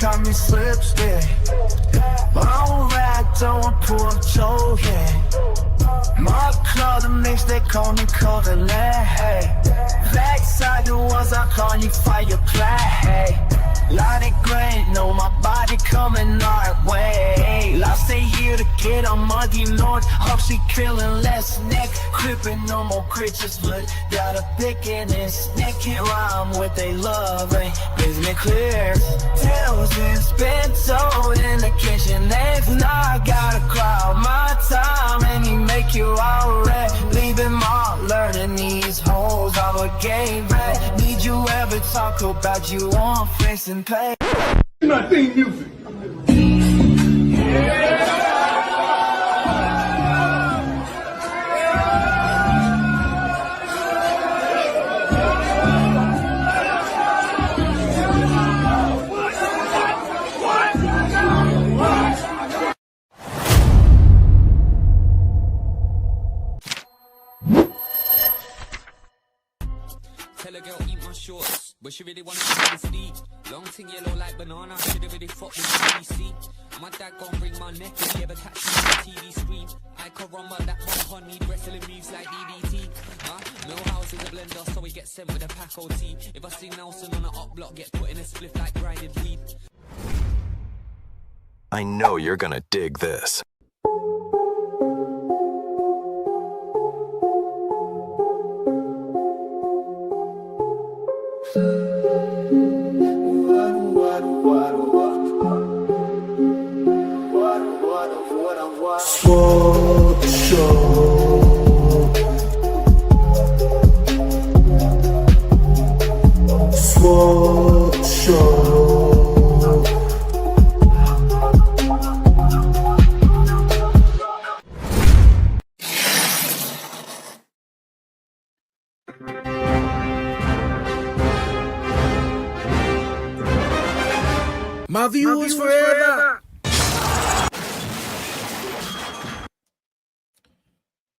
got me slipstick. Alright, don't pull choking. My club, the mix, they call me Coverland. Backside the walls, I call you fireplace. Light it green, know my body coming our way. Last a year to get on muddy north. Hope she killing less neck. Crippin' no more creatures, but got a thickness. Neck can't rhyme with they love, ain't business clear. Tales is been told in the kitchen. Next, now I gotta crowd my time and you make you alright. Leaving my learning these hoes all a game back. Need you ever talk about you on face and pay? My theme music. Tell a girl eat my shorts, but she really wanna see me sleep. Long thing yellow like banana, should've really fucked with BBC. My dad gon' bring my neck if he ever catch me on the TV screen. I can run that one need wrestling moves like DDT. Millhouse is a blender, so he gets sent with a pack OT. If I see Nelson on an up block, get put in a spliff like grinded weed. I know you're gonna dig this. Smoke show. Smoke show. My viewers forever.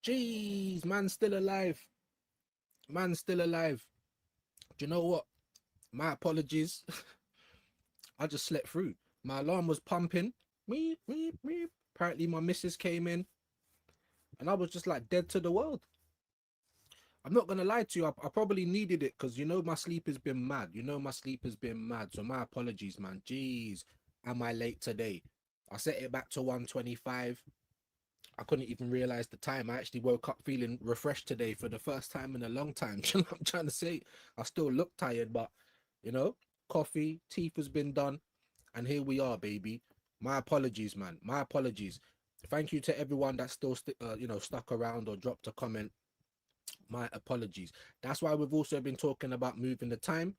Jeez, man's still alive. Man's still alive. Do you know what? My apologies. I just slept through. My alarm was pumping. Meep, meep, meep. Apparently my missus came in and I was just like dead to the world. I'm not gonna lie to you, I probably needed it because you know my sleep has been mad. So my apologies, man. Jeez, am I late today? I set it back to 1:25. I couldn't even realize the time. I actually woke up feeling refreshed today for the first time in a long time. You know what I'm trying to say? I still look tired, but you know, coffee, teeth has been done, and here we are, baby. My apologies, man. My apologies. Thank you to everyone that still stuck around or dropped a comment. My apologies. That's why we've also been talking about moving the time.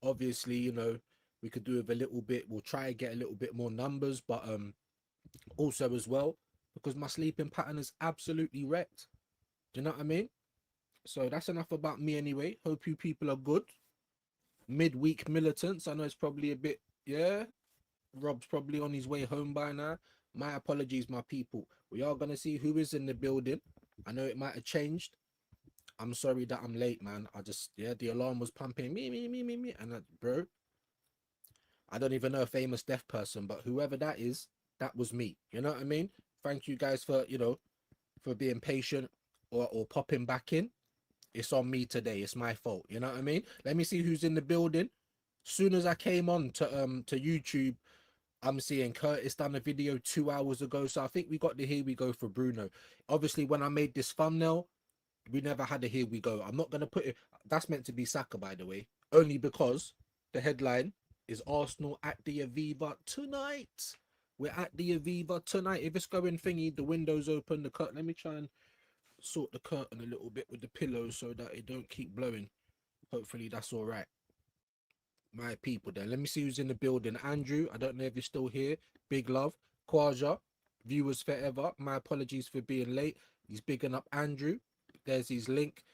Obviously, you know, we could do with a little bit. We'll try and get a little bit more numbers, but also as well, because my sleeping pattern is absolutely wrecked. Do you know what I mean? So that's enough about me anyway. Hope you people are good. Midweek militants. I know it's probably a bit, yeah. Rob's probably on his way home by now. My apologies, my people. We are going to see who is in the building. I know it might have changed. I'm sorry that I'm late, man. The alarm was pumping me. And bro, I don't even know a famous deaf person, but whoever that is, that was me. You know what I mean? Thank you guys for, you know, for being patient or popping back in. It's on me today. It's my fault. You know what I mean? Let me see who's in the building. Soon as I came on to YouTube, I'm seeing Curtis done a video 2 hours ago. So I think we got the here we go for Bruno. Obviously, when I made this thumbnail, we never had a here we go. I'm not going to put it. That's meant to be Saka, by the way. Only because the headline is Arsenal at the Aviva tonight. We're at the Aviva tonight. If it's going thingy, the window's open, the curtain. Let me try and sort the curtain a little bit with the pillow so that it don't keep blowing. Hopefully that's all right. My people then. Let me see who's in the building. Andrew, I don't know if you're still here. Big love. Kwaja, viewers forever. My apologies for being late. He's bigging up Andrew. There's his link.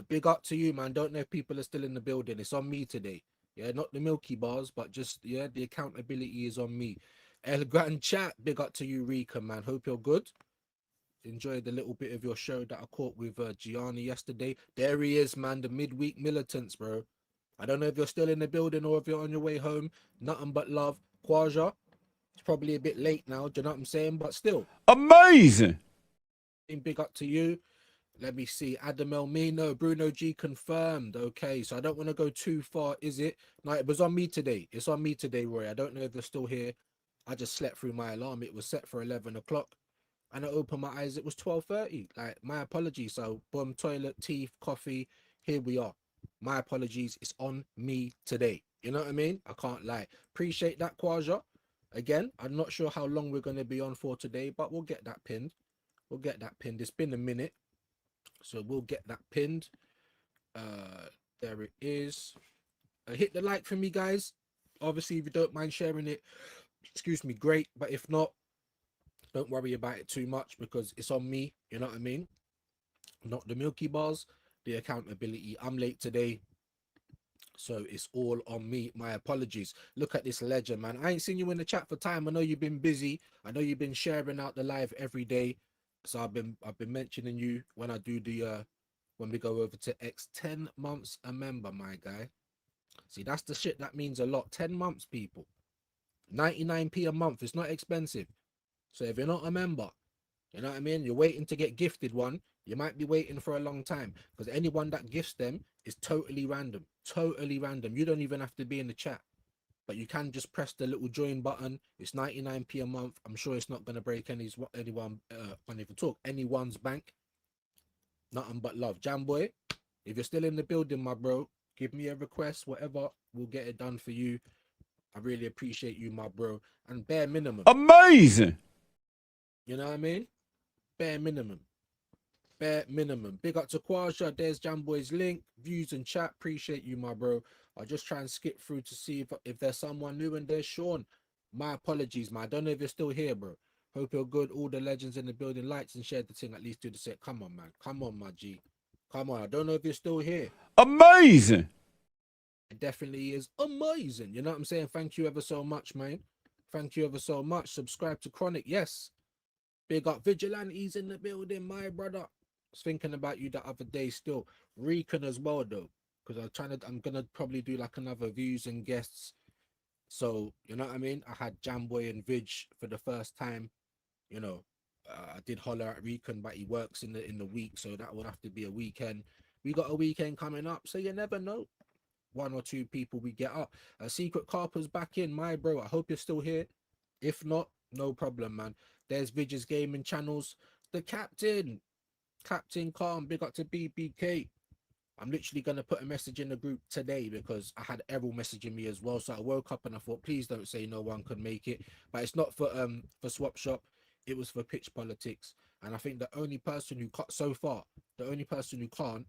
Big up to you, man. Don't know if people are still in the building. It's on me today. Yeah, not the Milky Bars, but just, yeah, the accountability is on me. El Grand Chat, big up to you, Rika, man. Hope you're good. Enjoyed the little bit of your show that I caught with Gianni yesterday. There he is, man. The midweek militants, bro. I don't know if you're still in the building or if you're on your way home. Nothing but love. Quaja, it's probably a bit late now, do you know what I'm saying? But still, Amazing. big up to you. Let me see. Adam Elmino, Bruno G confirmed. Okay, so I don't want to go too far, is it? No, it was on me today. It's on me today, Roy. I don't know if they're still here. I just slept through my alarm. It was set for 11 o'clock. And I opened my eyes. It was 12:30. Like, my apologies. So, boom, toilet, teeth, coffee. Here we are. My apologies. It's on me today. You know what I mean? I can't lie. Appreciate that, Quaja. Again, I'm not sure how long we're going to be on for today, but we'll get that pinned. We'll get that pinned. It's been a minute. So we'll get that pinned. There it is. Hit the like for me, guys. Obviously, if you don't mind sharing it, excuse me, great. But if not, don't worry about it too much because it's on me. You know what I mean? Not the Milky Bars, the accountability. I'm late today, so it's all on me. My apologies. Look at this legend, man. I ain't seen you in the chat for time. I know you've been busy. I know you've been sharing out the live every day. So I've been mentioning you when I do the when we go over to X. 10 months a member, my guy. See, that's the shit that means a lot. 10 months, people. 99p a month. It's not expensive. So if you're not a member, you know what I mean? You're waiting to get gifted one. You might be waiting for a long time because anyone that gifts them is totally random. Totally random. You don't even have to be in the chat. But you can just press the little join button. It's 99p a month. I'm sure it's not going to break anyone's bank. Nothing but love. Jamboy, if you're still in the building, my bro, give me a request, whatever. We'll get it done for you. I really appreciate you, my bro. And bare minimum. Amazing. You know what I mean? Bare minimum. Bare minimum. Big up to Quasha. There's Jamboy's link. Views and chat. Appreciate you, my bro. I'll just try and skip through to see if there's someone new. And there's Sean. My apologies, man. I don't know if you're still here, bro. Hope you're good. All the legends in the building. Likes and shared the thing. At least do the set. Come on, man. Come on, my G. Come on. I don't know if you're still here. Amazing. It definitely is amazing. You know what I'm saying? Thank you ever so much, man. Thank you ever so much. Subscribe to Chronic. Yes. Big up Vigilantes in the building, my brother. I was thinking about you the other day still. Recon as well, though. Because I'm gonna probably do like another views and guests. So, you know what I mean? I had Jamboy and Vig for the first time. You know, I did holler at Recon, but he works in the week, so that would have to be a weekend. We got a weekend coming up, so you never know. One or two people we get up. Secret Carper's back in, my bro. I hope you're still here. If not, no problem, man. There's Vidge's gaming channels. The Captain Calm, big up to BBK. I'm literally going to put a message in the group today because I had Errol messaging me as well. So I woke up and I thought, please don't say no one could make it. But it's not for Swap Shop. It was for Pitch Politics. And I think the only person who so far, the only person who can't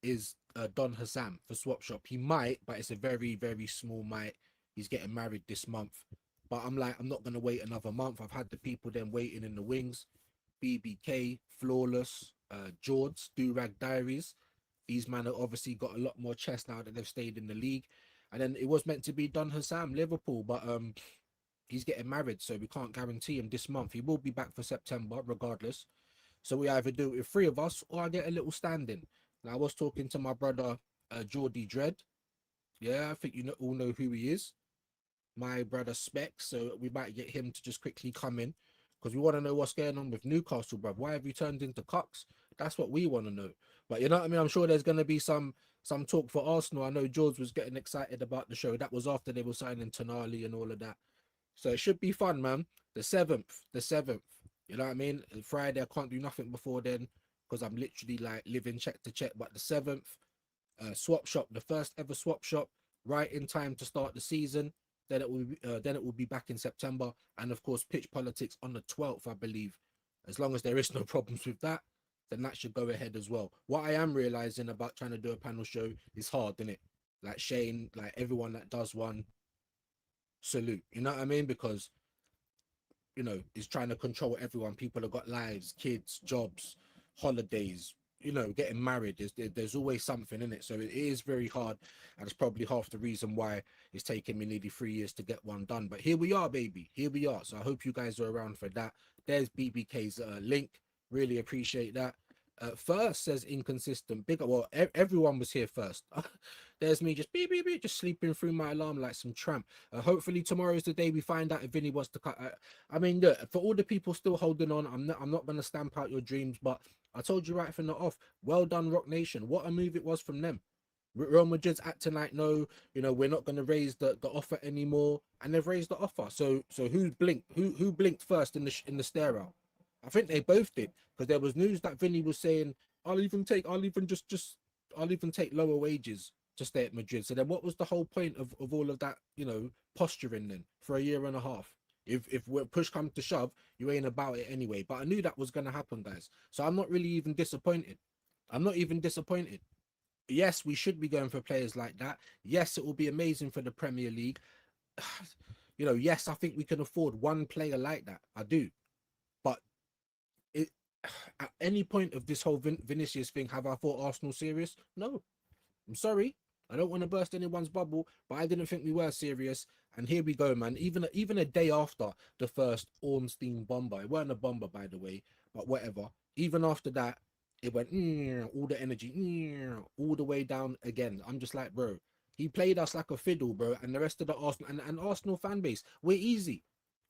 is Don Hassam for Swap Shop. He might, but it's a very, very small might. He's getting married this month. But I'm like, I'm not going to wait another month. I've had the people then waiting in the wings. BBK, Flawless, George, Do-Rag Diaries. These men have obviously got a lot more chest now that they've stayed in the league. And then it was meant to be Don Hassam, Liverpool, but he's getting married, so we can't guarantee him this month. He will be back for September, regardless. So we either do it with three of us, or I get a little standing. Now, I was talking to my brother, Geordie Dread. Yeah, I think you all know who he is. My brother Specs, so we might get him to just quickly come in because we want to know what's going on with Newcastle, bruv. Why have you turned into cucks? That's what we want to know. But you know what I mean? I'm sure there's going to be some talk for Arsenal. I know George was getting excited about the show. That was after they were signing Tonali and all of that. So it should be fun, man. The 7th. You know what I mean? Friday, I can't do nothing before then because I'm literally like living check to check. But the 7th, Swap Shop, the first ever Swap Shop, right in time to start the season. Then it will be back in September, and of course, Pitch Politics on the 12th, I believe. As long as there is no problems with that, then that should go ahead as well. What I am realizing about trying to do a panel show is hard, isn't it? Like Shane, like everyone that does one, salute. You know what I mean? Because you know, is trying to control everyone. People have got lives, kids, jobs, holidays. You know, getting married. There's always something in it, so it is very hard, and it's probably half the reason why it's taken me nearly 3 years to get one done. But here we are, baby. Here we are. So I hope you guys are around for that. There's BBK's link. Really appreciate that. First says inconsistent. Bigger. Well, everyone was here first. There's me just beep beep beep, just sleeping through my alarm like some tramp. Hopefully tomorrow is the day we find out if Vinny wants to cut. I mean, look, for all the people still holding on, I'm not gonna stamp out your dreams, but I told you right from the off. Well done, Rock Nation. What a move it was from them. Real Madrid's acting like, no, we're not going to raise the offer anymore, and they've raised the offer. So who blinked? Who blinked first in the stare out? I think they both did, because there was news that Vinny was saying, I'll even take lower wages to stay at Madrid. So then what was the whole point of all of that, posturing then for a year and a half? If push comes to shove, you ain't about it anyway. But I knew that was going to happen, guys. So I'm not really even disappointed. I'm not even disappointed. Yes, we should be going for players like that. Yes, it will be amazing for the Premier League. Yes, I think we can afford one player like that. I do. But at any point of this whole Vinicius thing, have I thought Arsenal serious? No. I'm sorry. I don't want to burst anyone's bubble, but I didn't think we were serious. And here we go, man. Even a day after the first Ornstein bomber, it weren't a bomber, by the way, but whatever. Even after that, it went all the energy all the way down again. I'm just like, bro, he played us like a fiddle, bro. And the rest of the Arsenal and Arsenal fan base, we're easy.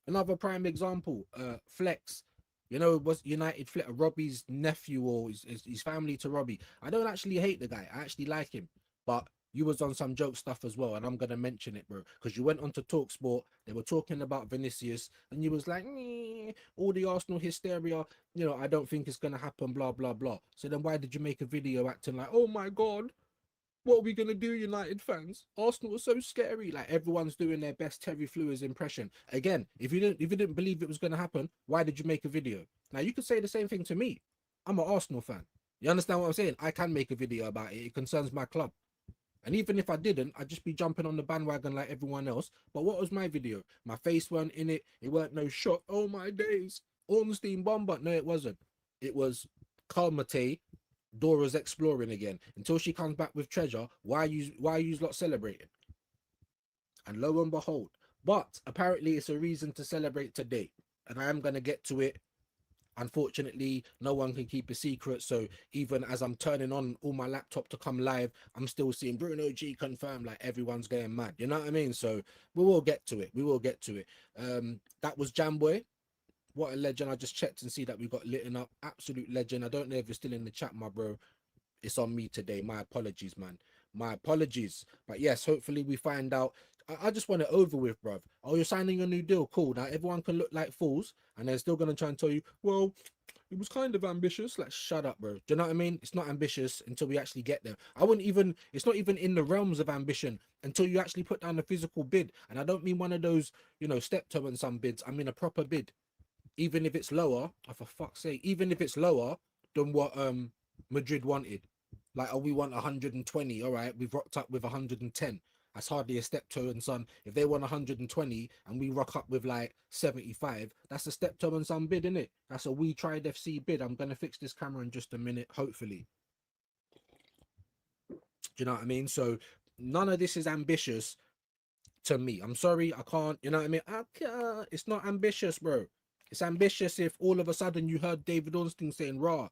Another prime example, Flex. It was United Flex, Robbie's nephew or his family to Robbie. I don't actually hate the guy. I actually like him. But you was on some joke stuff as well, and I'm gonna mention it, bro, because you went on to Talksport. They were talking about Vinicius, and you was like, all the Arsenal hysteria. I don't think it's gonna happen. Blah blah blah. So then, why did you make a video acting like, oh my god, what are we gonna do, United fans? Arsenal was so scary. Like everyone's doing their best Terry Flewers impression. Again, if you didn't believe it was gonna happen, why did you make a video? Now you could say the same thing to me. I'm an Arsenal fan. You understand what I'm saying? I can make a video about it. It concerns my club. And even if I didn't, I'd just be jumping on the bandwagon like everyone else. But what was my video? My face weren't in it. It weren't no shot. Oh my days. Ornstein bomber. No, it wasn't. It was Calmate. Dora's exploring again. Until she comes back with treasure, why you lot celebrating? And lo and behold. But apparently it's a reason to celebrate today. And I am going to get to it. Unfortunately, no one can keep a secret, so even as I'm turning on all my laptop to come live, I'm still seeing Bruno G confirmed, like everyone's going mad, you know what I mean? So we will get to it. That was Jamboy. What a legend. I just checked and see that we got lit up. Absolute legend. I don't know if you're still in the chat, my bro. It's on me today. My apologies, man. My apologies. But yes, hopefully we find out. I just want it over with, bruv. Oh, you're signing a new deal. Cool. Now everyone can look like fools, and they're still gonna try and tell you, well, it was kind of ambitious. Like, shut up, bro. Do you know what I mean? It's not ambitious until we actually get there. It's not even in the realms of ambition until you actually put down a physical bid. And I don't mean one of those, steptoe and some bids. I mean a proper bid. Even if it's lower, oh, for fuck's sake, even if it's lower than what Madrid wanted. Like, oh, we want 120. All right, we've rocked up with 110. That's hardly a steptoe and son. If they want 120 and we rock up with like 75, that's a steptoe and son bid, innit? That's a We Tried FC bid. I'm gonna fix this camera in just a minute, hopefully. Do you know what I mean? So none of this is ambitious to me. I'm sorry, I can't. You know what I mean? I can't. It's not ambitious, bro. It's ambitious if all of a sudden you heard David Ornstein saying, "Raw."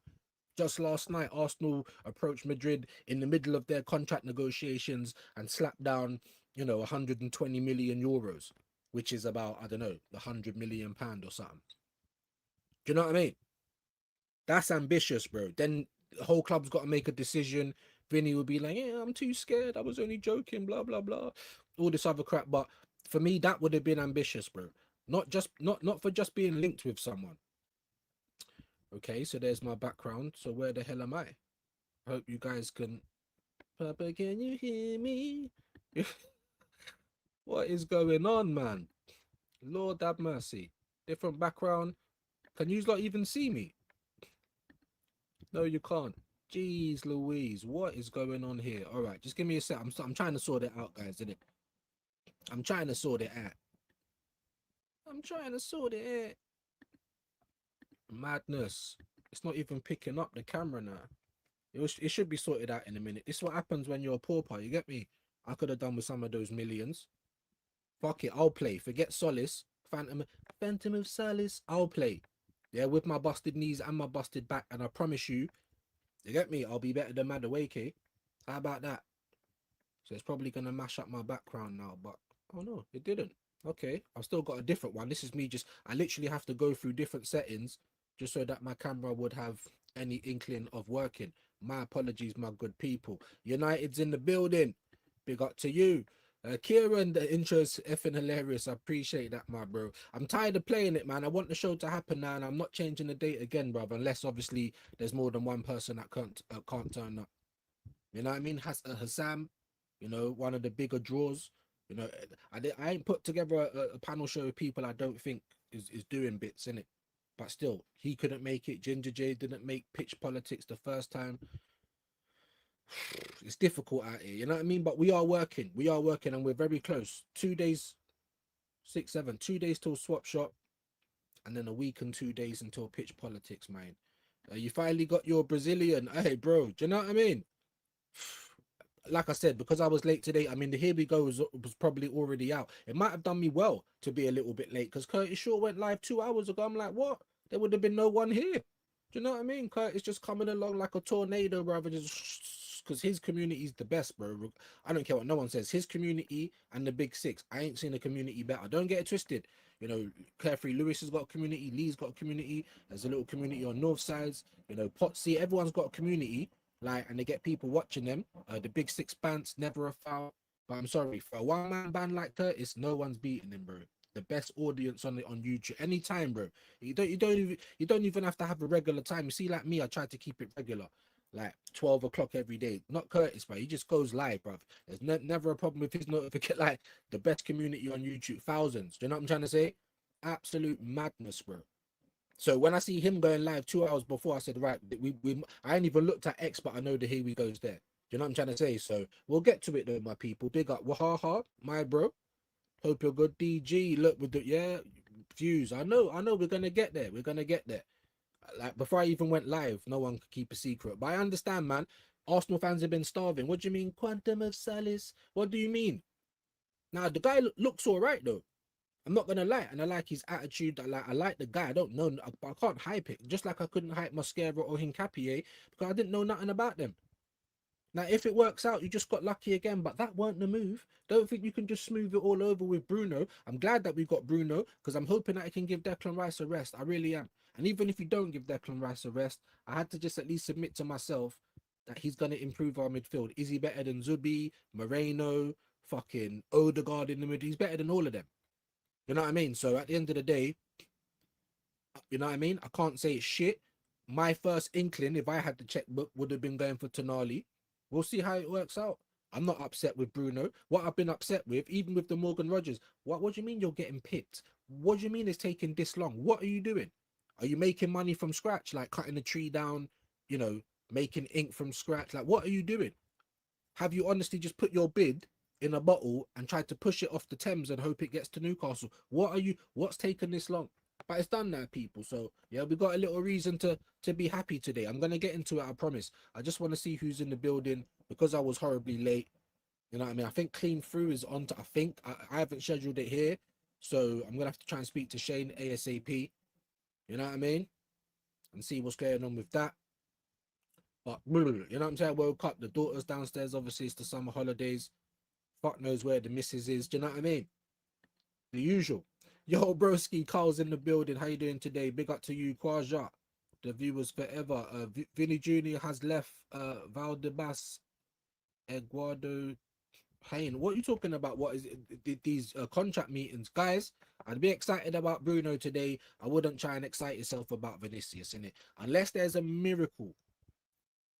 Just last night, Arsenal approached Madrid in the middle of their contract negotiations and slapped down, 120 million euros, which is about, I don't know, £100 million or something. Do you know what I mean? That's ambitious, bro. Then the whole club's got to make a decision. Vinny will be like, yeah, I'm too scared. I was only joking, blah, blah, blah. All this other crap. But for me, that would have been ambitious, bro. Not for just being linked with someone. Okay, so there's my background. So where the hell am I? Hope you guys can. Papa, can you hear me? What is going on, man? Lord have mercy. Different background. Can you not even see me? No, you can't. Jeez Louise, what is going on here? All right, just give me a sec. I'm trying to sort it out, guys, innit? I'm trying to sort it out. Madness. It's not even picking up the camera now. It should be sorted out in a minute. This is what happens when you're a pauper, you get me? I could have done with some of those millions. Fuck it, I'll play. Forget Solace. Phantom of Solace, I'll play. Yeah, with my busted knees and my busted back. And I promise you, You get me? I'll be better than Madueke. How about that? So it's probably gonna mash up my background now, but oh no, it didn't. Okay, I've still got a different one. This is me just I literally have to go through different settings just so that my camera would have any inkling of working. My apologies, my good people. United's in the building. Big up to you. Kieran, the intro's effing hilarious. I appreciate that, my bro. I'm tired of playing it, man. I want the show to happen now, and I'm not changing the date again, bro. Unless obviously there's more than one person that can't turn up. You know what I mean? Hassam, you know, one of the bigger draws. You know, I ain't put together a panel show of people I don't think is doing bits in it. But still, he couldn't make it. Ginger J didn't make pitch politics the first time. It's difficult out here, you know what I mean? But we are working, and we're very close. 2 days, 6, 7, 2 days till swap shop, and then a week and 2 days until pitch politics, man. You finally got your Brazilian, hey, bro. Do you know what I mean? Like I said, because I was late today, I mean, the Here We Go was probably already out. It might have done me well to be a little bit late because Curtis Shaw went live 2 hours ago. I'm like, what? There would have been no one here. Do you know what I mean? Curtis just coming along like a tornado, brother, just because his community is the best, bro. I don't care what no one says. His community and the Big Six. I ain't seen a community better. Don't get it twisted. You know, Carefree Lewis has got a community. Lee's got a community. There's a little community on North Sides. You know, Potsy. Everyone's got a community. Like, and they get people watching them. The Big Six bands, never a foul. But I'm sorry, for a one-man band like Curtis, no one's beating him, bro. The best audience on YouTube anytime, bro. You don't even have to have a regular time. You see, like me, I try to keep it regular, like 12 o'clock every day. Not Curtis, bro. He just goes live, bro. There's never a problem with his notification. Like the best community on YouTube, thousands. Do you know what I'm trying to say? Absolute madness, bro. So when I see him going live 2 hours before, I said, right, I ain't even looked at X, but I know the Here We Goes there. Do you know what I'm trying to say? So we'll get to it though, my people. Big up Wahaha, my bro. Hope you're good. DG, look with the views. I know we're gonna get there. We're gonna get there. Like before I even went live, no one could keep a secret. But I understand, man. Arsenal fans have been starving. What do you mean, quantum of solace? What do you mean? Now the guy looks all right though. I'm not gonna lie, and I like his attitude. I like the guy. I don't know, I can't hype it. Just like I couldn't hype Mosquera or Hincapié because I didn't know nothing about them. Now, if it works out, you just got lucky again, but that weren't the move. Don't think you can just smooth it all over with Bruno. I'm glad that we got Bruno because I'm hoping that I can give Declan Rice a rest. I really am. And even if you don't give Declan Rice a rest, I had to just at least submit to myself that he's going to improve our midfield. Is he better than Zubi, Moreno, fucking Odegaard in the middle? He's better than all of them. You know what I mean? So at the end of the day, you know what I mean? I can't say it's shit. My first inkling, if I had the checkbook, would have been going for Tonali. We'll see how it works out. I'm not upset with Bruno. What I've been upset with, even with the Morgan Rogers, what do you mean you're getting picked? What do you mean it's taking this long? What are you doing? Are you making money from scratch, like cutting a tree down, you know, making ink from scratch? Like, what are you doing? Have you honestly just put your bid in a bottle and tried to push it off the Thames and hope it gets to Newcastle? What's taken this long? But it's done now, people. So yeah, we got a little reason to be happy today. I'm gonna get into it, I promise. I just want to see who's in the building because I was horribly late. You know what I mean? I think Clean Through is on. I haven't scheduled it here, so I'm gonna have to try and speak to Shane ASAP. You know what I mean? And see what's going on with that. But you know what I'm saying? I woke up, the daughter's downstairs. Obviously, it's the summer holidays. Fuck knows where the missus is. Do you know what I mean? The usual. Yo, broski, Carl's in the building. How you doing today? Big up to you, Kwaja. The viewers forever. Vinny Jr. has left Valdebas, Eduardo Hain. What are you talking about? What is it? These contract meetings? Guys, I'd be excited about Bruno today. I wouldn't try and excite yourself about Vinicius, innit? Unless there's a miracle,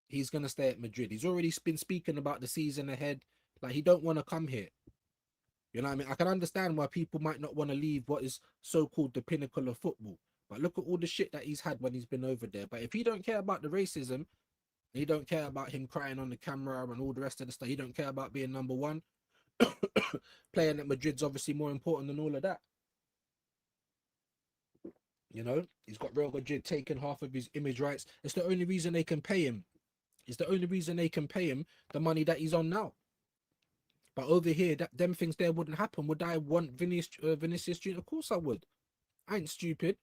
he's going to stay at Madrid. He's already been speaking about the season ahead. Like, he don't want to come here. You know what I mean? I can understand why people might not want to leave what is so-called the pinnacle of football. But look at all the shit that he's had when he's been over there. But if he don't care about the racism, he don't care about him crying on the camera and all the rest of the stuff, he don't care about being number one, playing at Madrid's obviously more important than all of that. You know, he's got Real Madrid taking half of his image rights. It's the only reason they can pay him. It's the only reason they can pay him the money that he's on now. But over here, them things there wouldn't happen. Would I want Vinicius Jr.? Of course I would. I ain't stupid.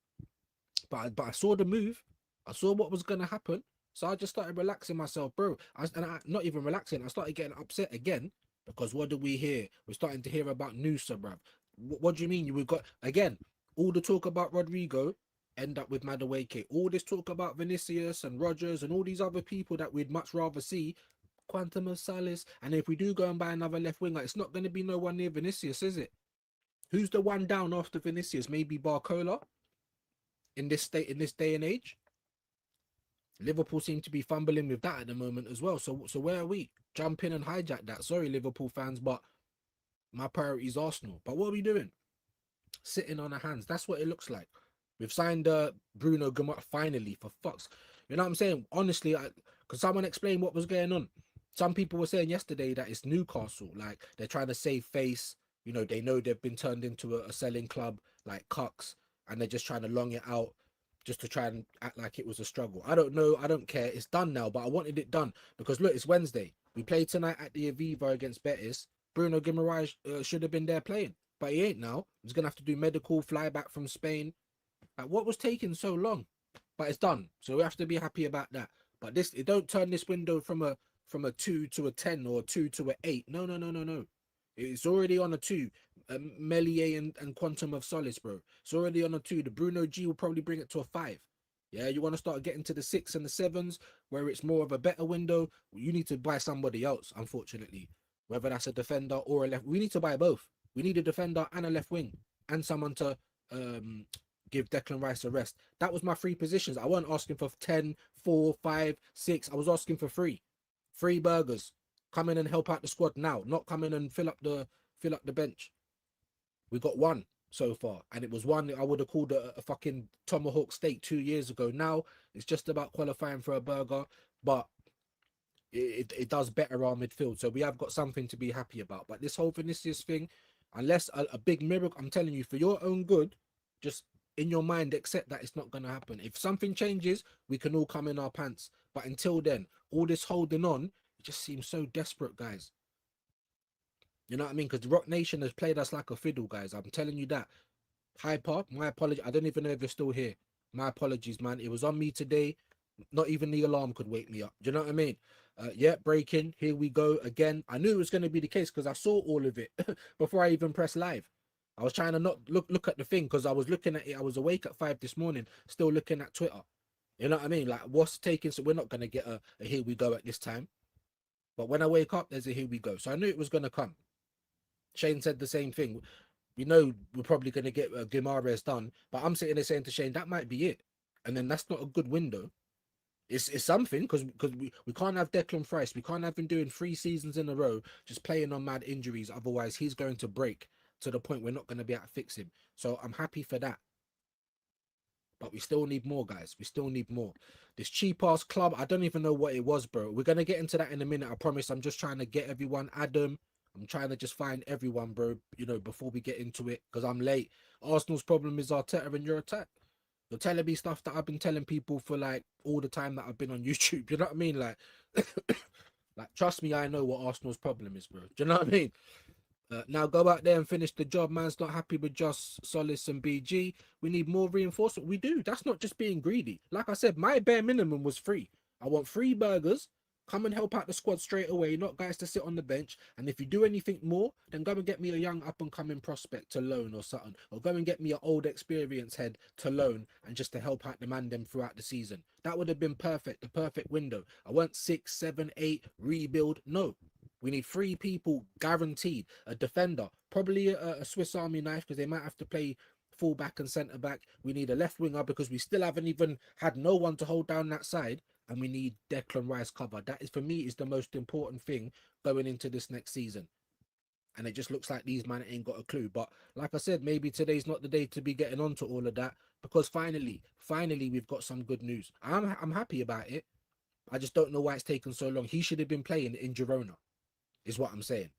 But I saw the move. I saw what was going to happen. So I just started relaxing myself, bro. Not even relaxing. I started getting upset again because what do we hear? We're starting to hear about Noosa, bruv. What do you mean? We got again all the talk about Rodrigo end up with Madueke. All this talk about Vinicius and Rogers and all these other people that we'd much rather see. Quantum of Salas. And if we do go and buy another left winger, it's not going to be no one near Vinicius, is it? Who's the one down after Vinicius? Maybe Barcola in this state, in this day and age. Liverpool seem to be fumbling with that at the moment as well. So where are we? Jump in and hijack that. Sorry, Liverpool fans, but my priority is Arsenal. But what are we doing? Sitting on our hands. That's what it looks like. We've signed Bruno Guimaraes finally, for fucks. You know what I'm saying? Honestly, could someone explain what was going on? Some people were saying yesterday that it's Newcastle. Like, they're trying to save face. You know they've been turned into a selling club like cucks, and they're just trying to long it out just to try and act like it was a struggle. I don't know. I don't care. It's done now, but I wanted it done because look, it's Wednesday. We play tonight at the Aviva against Betis. Bruno Guimaraes should have been there playing, but he ain't now. He's going to have to do medical, fly back from Spain. Like, what was taking so long? But it's done. So we have to be happy about that. But it don't turn this window from a 2 to a 10 or a 2 to a 8. No. It's already on a 2. Melier and Quantum of Solace, bro. It's already on a 2. The Bruno G will probably bring it to a 5. Yeah, you want to start getting to the 6 and the 7s where it's more of a better window. You need to buy somebody else, unfortunately. Whether that's a defender or a left. We need to buy both. We need a defender and a left wing and someone to give Declan Rice a rest. That was my 3 positions. I wasn't asking for 10, 4, 5, 6. I was asking for 3. 3 burgers. Come in and help out the squad now, not come in and fill up the bench. We got 1 so far, and it was one that I would have called a fucking tomahawk steak 2 years ago. Now it's just about qualifying for a burger, but it does better our midfield, so we have got something to be happy about. But this whole Vinicius thing, unless a big miracle, I'm telling you, for your own good, just in your mind accept that it's not going to happen. If something changes, we can all come in our pants, but until then, all this holding on, it just seems so desperate, guys. You know what I mean? Because Rock Nation has played us like a fiddle, guys. I'm telling you that. Hyper, my apology. I don't even know if you're still here. My apologies, man. It was on me today. Not even the alarm could wake me up. Do you know what I mean? Yeah, breaking. Here we go again. I knew it was going to be the case because I saw all of it before I even pressed live. I was trying to not look at the thing because I was looking at it. I was awake at 5 this morning, still looking at Twitter. You know what I mean? Like, what's taking? So we're not going to get a here we go at this time. But when I wake up, there's a here we go. So I knew it was going to come. Shane said the same thing. We know we're probably going to get Guimaraes done, but I'm sitting there saying to Shane, that might be it. And then that's not a good window. It's something because we can't have Declan Rice. We can't have him doing 3 seasons in a row, just playing on mad injuries. Otherwise, he's going to break to the point we're not going to be able to fix him. So I'm happy for that. But we still need more, guys. We still need more. This cheap-ass club, I don't even know what it was, bro. We're going to get into that in a minute, I promise. I'm just trying to get everyone. Adam, I'm trying to just find everyone, bro, you know, before we get into it, because I'm late. Arsenal's problem is Arteta and your attack. You're telling me stuff that I've been telling people for, like, all the time that I've been on YouTube. You know what I mean? Like, like, trust me, I know what Arsenal's problem is, bro. Do you know what I mean? Now go out there and finish the job. Man's not happy with just Solis and BG. We need more reinforcement. We do. That's not just being greedy. Like I said, my bare minimum was 3. I want 3 burgers. Come and help out the squad straight away, not guys to sit on the bench. And if you do anything more, then go and get me a young up-and-coming prospect to loan or something. Or go and get me an old experienced head to loan and just to help out the man them throughout the season. That would have been perfect, the perfect window. I want 6, 7, 8, rebuild. No. We need 3 people guaranteed. A defender, probably a Swiss Army knife because they might have to play full-back and centre-back. We need a left winger because we still haven't even had no one to hold down that side. And we need Declan Rice cover. That is, for me, is the most important thing going into this next season. And it just looks like these men ain't got a clue. But like I said, maybe today's not the day to be getting onto all of that, because finally, we've got some good news. I'm happy about it. I just don't know why it's taken so long. He should have been playing in Girona, is what I'm saying.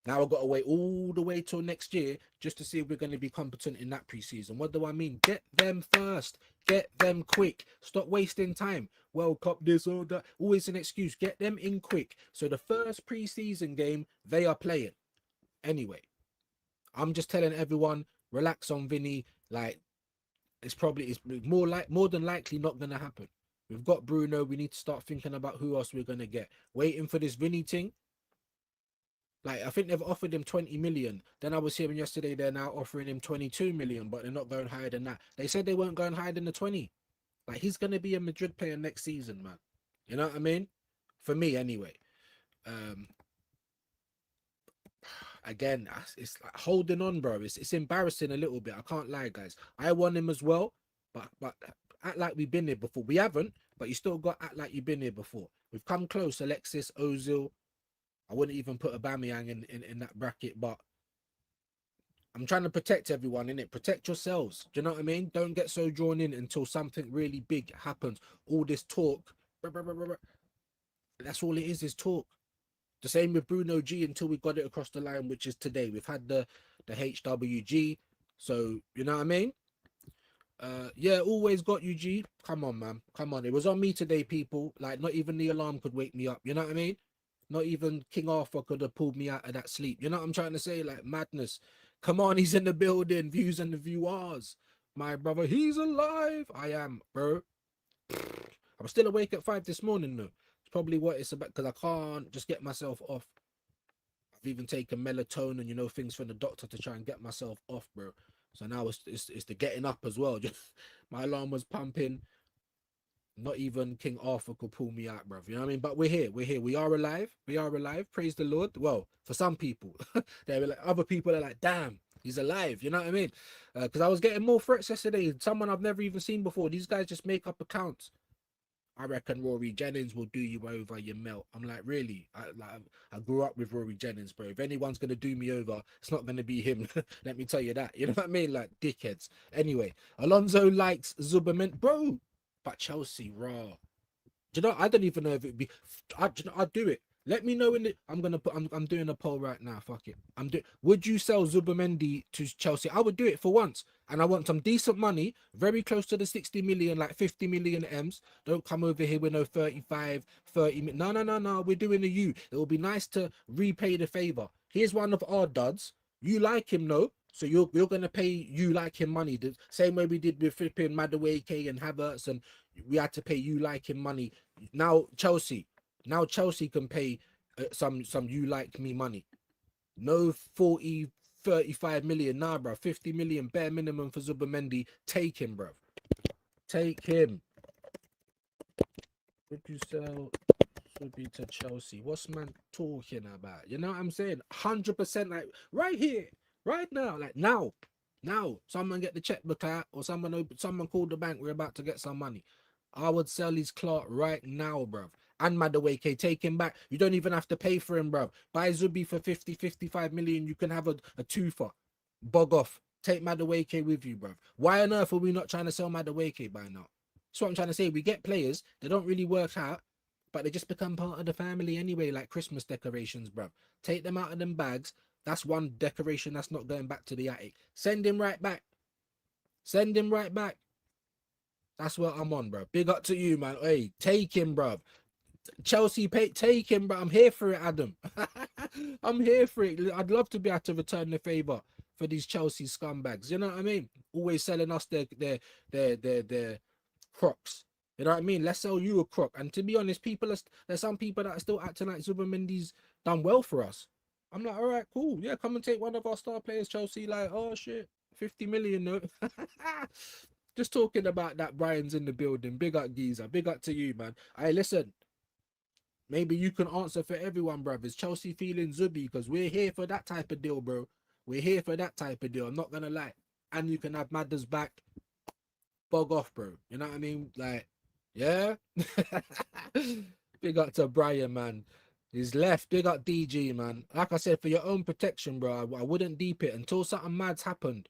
Now I've got to wait all the way till next year just to see if we're going to be competent in that preseason. What do I mean? Get them first. Get them quick. Stop wasting time. World Cup, this or that. Always an excuse. Get them in quick. So the first preseason game, they are playing. Anyway, I'm just telling everyone, relax on Vinny. Like, it's more than likely not going to happen. We've got Bruno. We need to start thinking about who else we're gonna get. Waiting for this Vinny thing. Like, I think they've offered him 20 million. Then I was hearing yesterday they're now offering him 22 million, but they're not going higher than that. They said they weren't going higher than the 20. Like, he's gonna be a Madrid player next season, man. You know what I mean? For me, anyway. Again, it's like holding on, bro. It's embarrassing a little bit. I can't lie, guys. I want him as well, but act like we've been here before. We haven't, but you still got to act like you've been here before. We've come close. Alexis, Ozil. I wouldn't even put Aubameyang in that bracket, but I'm trying to protect everyone, innit? Protect yourselves. Do you know what I mean? Don't get so drawn in until something really big happens. All this talk, that's all it is talk. The same with Bruno G until we got it across the line, which is today. We've had the HWG. So, you know what I mean? Yeah, always got you, G. Come on, man. Come on. It was on me today, people. Like, not even the alarm could wake me up. You know what I mean? Not even King Arthur could have pulled me out of that sleep. You know what I'm trying to say? Like, madness. Come on, he's in the building. Views and the viewers. My brother, he's alive. I am, bro. I'm still awake at 5 this morning, though. It's probably what it's about, because I can't just get myself off. I've even taken melatonin, you know, things from the doctor to try and get myself off, bro. So now it's the getting up as well. My alarm was pumping. Not even King Arthur could pull me out, bro. You know what I mean? But we're here. We're here. We are alive. We are alive. Praise the Lord. Well, for some people, they were like, other people are like, damn, he's alive. You know what I mean? Because I was getting more threats yesterday. Someone I've never even seen before. These guys just make up accounts. I reckon Rory Jennings will do you over, you melt. I'm like, really? I grew up with Rory Jennings, bro. If anyone's going to do me over, it's not going to be him. Let me tell you that. You know what I mean? Like, dickheads. Anyway, Alonso likes Zuberman. Bro, but Chelsea, raw. Do you know, I don't even know if it'd be... I'd do it. Let me know in the... I'm doing a poll right now. Fuck it. Would you sell Zubermendi to Chelsea? I would do it for once. And I want some decent money, very close to the 60 million, like 50 million M's. Don't come over here with no 35, 30 million. No. We're doing a U. It will be nice to repay the favor. Here's one of our duds. You like him, no? So you're going to pay you like him money. The same way we did with flipping Madueke and Havertz, and we had to pay you like him money. Now Chelsea can pay some you like me money. No 40, 35 million. Nah, bro. 50 million bare minimum for Zubermendi. Take him, bro. Take him. Would you sell Zubi to Chelsea? What's man talking about? You know what I'm saying? 100%, like right here, right now, like now. Someone get the checkbook out, or someone call the bank. We're about to get some money. I would sell his clock right now, bruv. And Madueke, take him back. You don't even have to pay for him, bruv. Buy Zubi for 50, 55 million. You can have a twofer. Bog off. Take Madueke with you, bruv. Why on earth are we not trying to sell Madueke by now? That's what I'm trying to say. We get players, they don't really work out, but they just become part of the family anyway, like Christmas decorations, bruv. Take them out of them bags. That's one decoration that's not going back to the attic. Send him right back. Send him right back. That's what I'm on, bro. Big up to you, man. Hey, take him, bro. Chelsea, take him, bro. I'm here for it, Adam. I'm here for it. I'd love to be able to return the favor for these Chelsea scumbags. You know what I mean? Always selling us their crocs. You know what I mean? Let's sell you a croc. And to be honest, there's some people that are still acting like Zubermendi's done well for us. I'm like, all right, cool. Yeah, come and take one of our star players, Chelsea. Like, oh shit, 50 million, no. Just talking about that, Brian's in the building. Big up, Geezer. Big up to you, man. Hey, listen. Maybe you can answer for everyone, brothers. Chelsea feeling Zubi, because we're here for that type of deal, bro. We're here for that type of deal. I'm not going to lie. And you can have Madders back. Bog off, bro. You know what I mean? Like, yeah. Big up to Brian, man. He's left. Big up DG, man. Like I said, for your own protection, bro, I wouldn't deep it until something mad's happened.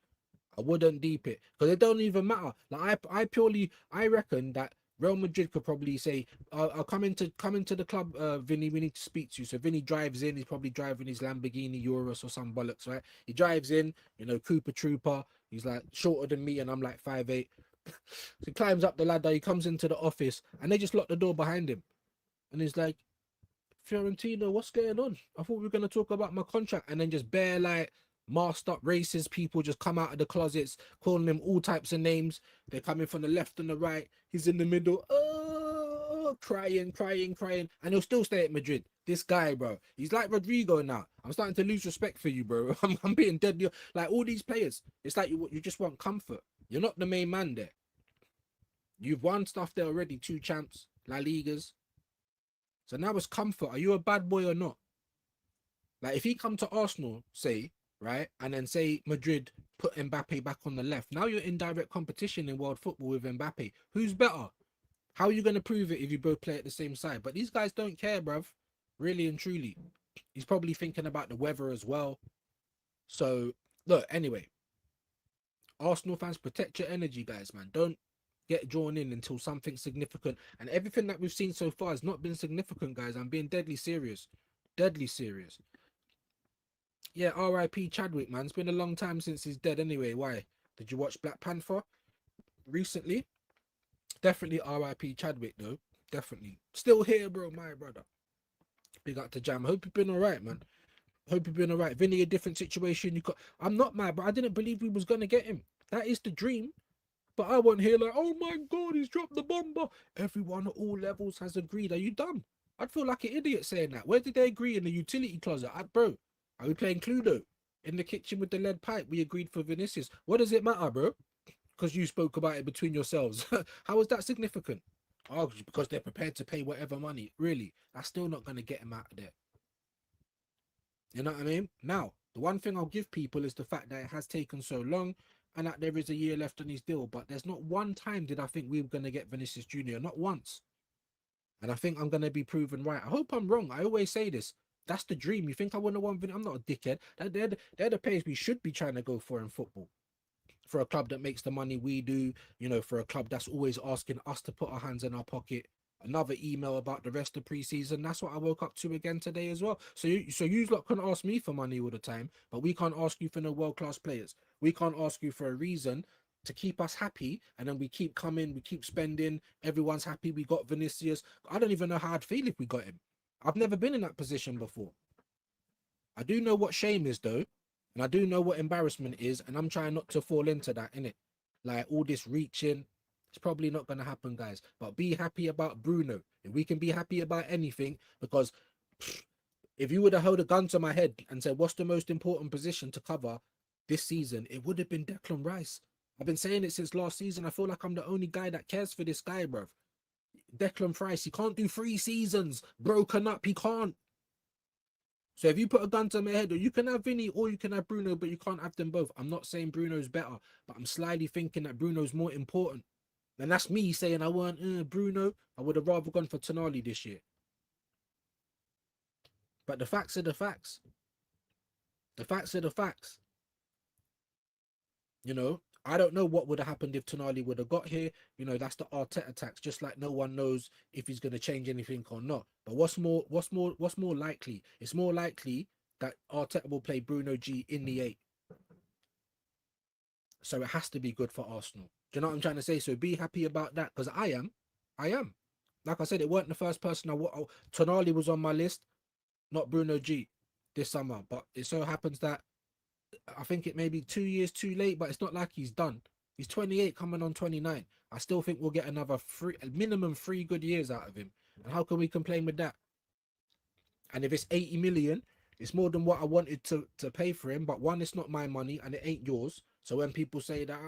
I wouldn't deep it, because it don't even matter. Like I reckon that Real Madrid could probably say, "I'll come into the club, Vinny. We need to speak to you." So Vinny drives in. He's probably driving his Lamborghini Urus or some bollocks, right? He drives in, you know, Cooper Trooper. He's like shorter than me, and I'm like 5'8". So he climbs up the ladder. He comes into the office, and they just lock the door behind him. And he's like, "Fiorentino, what's going on? I thought we were gonna talk about my contract." And then just bare like masked up racist people just come out of the closets, calling him all types of names. They're coming from the left and the right. He's in the middle. were crying, and he'll still stay at Madrid. This guy, bro, he's like Rodrigo now. I'm starting to lose respect for you, bro. I'm being dead. Like all these players, it's like you just want comfort. You're not the main man there. You've won stuff there already, 2 champs, La Ligas. So now it's comfort. Are you a bad boy or not? Like if he come to Arsenal, say, right, and then say Madrid put Mbappe back on the left. Now you're in direct competition in world football with Mbappe. Who's better? How are you going to prove it if you both play at the same side? But these guys don't care, bruv. Really and truly. He's probably thinking about the weather as well. So, look, anyway. Arsenal fans, protect your energy, guys, man. Don't get drawn in until something significant. And everything that we've seen so far has not been significant, guys. I'm being deadly serious. Deadly serious. Yeah, R.I.P. Chadwick, man. It's been a long time since he's dead anyway. Why? Did you watch Black Panther recently? Definitely R.I.P. Chadwick, though. Definitely. Still here, bro, my brother. Big up to Jam. Hope you've been all right, man. Hope you've been all right. Vinny, a different situation. I'm not mad, but I didn't believe we was going to get him. That is the dream. But I wasn't here like, oh my God, he's dropped the bomber. Everyone at all levels has agreed. Are you dumb? I'd feel like an idiot saying that. Where did they agree? In the utility closet? Bro, are we playing Cluedo? In the kitchen with the lead pipe, we agreed for Vinicius. What does it matter, bro? Because you spoke about it between yourselves. How is that significant? Oh, because they're prepared to pay whatever money. Really? That's still not going to get him out of there. You know what I mean? Now, the one thing I'll give people is the fact that it has taken so long and that there is a year left on his deal. But there's not one time did I think we were going to get Vinicius Jr. Not once. And I think I'm going to be proven right. I hope I'm wrong. I always say this. That's the dream. You think I wouldn't want Vinicius? I'm not a dickhead. They're the players we should be trying to go for in football. For a club that makes the money we do, you know, for a club that's always asking us to put our hands in our pocket. Another email about the rest of pre-season. That's what I woke up to again today as well. So you lot can ask me for money all the time, but we can't ask you for no world-class players. We can't ask you for a reason to keep us happy, and then we keep coming, we keep spending. Everyone's happy. We got Vinicius. I don't even know how I'd feel if we got him. I've never been in that position before. I do know what shame is though. And I do know what embarrassment is, and I'm trying not to fall into that, innit? Like all this reaching, it's probably not going to happen, guys. But be happy about Bruno. If we can be happy about anything, because if you would have held a gun to my head and said, what's the most important position to cover this season, it would have been Declan Rice. I've been saying it since last season. I feel like I'm the only guy that cares for this guy, bruv. Declan Rice, he can't do 3 seasons. Broken up, he can't. So if you put a gun to my head, or you can have Vinny or you can have Bruno, but you can't have them both. I'm not saying Bruno's better, but I'm slightly thinking that Bruno's more important. And that's me saying I want Bruno. I would have rather gone for Tonali this year. But the facts are the facts. The facts are the facts. You know, I don't know what would have happened if Tonali would have got here. You know, that's the Arteta tax. Just like no one knows if he's going to change anything or not. But what's more likely? It's more likely that Arteta will play Bruno G in the 8. So it has to be good for Arsenal. Do you know what I'm trying to say? So be happy about that, because I am. Like I said, it weren't the first person Tonali was on my list, not Bruno G this summer. But it so happens that I think it may be 2 years too late, but it's not like he's done. He's 28 coming on 29. I still think we'll get another minimum 3 good years out of him. And how can we complain with that? And if it's 80 million, it's more than what I wanted to pay for him. But one, it's not my money and it ain't yours. So when people say that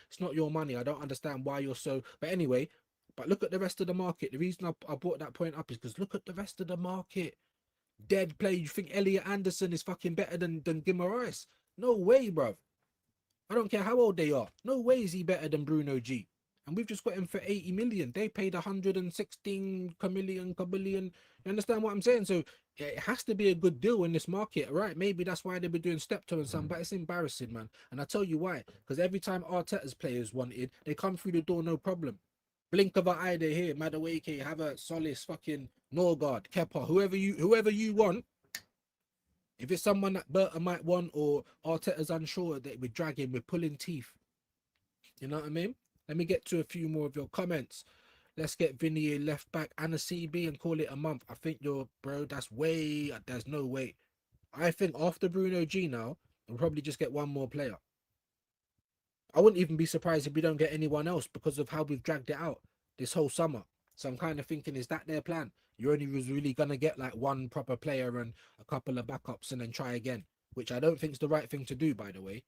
it's not your money, I don't understand why you're so. But anyway, but look at the rest of the market. The reason I brought that point up is because look at the rest of the market. Dead play. You think Elliot Anderson is fucking better than Guimaraes? No way, bruv. I don't care how old they are. No way is he better than Bruno G. And we've just got him for 80 million. They paid 116 million. You understand what I'm saying? So it has to be a good deal in this market, right? Maybe that's why they've been doing step-toe and something, but it's embarrassing, man. And I tell you why. Because every time Arteta's players wanted, they come through the door, no problem. Blink of an eye, they're here. Madueke, Havertz, Solis, fucking Norgard, Kepa, whoever you want. If it's someone that Berta might want or Arteta's unsure, that we're dragging, we're pulling teeth. You know what I mean? Let me get to a few more of your comments. Let's get Vinny a left back and a CB and call it a month. I think there's no way. I think after Bruno G now, we'll probably just get one more player. I wouldn't even be surprised if we don't get anyone else because of how we've dragged it out this whole summer. So I'm kind of thinking, is that their plan? You only was really gonna get like one proper player and a couple of backups and then try again, which I don't think is the right thing to do, by the way.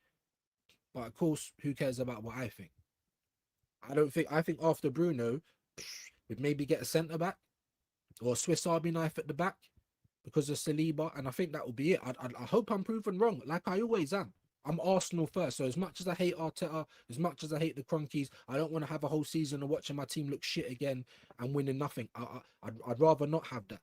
But of course, who cares about what I think? I think after Bruno, we'd maybe get a centre back or a Swiss Army knife at the back because of Saliba, and I think that will be it. I hope I'm proven wrong, like I always am. I'm Arsenal first, so as much as I hate Arteta, as much as I hate the Cronkies, I don't want to have a whole season of watching my team look shit again and winning nothing. I'd rather not have that,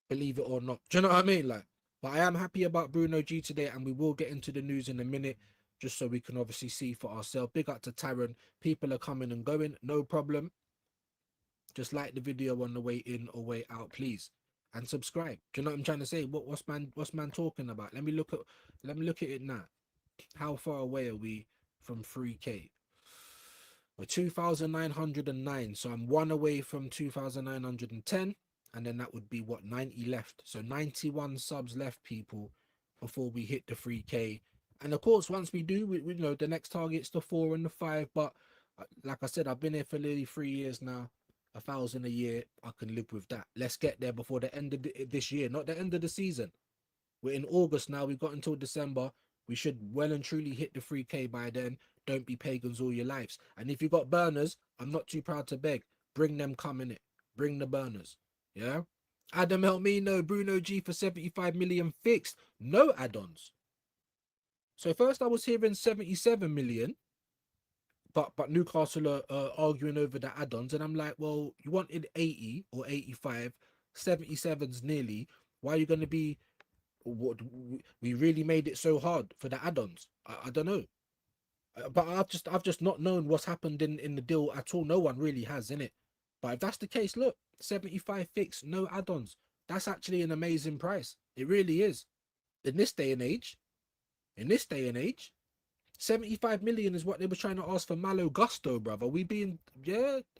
believe it or not. Do you know what I mean? Like, but I am happy about Bruno G today, and we will get into the news in a minute, just so we can obviously see for ourselves. Big up to Taron. People are coming and going, no problem. Just like the video on the way in or way out, please, and subscribe. Do you know what I'm trying to say? What's man talking about? Let me look at it now. How far away are we from 3K? We're 2,909, so I'm one away from 2,910, and then that would be what, 90 left. So 91 subs left, people, before we hit the 3K. And of course, once we do, we know the next target's the 4 and the 5. But like I said, I've been here for nearly 3 years now. 1,000 a year, I can live with that. Let's get there before the end of this year, not the end of the season. We're in August now. We've got until December. We should well and truly hit the 3K by then. Don't be pagans all your lives. And if you got burners, I'm not too proud to beg. Bring them, come in it. Bring the burners. Yeah. Adam Helmino, Bruno G for 75 million fixed. No add-ons. So first I was hearing 77 million. But Newcastle are arguing over the add-ons, and I'm like, well, you wanted 80 or 85, 77's nearly. Why are you going to be? What we really made it so hard for the add-ons? I don't know, but I've just not known what's happened in the deal at all. No one really has, in it. But if that's the case, look, 75 fixed, no add-ons. That's actually an amazing price. It really is. In this day and age, 75 million is what they were trying to ask for Malo Gusto, brother. Are we being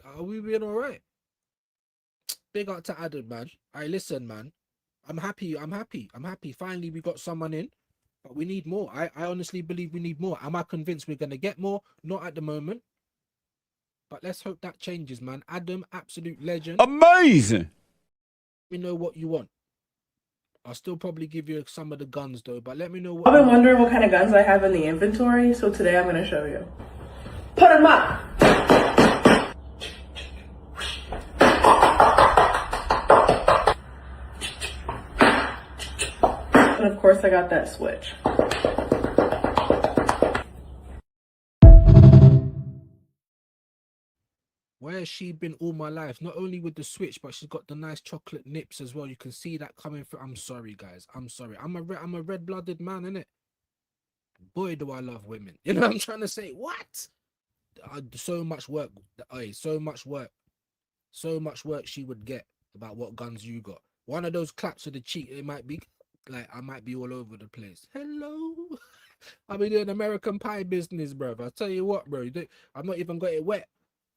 all right? Big up to Adam, man. All right, listen, man. I'm happy. Finally, we got someone in, but we need more. I honestly believe we need more. Am I convinced we're going to get more? Not at the moment. But let's hope that changes, man. Adam, absolute legend. Amazing. Let me know what you want. I'll still probably give you some of the guns though, but let me know what. I've been wondering what kind of guns I have in the inventory, so today I'm going to show you. Put them up! And of course I got that switch. Where has she been all my life? Not only with the switch, but she's got the nice chocolate nips as well. You can see that coming through. I'm sorry, guys. I'm sorry. I'm a red-blooded man, innit? Boy, do I love women. You know what I'm trying to say? What? So much work. So much work. So much work she would get about what guns you got. One of those claps to the cheek, it might be like I might be all over the place. Hello. I'll be doing American Pie business, bro. I tell you what, bro. I've not even got it wet.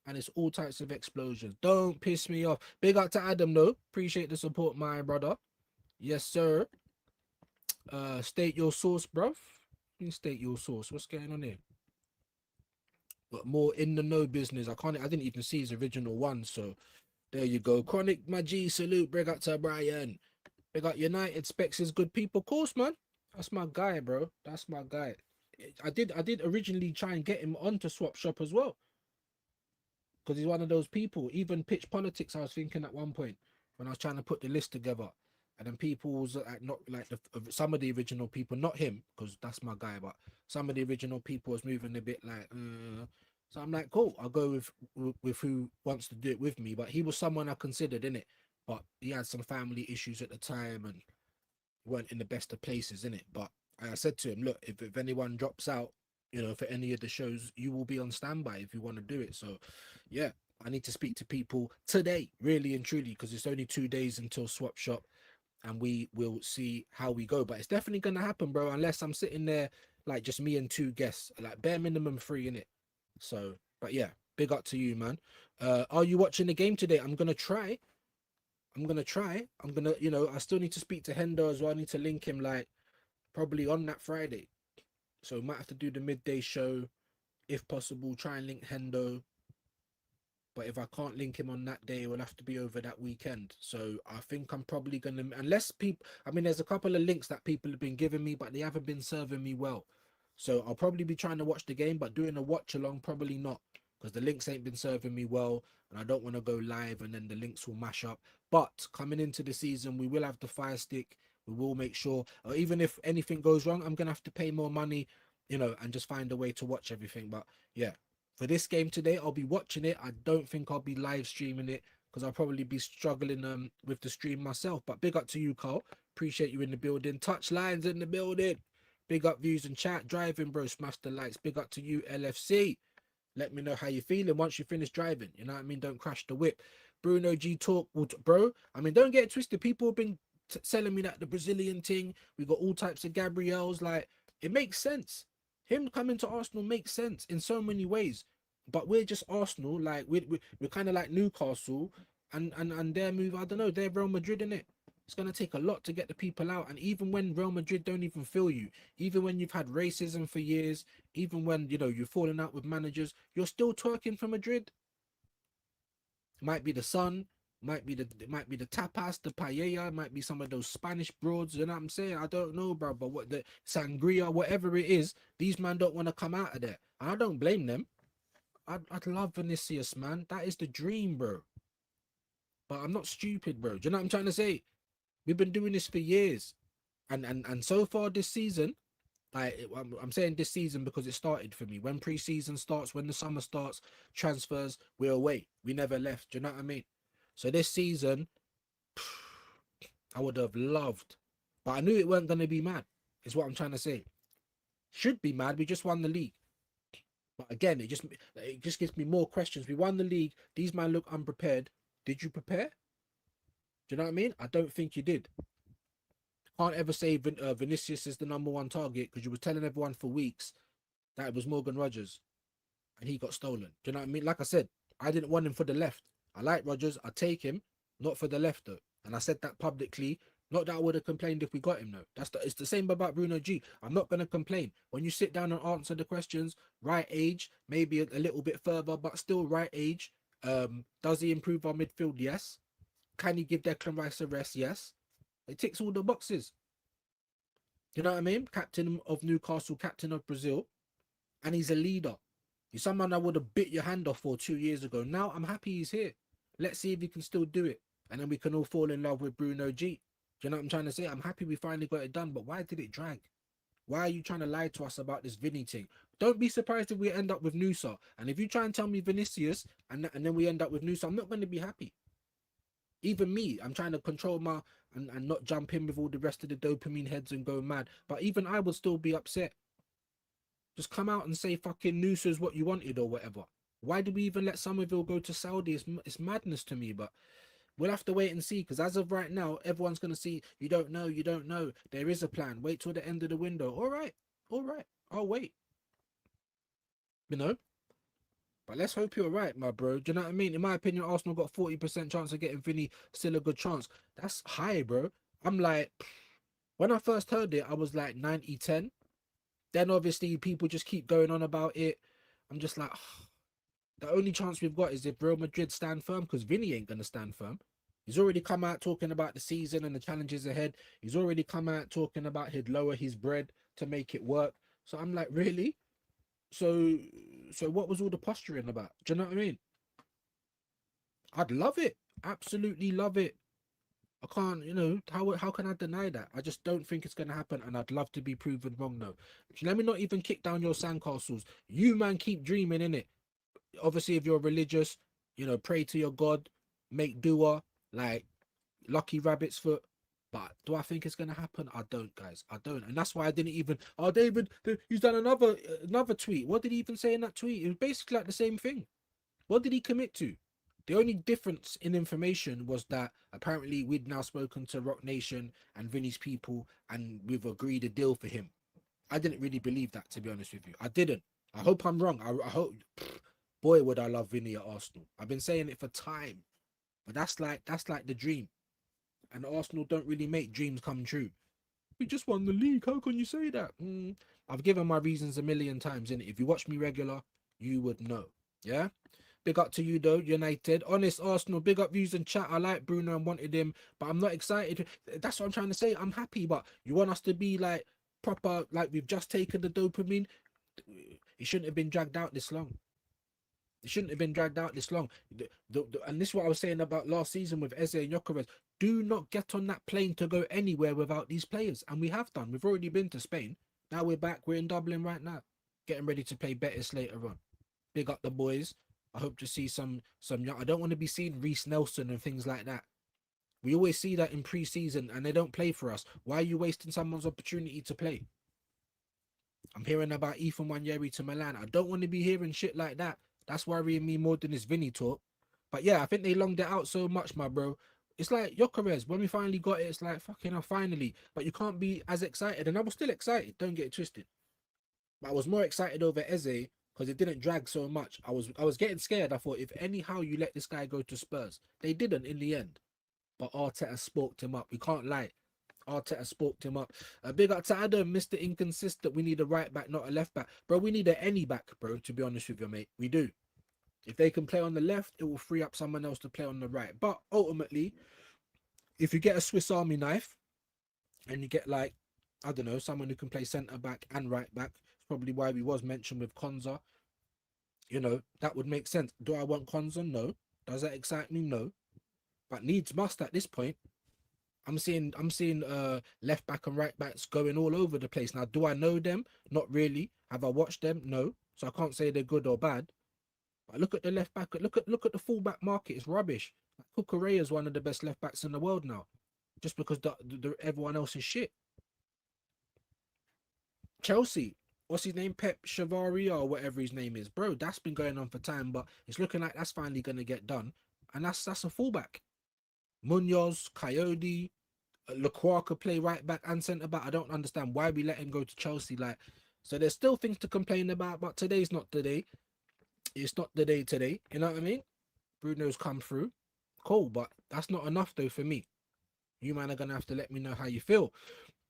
And it's all types of explosions. Don't piss me off. Big up to Adam, though. Appreciate the support, my brother. Yes, sir. State your source, bruv. State your source. What's going on here? But more in the know business. I didn't even see his original one. So there you go. Chronic Magi, salute. Big up to Brian. Big up United. Specs is good people. Of course, man. That's my guy, bro. That's my guy. I did originally try and get him onto Swap Shop as well. Because he's one of those people. Even Pitch Politics, I was thinking at one point when I was trying to put the list together, and then people was like, not like some of the original people, not him, because that's my guy, but some of the original people was moving a bit like. So I'm like, cool. I'll go with who wants to do it with me. But he was someone I considered, in it. But he had some family issues at the time and weren't in the best of places, in it. But I said to him, look, if anyone drops out, you know, for any of the shows, you will be on standby if you want to do it. So, yeah, I need to speak to people today, really and truly, because it's only 2 days until Swap Shop, and we will see how we go. But it's definitely going to happen, bro, unless I'm sitting there, like, just me and 2 guests, like, bare minimum 3, innit? So, but yeah, big up to you, man. Are you watching the game today? I'm going to try. You know, I still need to speak to Hendo as well. I need to link him, like, probably on that Friday. So might have to do the midday show if possible. Try and link Hendo. But if I can't link him on that day, it will have to be over that weekend. So I think I'm probably gonna, unless people, I mean, there's a couple of links that people have been giving me, but they haven't been serving me well. So I'll probably be trying to watch the game, but doing a watch along, probably not, because the links ain't been serving me well, and I don't want to go live and then the links will mash up. But coming into the season, we will have the Fire Stick. We will make sure, or even if anything goes wrong, I'm gonna have to pay more money, you know, and just find a way to watch everything. But yeah, for this game today, I'll be watching it. I don't think I'll be live streaming it because I'll probably be struggling with the stream myself. But big up to you, Carl. Appreciate you in the building. Touch lines in the building. Big up views and chat. Driving, bro. Smash the likes. Big up to you, LFC. Let me know how you're feeling once you finish driving. You know what I mean? Don't crash the whip. Bruno G talk, bro. I mean, don't get it twisted. People have been selling me that the Brazilian thing. We got all types of Gabriels. Like, it makes sense. Him coming to Arsenal makes sense in so many ways. But we're just Arsenal. Like, we're kind of like Newcastle. And their move, I don't know, they're Real Madrid, in it. It's going to take a lot to get the people out. And even when Real Madrid don't even feel you, even when you've had racism for years, even when, you know, you're falling out with managers, you're still twerking for Madrid. Might be the sun, might be the tapas, the paella, might be some of those Spanish broads, you know what I'm saying? I don't know, bro, but what the sangria, whatever it is, these man don't want to come out of there. And I don't blame them. I'd love Vinicius, man. That is the dream, bro. But I'm not stupid, bro. Do you know what I'm trying to say? We've been doing this for years, and so far this season, like I'm saying this season because it started for me. When pre-season starts, when the summer starts, transfers, we're away. We never left. Do you know what I mean? So this season, I would have loved, but I knew it weren't going to be mad. Is what I'm trying to say. Should be mad. We just won the league. But again, it just gives me more questions. We won the league. These men look unprepared. Did you prepare? Do you know what I mean? I don't think you did. Can't ever say Vinicius is the #1 target because you were telling everyone for weeks that it was Morgan Rogers and he got stolen. Do you know what I mean? Like I said, I didn't want him for the left. I like Rogers. I take him, not for the left though. And I said that publicly. Not that I would have complained if we got him though. It's the same about Bruno G. I'm not going to complain. When you sit down and answer the questions, right age, maybe a little bit further, but still right age. Does he improve our midfield? Yes. Can he give Declan Rice a rest? Yes. It ticks all the boxes. You know what I mean? Captain of Newcastle, captain of Brazil, and he's a leader. He's someone I would have bit your hand off for 2 years ago. Now I'm happy he's here. Let's see if he can still do it. And then we can all fall in love with Bruno G. Do you know what I'm trying to say? I'm happy we finally got it done, but why did it drag? Why are you trying to lie to us about this Vinny thing? Don't be surprised if we end up with Nusa. And if you try and tell me Vinicius and then we end up with Nusa, I'm not going to be happy. Even me, I'm trying to control my and not jump in with all the rest of the dopamine heads and go mad. But even I would still be upset. Just come out and say fucking Noosa's what you wanted or whatever. Why did we even let Somerville go to Saudi? It's madness to me, but we'll have to wait and see, because as of right now, everyone's going to see, you don't know. There is a plan. Wait till the end of the window. All right. I'll wait. You know? But let's hope you're right, my bro. Do you know what I mean? In my opinion, Arsenal got 40% chance of getting Vinny. Still a good chance. That's high, bro. I'm like, when I first heard it, I was like 90-10. Then obviously people just keep going on about it. I'm just like, the only chance we've got is if Real Madrid stand firm, because Vinny ain't going to stand firm. He's already come out talking about the season and the challenges ahead. He's already come out talking about he'd lower his bread to make it work. So I'm like, really? So what was all the posturing about? Do you know what I mean? I'd love it. Absolutely love it. I can't, you know, how can I deny that? I just don't think it's going to happen, and I'd love to be proven wrong, though. Let me not even kick down your sandcastles. You, man, keep dreaming, innit? Obviously, if you're religious, you know, pray to your God, make dua, like Lucky Rabbit's foot. But do I think it's going to happen? I don't, guys. I don't. And that's why I didn't even... Oh, David, he's done another tweet. What did he even say in that tweet? It was basically like the same thing. What did he commit to? The only difference in information was that apparently we'd now spoken to Rock Nation and Vinny's people, and we've agreed a deal for him. I didn't really believe that, to be honest with you. I didn't. I hope I'm wrong. I hope... Boy, would I love Vinny at Arsenal. I've been saying it for time. But that's like the dream. And Arsenal don't really make dreams come true. We just won the league. How can you say that? I've given my reasons a million times, innit? If you watch me regular, you would know. Yeah? Big up to you though, United. Honest Arsenal, big up views and chat. I like Bruno and wanted him, but I'm not excited. That's what I'm trying to say. I'm happy, but you want us to be like proper, like we've just taken the dopamine. It shouldn't have been dragged out this long. It shouldn't have been dragged out this long. And this is what I was saying about last season with Eze and Gyökeres. Do not get on that plane to go anywhere without these players. And we have done. We've already been to Spain. Now we're back. We're in Dublin right now. Getting ready to play Betis later on. Big up the boys. I hope to see some young. I don't want to be seeing Reece Nelson and things like that. We always see that in pre-season and they don't play for us. Why are you wasting someone's opportunity to play? I'm hearing about Ethan Wanyeri to Milan. I don't want to be hearing shit like that. That's worrying me more than this Vinny talk. But yeah, I think they longed it out so much, my bro. It's like Gyökeres, when we finally got it, it's like, fucking hell, finally. But you can't be as excited. And I was still excited, don't get it twisted. But I was more excited over Eze because it didn't drag so much. I was getting scared. I thought, if anyhow you let this guy go to Spurs. They didn't in the end. But Arteta spoked him up. We can't lie. Arteta spoked him up. Big up to Adam, Mr. Inconsistent. We need a right back, not a left back. Bro, we need any back, bro, to be honest with you, mate. We do. If they can play on the left, it will free up someone else to play on the right. But ultimately, if you get a Swiss Army knife and you get, like, I don't know, someone who can play centre back and right back, it's probably why we was mentioned with Konza. You know, that would make sense. Do I want Konza? No. Does that excite me? No. But needs must at this point. I'm seeing left back and right backs going all over the place. Now, do I know them? Not really. Have I watched them? No. So I can't say they're good or bad. But look at the left back. Look at the full back market. It's rubbish. Cucurella is one of the best left backs in the world now, just because everyone else is shit. Chelsea, what's his name? Pep Chavaria or whatever his name is, bro. That's been going on for time, but it's looking like that's finally gonna get done. And that's a fullback. Munoz, Coyote, Lacroix could play right back and centre back. I don't understand why we let him go to Chelsea. Like, so there's still things to complain about, but today's not the day. It's not the day today. You know what I mean? Bruno's come through. Cool, but that's not enough though for me. You man are gonna have to let me know how you feel.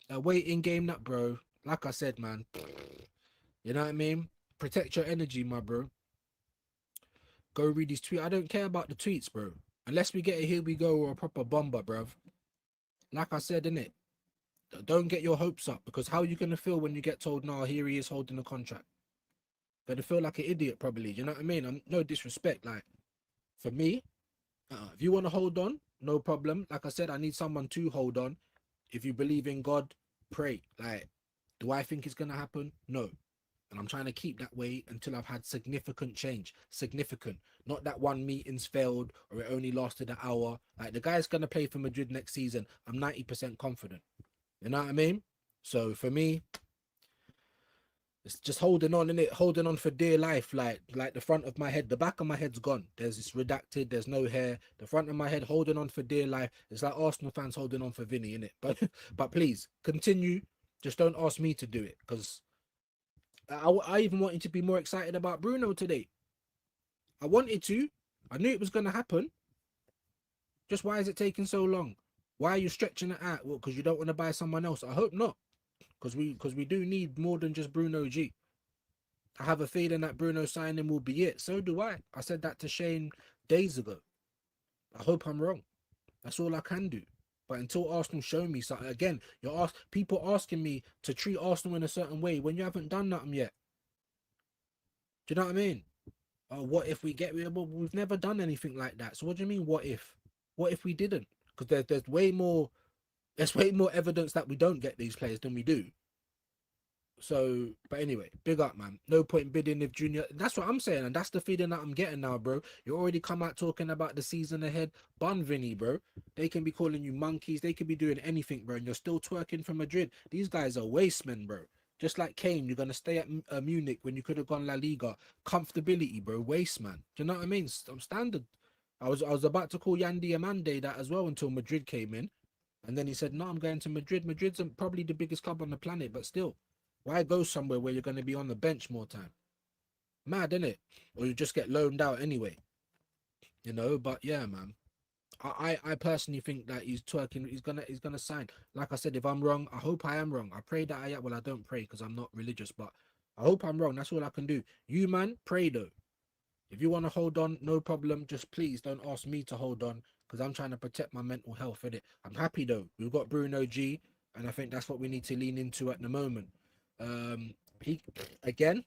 Waiting game that, bro. Like I said, man. You know what I mean? Protect your energy, my bro. Go read his tweet. I don't care about the tweets, bro. Unless we get a here we go or a proper bomber, bruv. Like I said, innit? Don't get your hopes up, because how are you going to feel when you get told, nah, here he is holding a contract? Going to feel like an idiot, probably. You know what I mean? No disrespect. Like, for me, if you want to hold on, no problem. Like I said, I need someone to hold on. If you believe in God, pray. Like, do I think it's going to happen? No. And I'm trying to keep that way until I've had significant change. Significant. Not that one meeting's failed or it only lasted an hour. Like, the guy's going to play for Madrid next season. I'm 90% confident. You know what I mean? So for me, it's just holding on, innit? Holding on for dear life. Like the front of my head, the back of my head's gone. There's this redacted, there's no hair. The front of my head holding on for dear life. It's like Arsenal fans holding on for Vinny, innit? But please, continue. Just don't ask me to do it, because I even wanted to be more excited about Bruno today. I wanted to. I knew it was going to happen. Just why is it taking so long? Why are you stretching it out? Well, because you don't want to buy someone else. I hope not. Because we do need more than just Bruno G. I have a feeling that Bruno signing will be it. So do I. I said that to Shane days ago. I hope I'm wrong. That's all I can do. But until Arsenal show me something, again, people asking me to treat Arsenal in a certain way when you haven't done nothing yet. Do you know what I mean? What if we get? Well, we've never done anything like that. So what do you mean? What if? What if we didn't? Because there's way more evidence that we don't get these players than we do. So, but anyway, big up, man. No point bidding if Junior. That's what I'm saying, and that's the feeling that I'm getting now, bro. You already come out talking about the season ahead. Bun Vinny, bro. They can be calling you monkeys. They can be doing anything, bro. And you're still twerking for Madrid. These guys are wastemen, bro. Just like Kane, you're gonna stay at Munich when you could have gone La Liga. Comfortability, bro. Waste, man. Do you know what I mean? I'm standard. I was about to call Yandy Amande that as well until Madrid came in, and then he said, "No, I'm going to Madrid. Madrid's probably the biggest club on the planet, but still." Why go somewhere where you're going to be on the bench more time? Mad, innit? Or you just get loaned out anyway. You know, but yeah, man. I personally think that he's twerking. He's gonna sign. Like I said, if I'm wrong, I hope I am wrong. I pray that I am. Well, I don't pray because I'm not religious, but I hope I'm wrong. That's all I can do. You, man, pray though. If you want to hold on, no problem. Just please don't ask me to hold on because I'm trying to protect my mental health, innit? I'm happy though. We've got Bruno G, and I think that's what we need to lean into at the moment. He again,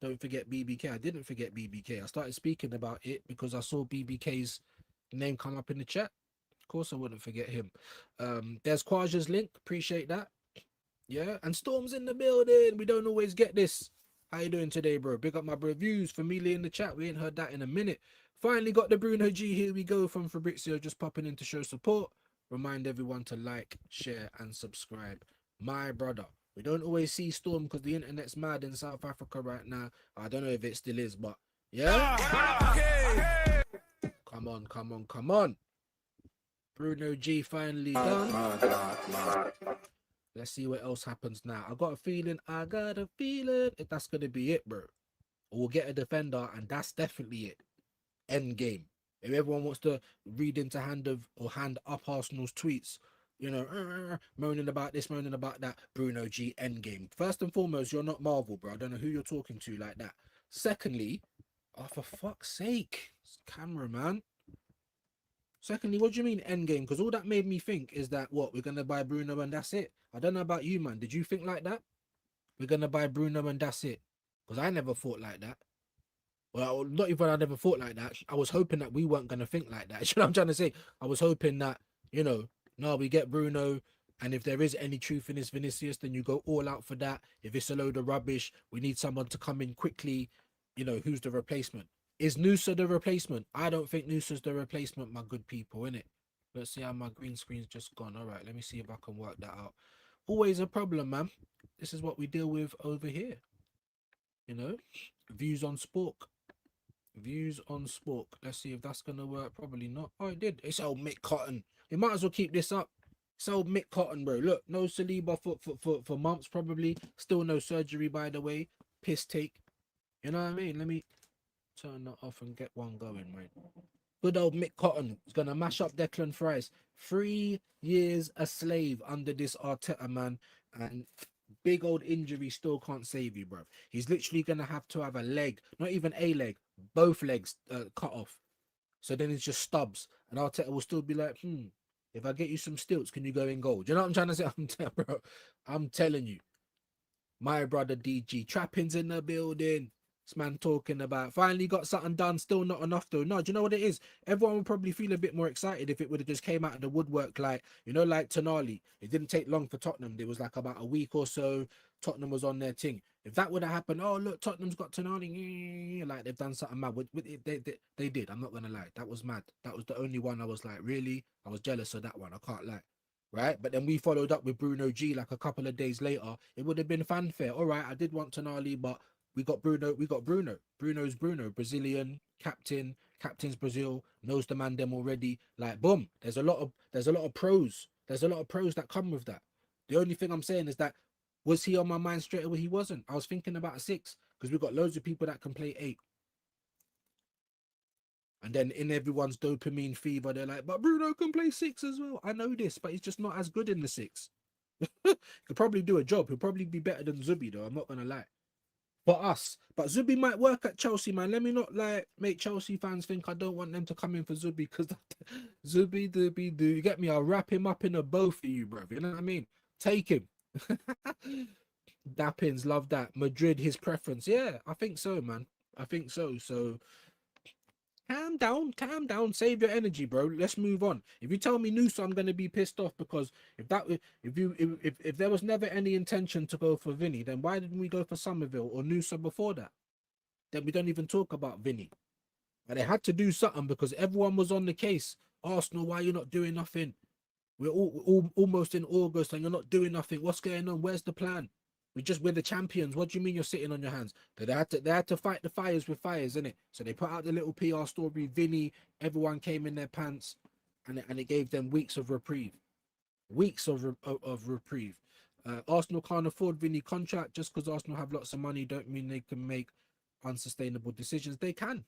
don't forget BBK. I didn't forget BBK. I started speaking about it because I saw BBK's name come up in the chat. Of course, I wouldn't forget him. There's Kwaja's link. Appreciate that. Yeah, and Storm's in the building. We don't always get this. How you doing today, bro? Big up my reviews. Familia in the chat. We ain't heard that in a minute. Finally got the Bruno G. Here we go from Fabrizio, just popping in to show support. Remind everyone to like, share, and subscribe. My brother. We don't always see Storm because the internet's mad in South Africa right now. I don't know if it still is, but yeah. Come on, come on, come on. Bruno G finally done. Let's see what else happens now. I got a feeling if that's going to be it, bro. We'll get a defender, and that's definitely it. End game. If everyone wants to read into hand up Arsenal's tweets, you know, moaning about this, moaning about that, Bruno G, end game. First and foremost, you're not Marvel, bro. I don't know who you're talking to like that. Secondly, oh, for fuck's sake, camera, man. Secondly, what do you mean end game? Because all that made me think is that, what, we're going to buy Bruno and that's it? I don't know about you, man. Did you think like that? We're going to buy Bruno and that's it? Because I never thought like that. Well, not even I never thought like that. I was hoping that we weren't going to think like that. You know what I'm trying to say? I was hoping that, you know, no, we get Bruno, and if there is any truth in this Vinicius, then you go all out for that. If it's a load of rubbish, we need someone to come in quickly. You know, who's the replacement? Is Noosa the replacement? I don't think Noosa's the replacement, my good people, innit? Let's see how my green screen's just gone. All right, let me see if I can work that out. Always a problem, man. This is what we deal with over here. You know, views on Spork. Views on Spork. Let's see if that's going to work. Probably not. Oh, it did. It's old Mick Cotton. You might as well keep this up. It's old Mick Cotton, bro. Look, no Saliba for months, probably. Still no surgery, by the way. Piss take. You know what I mean? Let me turn that off and get one going, right? Good old Mick Cotton is going to mash up Declan Rice. 3 years a slave under this Arteta, man. And big old injury still can't save you, bro. He's literally going to have a leg, not even a leg, both legs cut off. So then it's just stubs. And Arteta will still be like, if I get you some stilts, can you go in goal? Do you know what I'm trying to say? Bro, I'm telling you. My brother DG. Trappings in the building. This man talking about finally got something done, still not enough though. No, do you know what it is? Everyone would probably feel a bit more excited if it would have just came out of the woodwork, like, you know, like Tonali. It didn't take long for Tottenham. There was like about a week or so. Tottenham was on their thing. If that would have happened, oh look, Tottenham's got Tonali, like they've done something mad. They did. I'm not gonna lie, that was mad. That was the only one I was like, really, I was jealous of that one. I can't lie. Right, but then we followed up with Bruno G like a couple of days later. It would have been fanfare. All right, I did want Tonali, but we got Bruno. Bruno's Bruno, Brazilian captain, captain's Brazil, knows the man them already. Like, boom. There's a lot of pros. There's a lot of pros that come with that. The only thing I'm saying is that, was he on my mind straight away? He wasn't. I was thinking about a 6 because we've got loads of people that can play 8. And then in everyone's dopamine fever, they're like, but Bruno can play 6 as well. I know this, but he's just not as good in the 6. Could probably do a job. He'll probably be better than Zubi though. I'm not gonna lie. For us, but Zubi might work at Chelsea, man. Let me not like make Chelsea fans think I don't want them to come in for Zubi, because Zubi do you get me? I'll wrap him up in a bow for you, bro. You know what I mean? Take him. Dappins, love that. Madrid, his preference. Yeah, I think so, man. I think so. So calm down, save your energy, bro. Let's move on. If you tell me Noosa, I'm gonna be pissed off, because if there was never any intention to go for Vinny, then why didn't we go for Somerville or Noosa before that? Then we don't even talk about Vinny. But they had to do something because everyone was on the case. Arsenal, why you're not doing nothing? We're all almost in August and you're not doing nothing. What's going on? Where's the plan? We're the champions. What do you mean you're sitting on your hands? They had to fight the fires with fires, innit? So they put out the little PR story. Vinny, everyone came in their pants, and it gave them weeks of reprieve. Weeks of reprieve. Arsenal can't afford Vinny contract. Just because Arsenal have lots of money don't mean they can make unsustainable decisions. They can.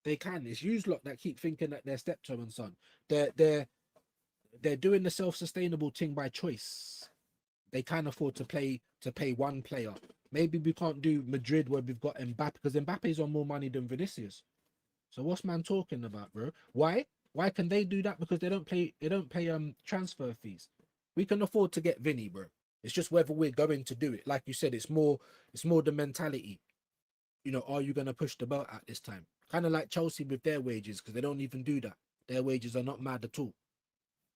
It's you lot that keep thinking that they're steptoe and son. They're doing the self-sustainable thing by choice. They can't afford to pay one player Maybe we can't do Madrid where we've got Mbappe because Mbappe's on more money than Vinicius. So what's man talking about, bro? Why? Why can they do that? Because they don't pay transfer fees. We can afford to get Vinny, bro. It's just whether we're going to do it. Like you said, it's more the mentality. You know, are you gonna push the belt at this time? Kind of like Chelsea with their wages, because they don't even do that. Their wages are not mad at all.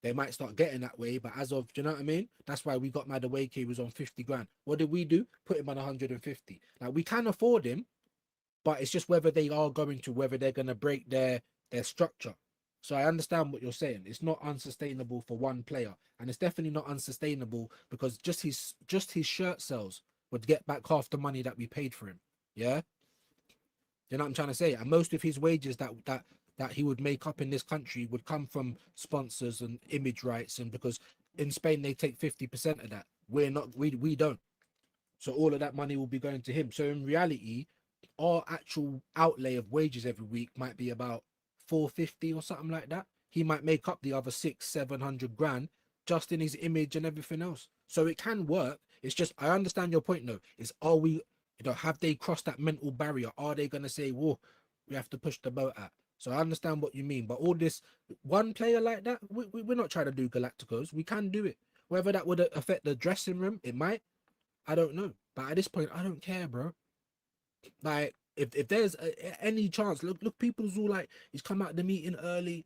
They might start getting that way, but as of, do you know what I mean? That's why we got mad away. He was on 50 grand. What did we do? Put him on 150. Like, we can afford him, but it's just whether they are going to, whether they're going to break their structure. So I understand what you're saying. It's not unsustainable for one player, and it's definitely not unsustainable because just his shirt sales would get back half the money that we paid for him. Yeah, you know what I'm trying to say? And most of his wages that he would make up in this country would come from sponsors and image rights, and because in Spain they take 50% of that. We don't. So all of that money will be going to him. So in reality, our actual outlay of wages every week might be about 450 or something like that. He might make up the other 600-700 grand just in his image and everything else. So it can work. It's just, I understand your point though. Is, are we, have they crossed that mental barrier? Are they gonna say, whoa, we have to push the boat out? So I understand what you mean, but all this one player like that, we're not trying to do Galacticos. We can do it. Whether that would affect the dressing room, it might. I don't know. But at this point, I don't care, bro. Like, if there's any chance, look, people's all like, he's come out the meeting early.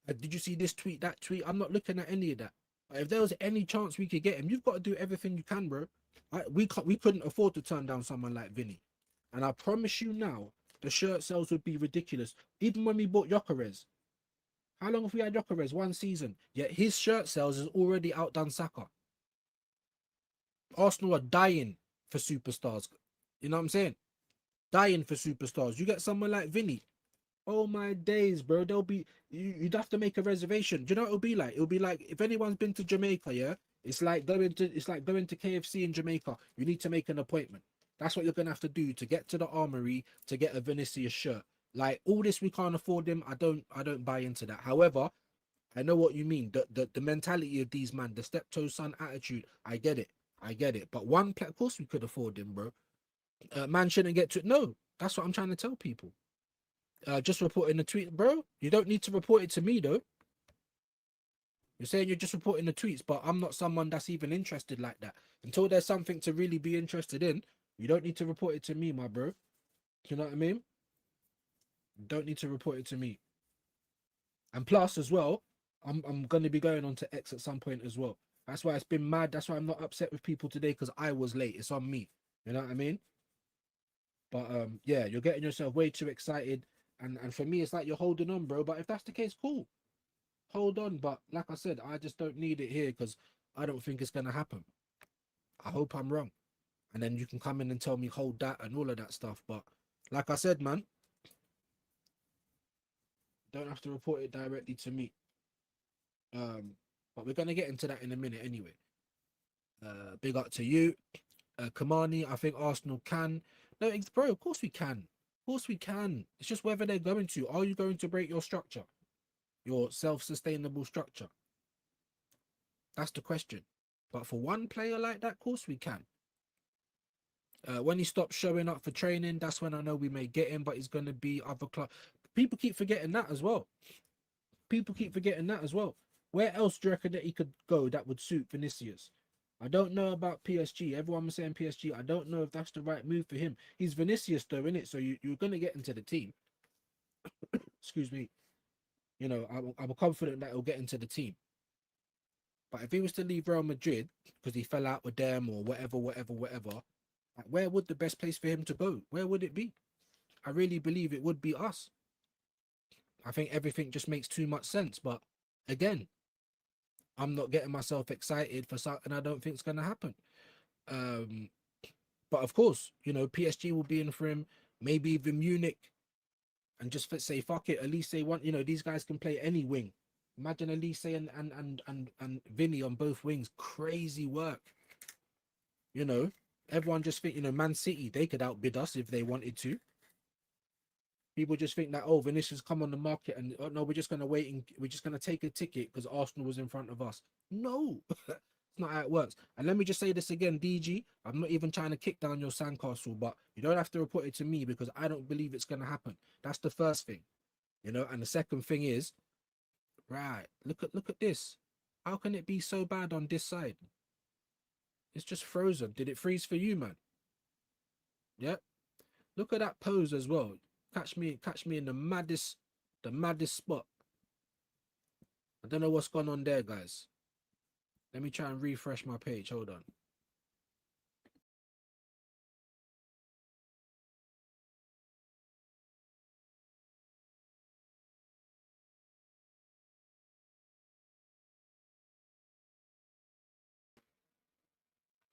Did you see this tweet, that tweet? I'm not looking at any of that. But if there was any chance we could get him, you've got to do everything you can, bro. We couldn't afford to turn down someone like Vinny. And I promise you now, the shirt sales would be ridiculous. Even when we bought Gyökeres. How long have we had Gyökeres? 1 season. Yet his shirt sales has already outdone Saka. Arsenal are dying for superstars. You know what I'm saying? Dying for superstars. You get someone like Vinny. Oh my days, bro. They'll be, you'd have to make a reservation. Do you know what it'll be like? It'll be like, if anyone's been to Jamaica, yeah, it's like going to KFC in Jamaica. You need to make an appointment. That's what you're gonna have to do to get to the armory to get a Vinicius shirt. Like, all this, we can't afford him. I don't buy into that. However, I know what you mean. The mentality of these man, the steptoe son attitude. I get it. But of course we could afford him, bro. Man shouldn't get to, no. That's what I'm trying to tell people. Just reporting a tweet, bro. You don't need to report it to me though. You're saying you're just reporting the tweets, but I'm not someone that's even interested like that. Until there's something to really be interested in, you don't need to report it to me, my bro. You know what I mean? You don't need to report it to me. And plus, as well, I'm gonna be going on to X at some point as well. That's why it's been mad. That's why I'm not upset with people today, because I was late. It's on me. You know what I mean? But yeah, you're getting yourself way too excited. And for me, it's like you're holding on, bro. But if that's the case, cool. Hold on. But like I said, I just don't need it here because I don't think it's gonna happen. I hope I'm wrong. And then you can come in and tell me hold that and all of that stuff. But like I said, man, don't have to report it directly to me. But we're gonna get into that in a minute anyway. Big up to you. Kamani, I think Arsenal can. No, bro, of course we can. Of course we can. It's just whether they're going to. Are you going to break your structure? Your self-sustainable structure? That's the question. But for one player like that, of course we can. When he stops showing up for training, that's when I know we may get him, but he's going to be other club. People keep forgetting that as well. Where else do you reckon that he could go that would suit Vinicius? I don't know about PSG. Everyone was saying PSG. I don't know if that's the right move for him. He's Vinicius though, innit? So you're going to get into the team. Excuse me. You know, I'm confident that he'll get into the team. But if he was to leave Real Madrid because he fell out with them or whatever, like, where would the best place for him to go? Where would it be? I really believe it would be us. I think everything just makes too much sense. But again, I'm not getting myself excited for something I don't think is going to happen. But of course, you know, PSG will be in for him. Maybe even Munich. And just say, fuck it. Elise want, you know, these guys can play any wing. Imagine Elise and Vinny on both wings. Crazy work. You know, everyone just think, you know, Man City, they could outbid us if they wanted to. People just think that, oh, Vinicius come on the market and, oh, no, we're just going to wait and we're just going to take a ticket because Arsenal was in front of us. No. It's not how it works. And let me just say this again, DG. I'm not even trying to kick down your sandcastle, but you don't have to report it to me because I don't believe it's going to happen. That's the first thing, you know. And the second thing is, right, look at this. How can it be so bad on this side? It's just frozen. Did it freeze for you, man? Yep. Look at that pose as well. Catch me in the maddest spot. I don't know what's gone on there, guys. Let me try and refresh my page. Hold on.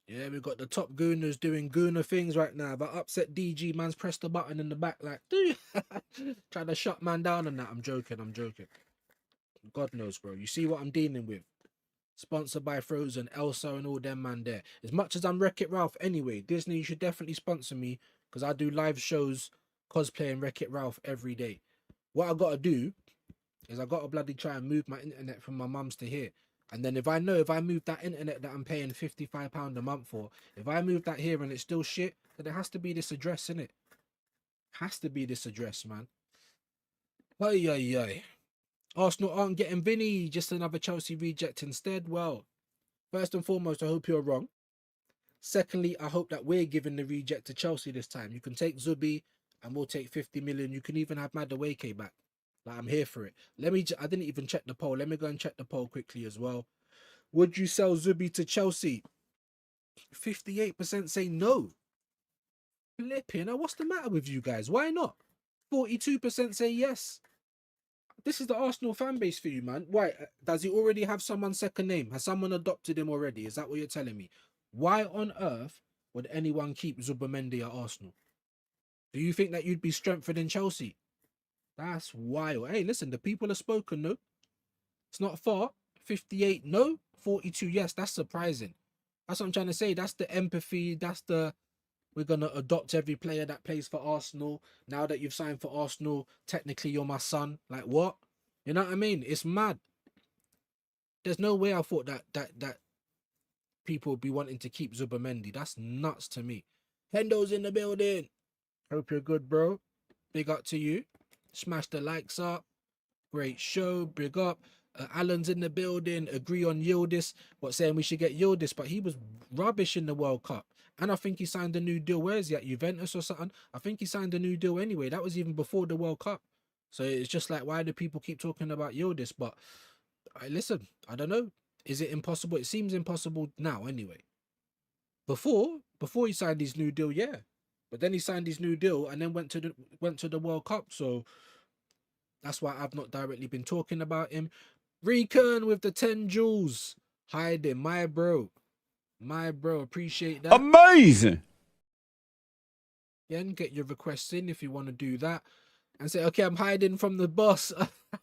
Yeah, we got the top gooners doing gooner things right now. But upset DG, man's pressed the button in the back like, trying to shut man down on that. I'm joking. God knows, bro. You see what I'm dealing with. Sponsored by Frozen, Elsa and all them man there. As much as I'm Wreck-It Ralph anyway, Disney, you should definitely sponsor me because I do live shows cosplaying Wreck-It Ralph every day. What I got to do is I got to bloody try and move my internet from my mum's to here. And then if I move that internet that I'm paying £55 a month for, if I move that here and it's still shit, then it has to be this address, innit? Has to be this address, man. Ay. Arsenal aren't getting Vinny, just another Chelsea reject instead. Well, first and foremost, I hope you're wrong. Secondly, I hope that we're giving the reject to Chelsea this time. You can take Zubi and we'll take 50 million. You can even have Madueke back. Like, I'm here for it. I didn't even check the poll. Let me go and check the poll quickly as well. Would you sell Zubi to Chelsea? 58% say no. Flipping, what's the matter with you guys? Why not? 42% say yes. This is the Arsenal fan base for you, man. Why? Does he already have someone's second name? Has someone adopted him already? Is that what you're telling me? Why on earth would anyone keep Zubimendi at Arsenal? Do you think that you'd be strengthening Chelsea? That's wild. Hey, listen, the people have spoken, no? It's not far. 58, no. 42, yes. That's surprising. That's what I'm trying to say. That's the empathy. That's the... We're going to adopt every player that plays for Arsenal. Now that you've signed for Arsenal, technically you're my son. Like, what? You know what I mean? It's mad. There's no way I thought that people would be wanting to keep Zubimendi. That's nuts to me. Hendo's in the building. Hope you're good, bro. Big up to you. Smash the likes up. Great show. Big up. Alan's in the building. Agree on Yildiz. Saying we should get Yildiz, but he was rubbish in the World Cup. And I think he signed a new deal. Where is he at? Juventus or something? I think he signed a new deal anyway. That was even before the World Cup. So it's just like, why do people keep talking about Yildiz? But listen, I don't know. Is it impossible? It seems impossible now anyway. Before he signed his new deal, yeah. But then he signed his new deal and then went to the World Cup. So that's why I've not directly been talking about him. Recon with the 10 jewels. Hiding, my bro. My bro, appreciate that. Amazing. Again, get your requests in if you want to do that. And say, okay, I'm hiding from the boss.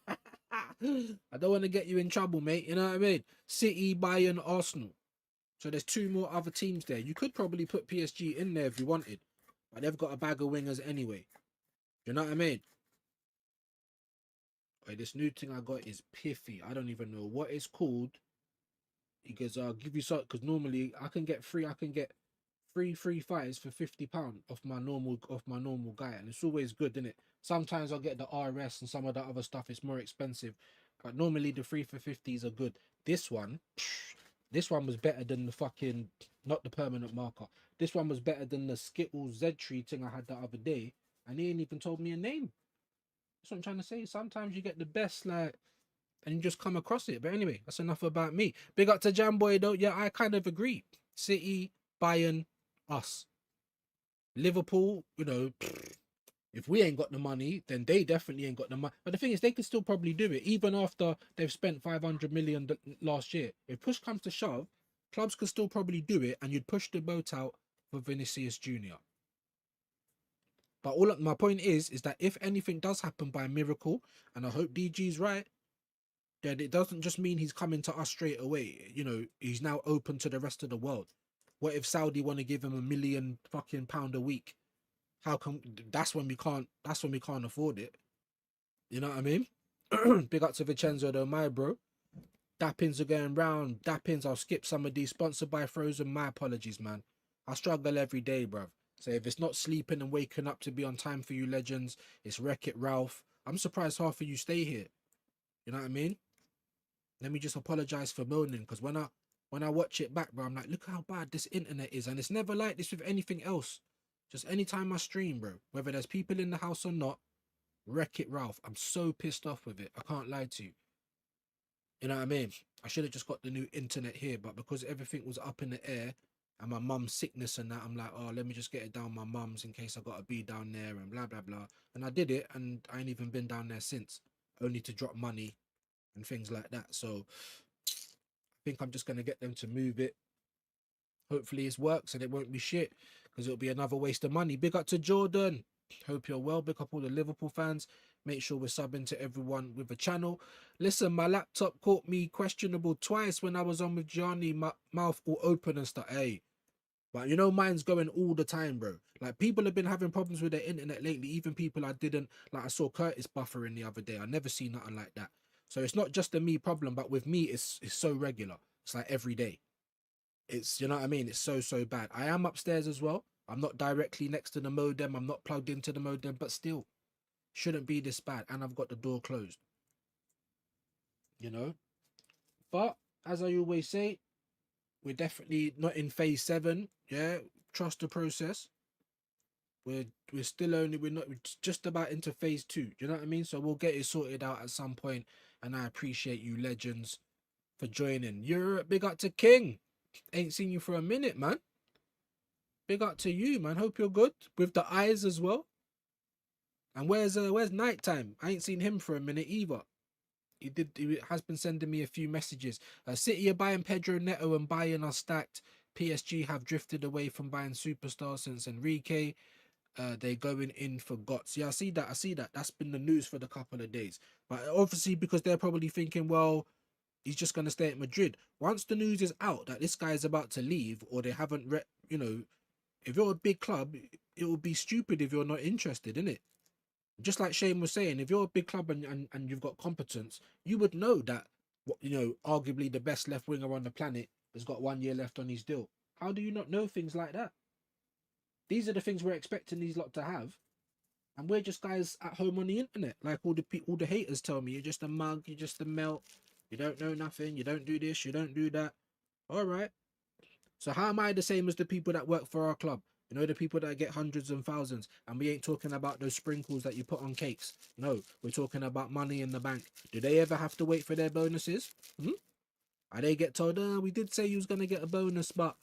I don't want to get you in trouble, mate. You know what I mean? City, Bayern, Arsenal. So there's 2 more other teams there. You could probably put PSG in there if you wanted. But they've got a bag of wingers anyway. You know what I mean? Wait, this new thing I got is piffy. I don't even know what it's called. Because I'll give you something, because normally I can get free free fights for £50 off my normal guy, and it's always good, isn't it? Sometimes I'll get the RS and some of the other stuff, it's more expensive, but normally the 3 for 50s are good. This one was better than the fucking, not the permanent marker. This one was better than the Skittles Z-Tree thing I had the other day, and he ain't even told me a name. That's what I'm trying to say. Sometimes you get the best, like, and you just come across it. But anyway, that's enough about me. Big up to Jamboy though. Yeah, I kind of agree. City, Bayern, us. Liverpool, you know, if we ain't got the money, then they definitely ain't got the money. But the thing is, they can still probably do it, even after they've spent 500 million last year. If push comes to shove, clubs could still probably do it, and you'd push the boat out for Vinicius Jr. But my point is that if anything does happen by miracle, and I hope DG's right, then it doesn't just mean he's coming to us straight away. You know, he's now open to the rest of the world. What if Saudi want to give him £1 million fucking pound a week? How come? That's when we can't afford it. You know what I mean? Big up to Vincenzo though, my bro. Dappins are going round. Dappins, I'll skip some of these. Sponsored by Frozen. My apologies, man. I struggle every day, bruv. So if it's not sleeping and waking up to be on time for you legends, it's Wreck-It Ralph. I'm surprised half of you stay here. You know what I mean? Let me just apologize for moaning, because when I watch it back, bro, I'm like, look how bad this internet is. And it's never like this with anything else. Just anytime I stream, bro, whether there's people in the house or not, Wreck-It Ralph. I'm so pissed off with it. I can't lie to you. You know what I mean? I should have just got the new internet here, but because everything was up in the air and my mum's sickness and that, I'm like, oh, let me just get it down my mum's in case I got to be down there and blah, blah, blah. And I did it, and I ain't even been down there since, only to drop money and things like that. So I think I'm just going to get them to move it. Hopefully it works and it won't be shit, because it'll be another waste of money. Big up to Jordan. Hope you're well. Big up all the Liverpool fans. Make sure we're subbing to everyone with a channel. Listen, my laptop caught me questionable twice when I was on with Johnny. My mouth all open and stuff. Hey, but you know, mine's going all the time, bro. Like, people have been having problems with their internet lately. Even people I didn't like. I saw Curtis buffering the other day. I never seen nothing like that. So it's not just a me problem, but with me, it's so regular. It's like every day. It's, you know what I mean? It's so bad. I am upstairs as well. I'm not directly next to the modem. I'm not plugged into the modem, but still, shouldn't be this bad. And I've got the door closed. You know? But as I always say, we're definitely not in phase 7. Yeah, trust the process. We're just about into phase 2. Do you know what I mean? So we'll get it sorted out at some point. And I appreciate you legends for joining. You're big up to King. Ain't seen you for a minute, man. Big up to you, man. Hope you're good with the eyes as well. And where's Nighttime? I ain't seen him for a minute either. He has been sending me a few messages. City are buying Pedro, Neto, and Bayern are stacked. PSG have drifted away from buying superstars since Enrique. They're going in for Gots. Yeah, I see that. That's been the news for the couple of days. But obviously, because they're probably thinking, well, he's just going to stay at Madrid. Once the news is out that this guy is about to leave, or they haven't if you're a big club, it would be stupid if you're not interested in it. Just like Shane was saying, if you're a big club and you've got competence, you would know that, arguably the best left winger on the planet has got 1 year left on his deal. How do you not know things like that? These are the things we're expecting these lot to have. And we're just guys at home on the internet. Like all the haters tell me, you're just a mug, you're just a melt, you don't know nothing, you don't do this, you don't do that. All right. So how am I the same as the people that work for our club? You know, the people that get hundreds and thousands, and we ain't talking about those sprinkles that you put on cakes. No, we're talking about money in the bank. Do they ever have to wait for their bonuses? Are they get told, we did say you was going to get a bonus, but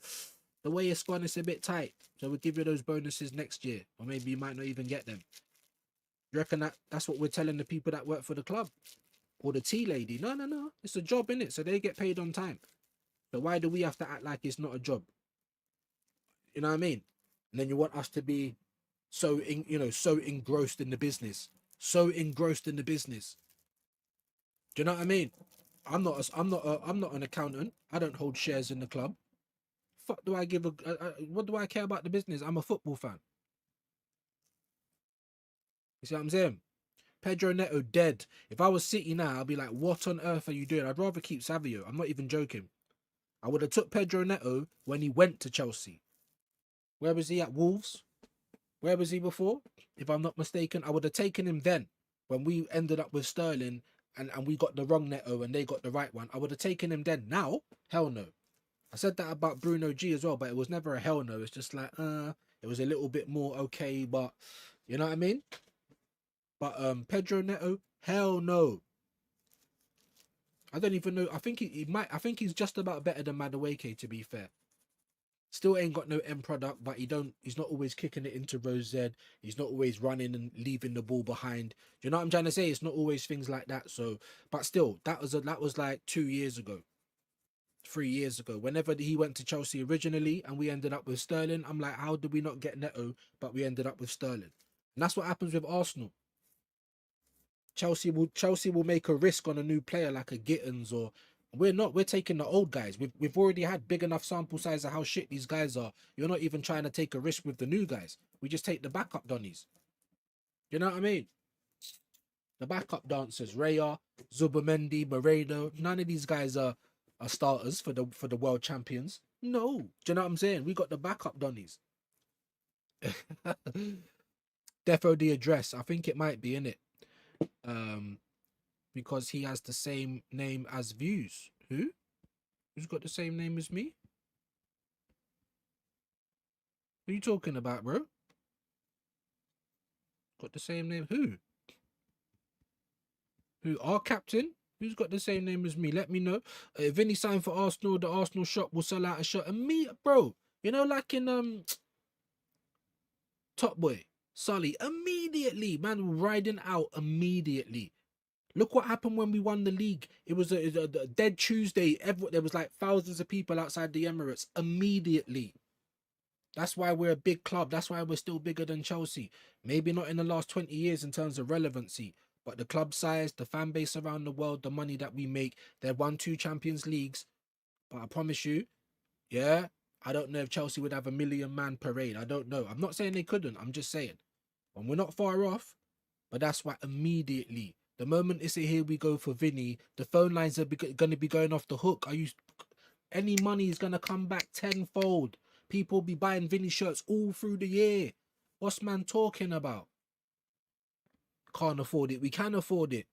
the way it's gone, it's a bit tight. So we'll give you those bonuses next year. Or maybe you might not even get them. You reckon that's what we're telling the people that work for the club? Or the tea lady? No. It's a job, innit? So they get paid on time. So why do we have to act like it's not a job? You know what I mean? And then you want us to be so engrossed in the business. So engrossed in the business. Do you know what I mean? I'm not an accountant. I don't hold shares in the club. Fuck do I give what do I care about the business? I'm a football fan. You see what I'm saying? Pedro Neto dead. If I was City now, I'd be like, what on earth are you doing? I'd rather keep Savio. I'm not even joking. I would have took Pedro Neto when he went to Chelsea. Where was he at? Wolves? Where was he before? If I'm not mistaken, I would have taken him then when we ended up with Sterling and we got the wrong Neto and they got the right one. I would have taken him then. Now, hell no. I said that about Bruno G as well, but it was never a hell no. It's just like, it was a little bit more okay, but you know what I mean? But Pedro Neto, hell no. I don't even know. I think I think he's just about better than Madueke, to be fair. Still ain't got no end product, but he's not always kicking it into Rose Z. He's not always running and leaving the ball behind. Do you know what I'm trying to say? It's not always things like that. So, but still, that was like 2 years ago, 3 years ago. Whenever he went to Chelsea originally and we ended up with Sterling, I'm like, how did we not get Neto, but we ended up with Sterling? And that's what happens with Arsenal. Chelsea will make a risk on a new player like a Gittins, or we're taking the old guys. We've already had big enough sample size of how shit these guys are. You're not even trying to take a risk with the new guys. We just take the backup Donnies. You know what I mean? The backup dancers, Raya, Zubamendi, Moreno, none of these guys are starters for the world champions. No. Do you know what I'm saying? We got the backup Donnies. Defo the address. I think it might be in it. Because he has the same name as Views. Who? Who's got the same name as me? Who you talking about, bro? Got the same name? Who? Who? Our captain? Who's got the same name as me? Let me know. If Vinny signed for Arsenal, the Arsenal shop will sell out a shot. And me, bro, you know, like in Top Boy, Sully, immediately, man, riding out immediately. Look what happened when we won the league. It was a dead Tuesday. There was like thousands of people outside the Emirates immediately. That's why we're a big club. That's why we're still bigger than Chelsea. Maybe not in the last 20 years in terms of relevancy, but the club size, the fan base around the world, the money that we make, they've won 2 Champions Leagues. But I promise you, yeah, I don't know if Chelsea would have a 1 million man parade. I don't know. I'm not saying they couldn't. I'm just saying. And we're not far off. But that's why immediately, the moment it's a here we go for Vinny, the phone lines are going to be going off the hook. Any money is going to come back tenfold. People be buying Vinny shirts all through the year. What's man talking about? Can't afford it. We can afford it.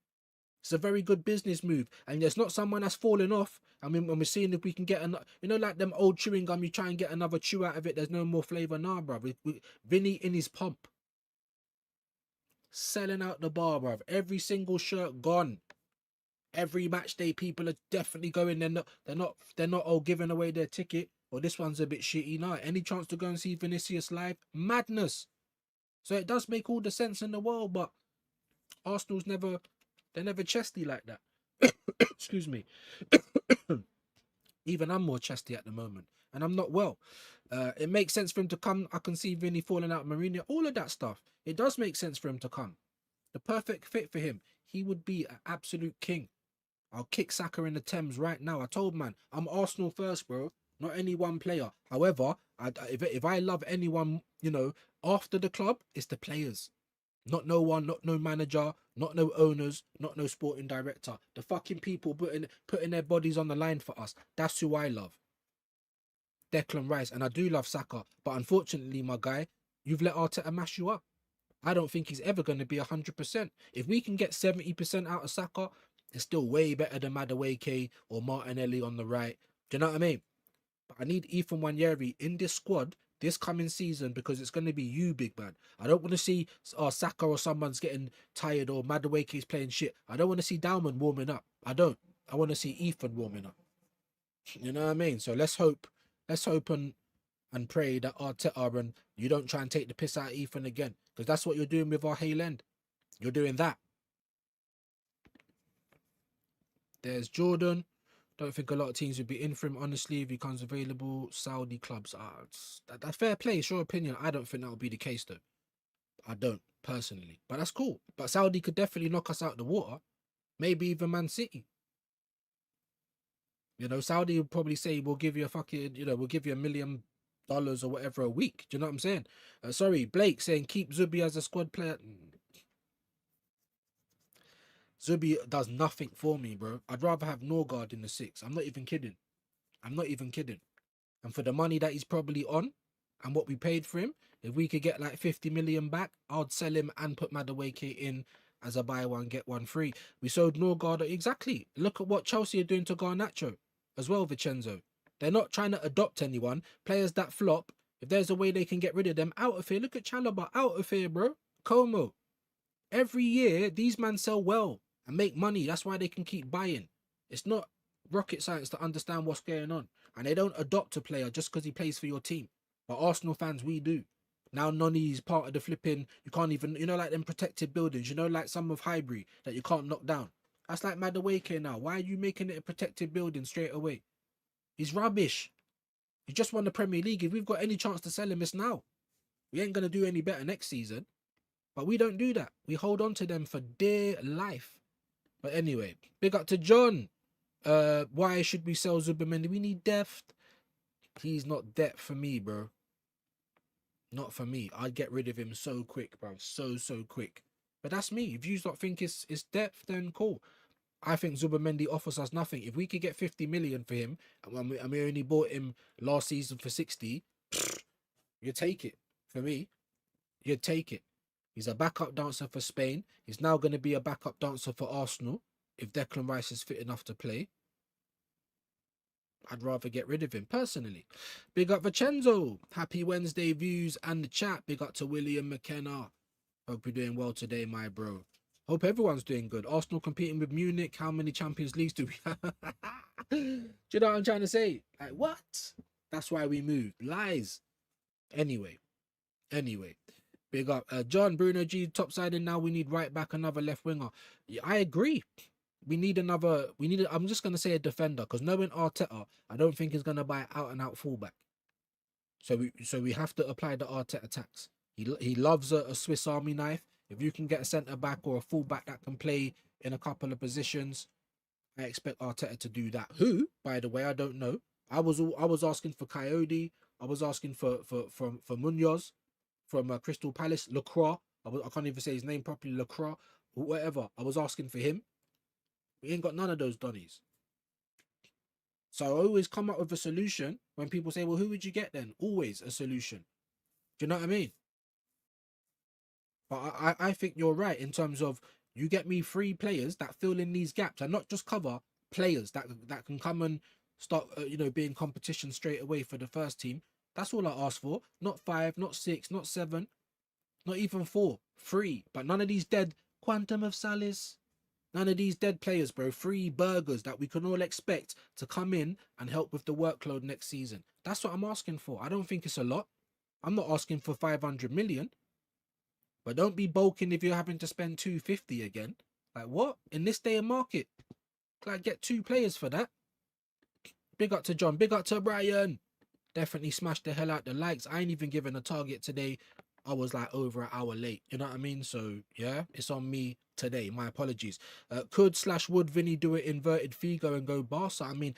It's a very good business move. And there's not someone that's falling off. I mean, when we're seeing if we can get like them old chewing gum, you try and get another chew out of it. There's no more flavor. Nah, bro. Vinny in his pump. Selling out the bar, bruv. Every single shirt gone. Every match day, people are definitely going. They're not giving away their ticket. Or this one's a bit shitty. No, any chance to go and see Vinicius live? Madness. So it does make all the sense in the world, but Arsenal's never chesty like that. Excuse me. Even I'm more chesty at the moment, and I'm not well. It makes sense for him to come. I can see Vinny falling out Mourinho, all of that stuff. It does make sense for him to come. The perfect fit for him. He would be an absolute king. I'll kick Saka in the Thames right now. I told man, I'm Arsenal first, bro. Not any one player. However, if I love anyone, after the club, it's the players. Not no one, not no manager, not no owners, not no sporting director. The fucking people putting their bodies on the line for us. That's who I love. Declan Rice. And I do love Saka. But unfortunately, my guy, you've let Arteta mash you up. I don't think he's ever going to be 100%. If we can get 70% out of Saka, it's still way better than Madueke or Martinelli on the right. Do you know what I mean? But I need Ethan Nwaneri in this squad this coming season because it's going to be you, big man. I don't want to see Saka or someone's getting tired or Madueke's playing shit. I don't want to see Dalman warming up. I don't. I want to see Ethan warming up. You know what I mean? So let's hope and pray that Arteta and you don't try and take the piss out of Ethan again, because that's what you're doing with our Hale End. You're doing that. There's Jordan. Don't think a lot of teams would be in for him, honestly, if he becomes available. Saudi clubs are that's fair play. It's your opinion. I don't think that would be the case though. I don't personally, but that's cool. But Saudi could definitely knock us out the water. Maybe even Man City. Saudi would probably say we'll give you a fucking, we'll give you $1 million or whatever a week. Do you know what I'm saying? Sorry, Blake saying keep Zubi as a squad player. Zubi does nothing for me, bro. I'd rather have Norgard in the 6. I'm not even kidding. And for the money that he's probably on and what we paid for him, if we could get like 50 million back, I'd sell him and put Madueke in as a buy one, get one free. We sold Norgard. Exactly. Look at what Chelsea are doing to Garnacho as well, Vincenzo. They're not trying to adopt anyone. Players that flop, if there's a way they can get rid of them, out of here. Look at Chalobah, out of here, bro. Como. Every year, these men sell well and make money. That's why they can keep buying. It's not rocket science to understand what's going on. And they don't adopt a player just because he plays for your team. But Arsenal fans, we do. Now Noni is part of the flipping, you can't even, like them protected buildings, like some of Highbury that you can't knock down. That's like Madueke now. Why are you making it a protected building straight away? He's rubbish. He just won the Premier League. If we've got any chance to sell him, it's now. We ain't going to do any better next season. But we don't do that. We hold on to them for dear life. But anyway, big up to John. Why should we sell Zubamendi? We need depth. He's not depth for me, bro. Not for me. I'd get rid of him so quick, bro. So quick. But that's me. If you don't think it's depth, then cool. I think Zubimendi offers us nothing. If we could get 50 million for him, and we only bought him last season for 60, you take it. For me, you'd take it. He's a backup dancer for Spain. He's now going to be a backup dancer for Arsenal if Declan Rice is fit enough to play. I'd rather get rid of him personally. Big up Vincenzo. Happy Wednesday views and the chat. Big up to William McKenna. Hope you're doing well today, my bro. Hope everyone's doing good. Arsenal competing with Munich. How many Champions Leagues do we have? Do you know what I'm trying to say? Like, what? That's why we moved. Lies. Anyway. Big up. John, Bruno G, topsided now. We need right back, another left winger. Yeah, I agree. I'm just going to say a defender, because knowing Arteta, I don't think he's going to buy out and out fullback. So we have to apply the Arteta tax. He loves a Swiss Army knife. If you can get a centre back or a fullback that can play in a couple of positions, I expect Arteta to do that. Who, by the way, I don't know. I was asking for Coyote. I was asking for Munoz from Crystal Palace. Lacroix. I can't even say his name properly. Lacroix, whatever. I was asking for him. We ain't got none of those Donnies. So I always come up with a solution when people say, well, who would you get then? Always a solution. Do you know what I mean? But I think you're right in terms of you get me 3 players that fill in these gaps and not just cover players that can come and start, being competition straight away for the first team. That's all I ask for. Not 5, not 6, not 7, not even 4. 3. But none of these dead Quantum of Solace. None of these dead players, bro. 3 burgers that we can all expect to come in and help with the workload next season. That's what I'm asking for. I don't think it's a lot. I'm not asking for 500 million. But don't be bulking if you're having to spend 250 again. Like, what? In this day and market? Like, get 2 players for that. Big up to John. Big up to Brian. Definitely smashed the hell out the likes. I ain't even given a target today. I was like over an hour late. You know what I mean? So, yeah, it's on me today. My apologies. Could/would Vinny do it inverted Figo and go Barca? I mean,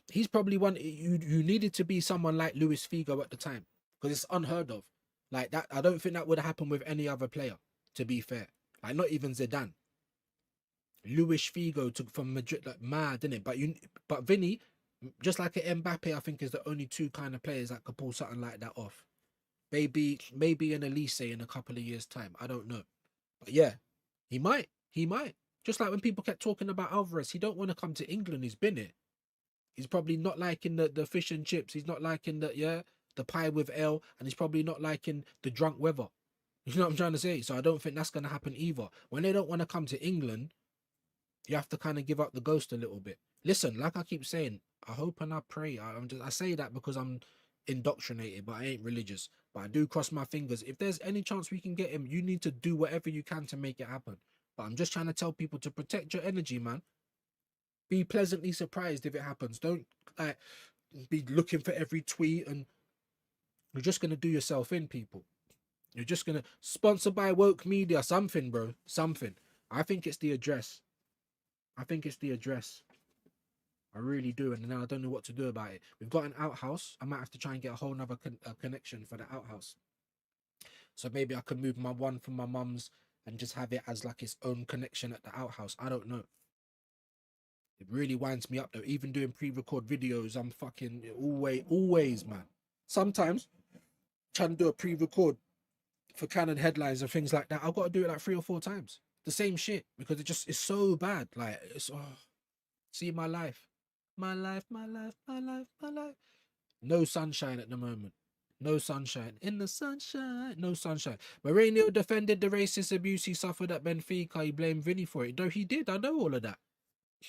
he's probably one. You needed to be someone like Luis Figo at the time, because it's unheard of. Like that, I don't think that would have happened with any other player, to be fair. Like, not even Zidane. Luis Figo took from Madrid, like, mad, didn't it? But Vinny, just like an Mbappe, I think is the only 2 kind of players that could pull something like that off. Maybe an Elise in a couple of years' time. I don't know. But yeah, he might. Just like when people kept talking about Alvarez, he don't want to come to England. He's been here. He's probably not liking the fish and chips. He's not liking the pie with ale, and he's probably not liking the drunk weather. You know what I'm trying to say? So I don't think that's going to happen either. When they don't want to come to England, you have to kind of give up the ghost a little bit. Listen, like I keep saying, I hope and I pray. I say that because I'm indoctrinated, but I ain't religious. But I do cross my fingers. If there's any chance we can get him, you need to do whatever you can to make it happen. But I'm just trying to tell people to protect your energy, man. Be pleasantly surprised if it happens. Don't be looking for every tweet, and you're just going to do yourself in, people. You're just going to... Sponsored by Woke Media. Something, bro. Something. I think it's the address. I really do. And now I don't know what to do about it. We've got an outhouse. I might have to try and get a whole nother connection for the outhouse. So maybe I could move my one from my mum's and just have it as like its own connection at the outhouse. I don't know. It really winds me up though. Even doing pre-record videos, I'm fucking always, man. Sometimes trying to do a pre-record for Canon headlines and things like that, I've got to do it like 3 or 4 times. The same shit, because it's so bad. Like, see my life. My life. No sunshine at the moment. No sunshine. In the sunshine. No sunshine. Mourinho defended the racist abuse he suffered at Benfica. He blamed Vinny for it. Though he did. I know all of that.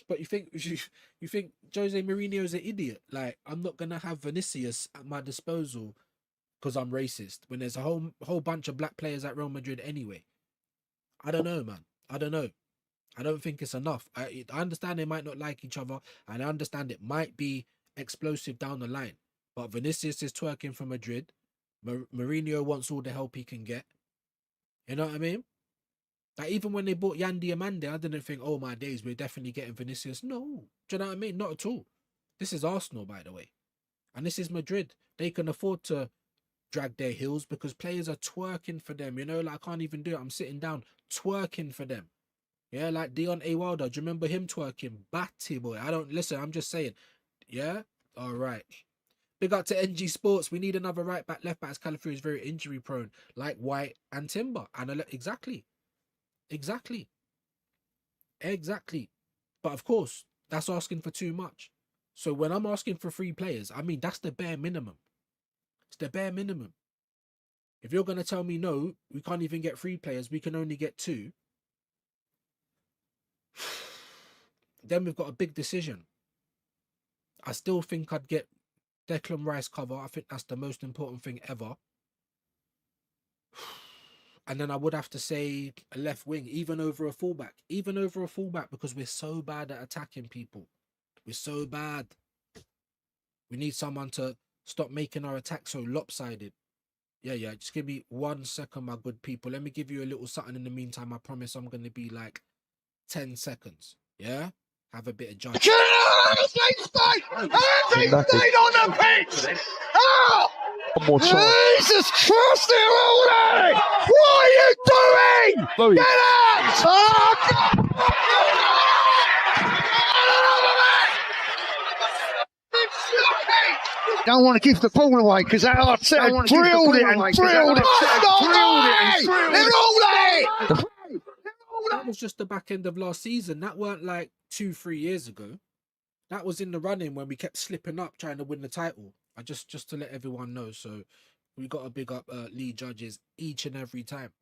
But you think Jose Mourinho is an idiot? Like, I'm not gonna have Vinicius at my disposal because I'm racist when there's a whole bunch of black players at Real Madrid anyway. I don't know, man. I don't know. I don't think it's enough. I understand they might not like each other, and I understand it might be explosive down the line. But Vinicius is twerking for Madrid. Mourinho wants all the help he can get. You know what I mean? Like, even when they bought Yandy Amande, I didn't think, oh my days, we're definitely getting Vinicius. No. Do you know what I mean? Not at all. This is Arsenal, by the way. And this is Madrid. They can afford to drag their heels because players are twerking for them. You know, like I can't even do it. I'm sitting down twerking for them. Yeah, like Deontay Wilder. Do you remember him twerking? Batty boy. I don't listen. I'm just saying. Yeah. All right. Big up to NG Sports. We need another right back, left back. As Calafrio is very injury prone, like White and Timber. And exactly. But of course, that's asking for too much. So when I'm asking for 3 players, I mean that's the bare minimum. It's the bare minimum. If you're gonna tell me no, we can't even get 3 players, we can only get 2. Then we've got a big decision. I still think I'd get Declan Rice cover. I think that's the most important thing ever. And then I would have to say a left wing, even over a fullback. Because we're so bad at attacking people. We're so bad. We need someone to stop making our attack so lopsided. Yeah. Just give me 1 second, my good people. Let me give you a little something in the meantime. I promise I'm going to be like 10 seconds. Yeah? Have a bit of judgment. on the pitch! Oh! One more time. Jesus Christ, Rooney! What are you doing? Louis. Get out! Oh, Don't want to give the ball away because that Arteta drilled it and drilled it and drilled it. That was just the back end of last season. That weren't like 2-3 years ago. That was in the running when we kept slipping up trying to win the title. Just to let everyone know. So we got to big up lead judges each and every time.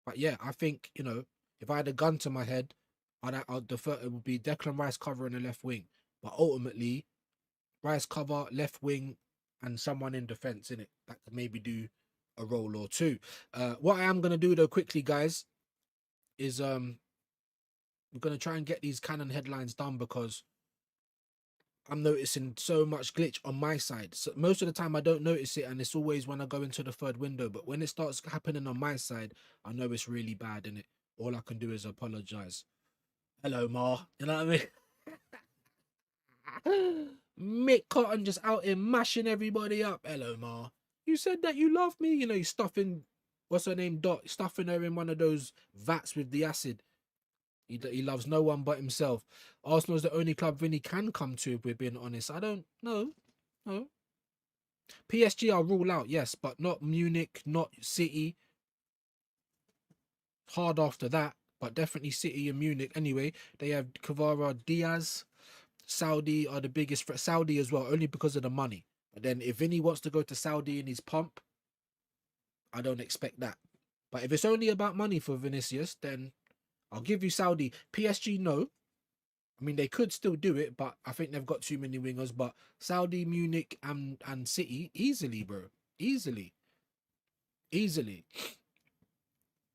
But yeah, I think, you know, if I had a gun to my head, I'd defer. It would be Declan Rice covering the left wing. But ultimately, Rice cover, left wing, and someone in defence, innit? That could maybe do a role or 2. What I am going to do, though, quickly, guys, is we're going to try and get these Canon headlines done because I'm noticing so much glitch on my side. So most of the time I don't notice it, and it's always when I go into the 3rd window. But when it starts happening on my side, I know it's really bad, innit? All I can do is apologise. Hello, Ma. You know what I mean? Mick Cotton just out here mashing everybody up. Hello, Ma. You said that you love me. You know, you're stuffing, what's her name, Dot, stuffing her in one of those vats with the acid. He loves no one but himself. Arsenal's the only club Vinny can come to, if we're being honest. I don't know. No. PSG I'll rule out, yes, but not Munich, not City. Hard after that, but definitely City and Munich. Anyway, they have Kvara, Diaz. Saudi are the biggest threat. Saudi as well, only because of the money. But then if Vinny wants to go to Saudi in his pump, I don't expect that. But if it's only about money for Vinicius, then I'll give you Saudi. PSG, no. I mean, they could still do it, but I think they've got too many wingers. But Saudi, Munich, and City, easily, bro. Easily.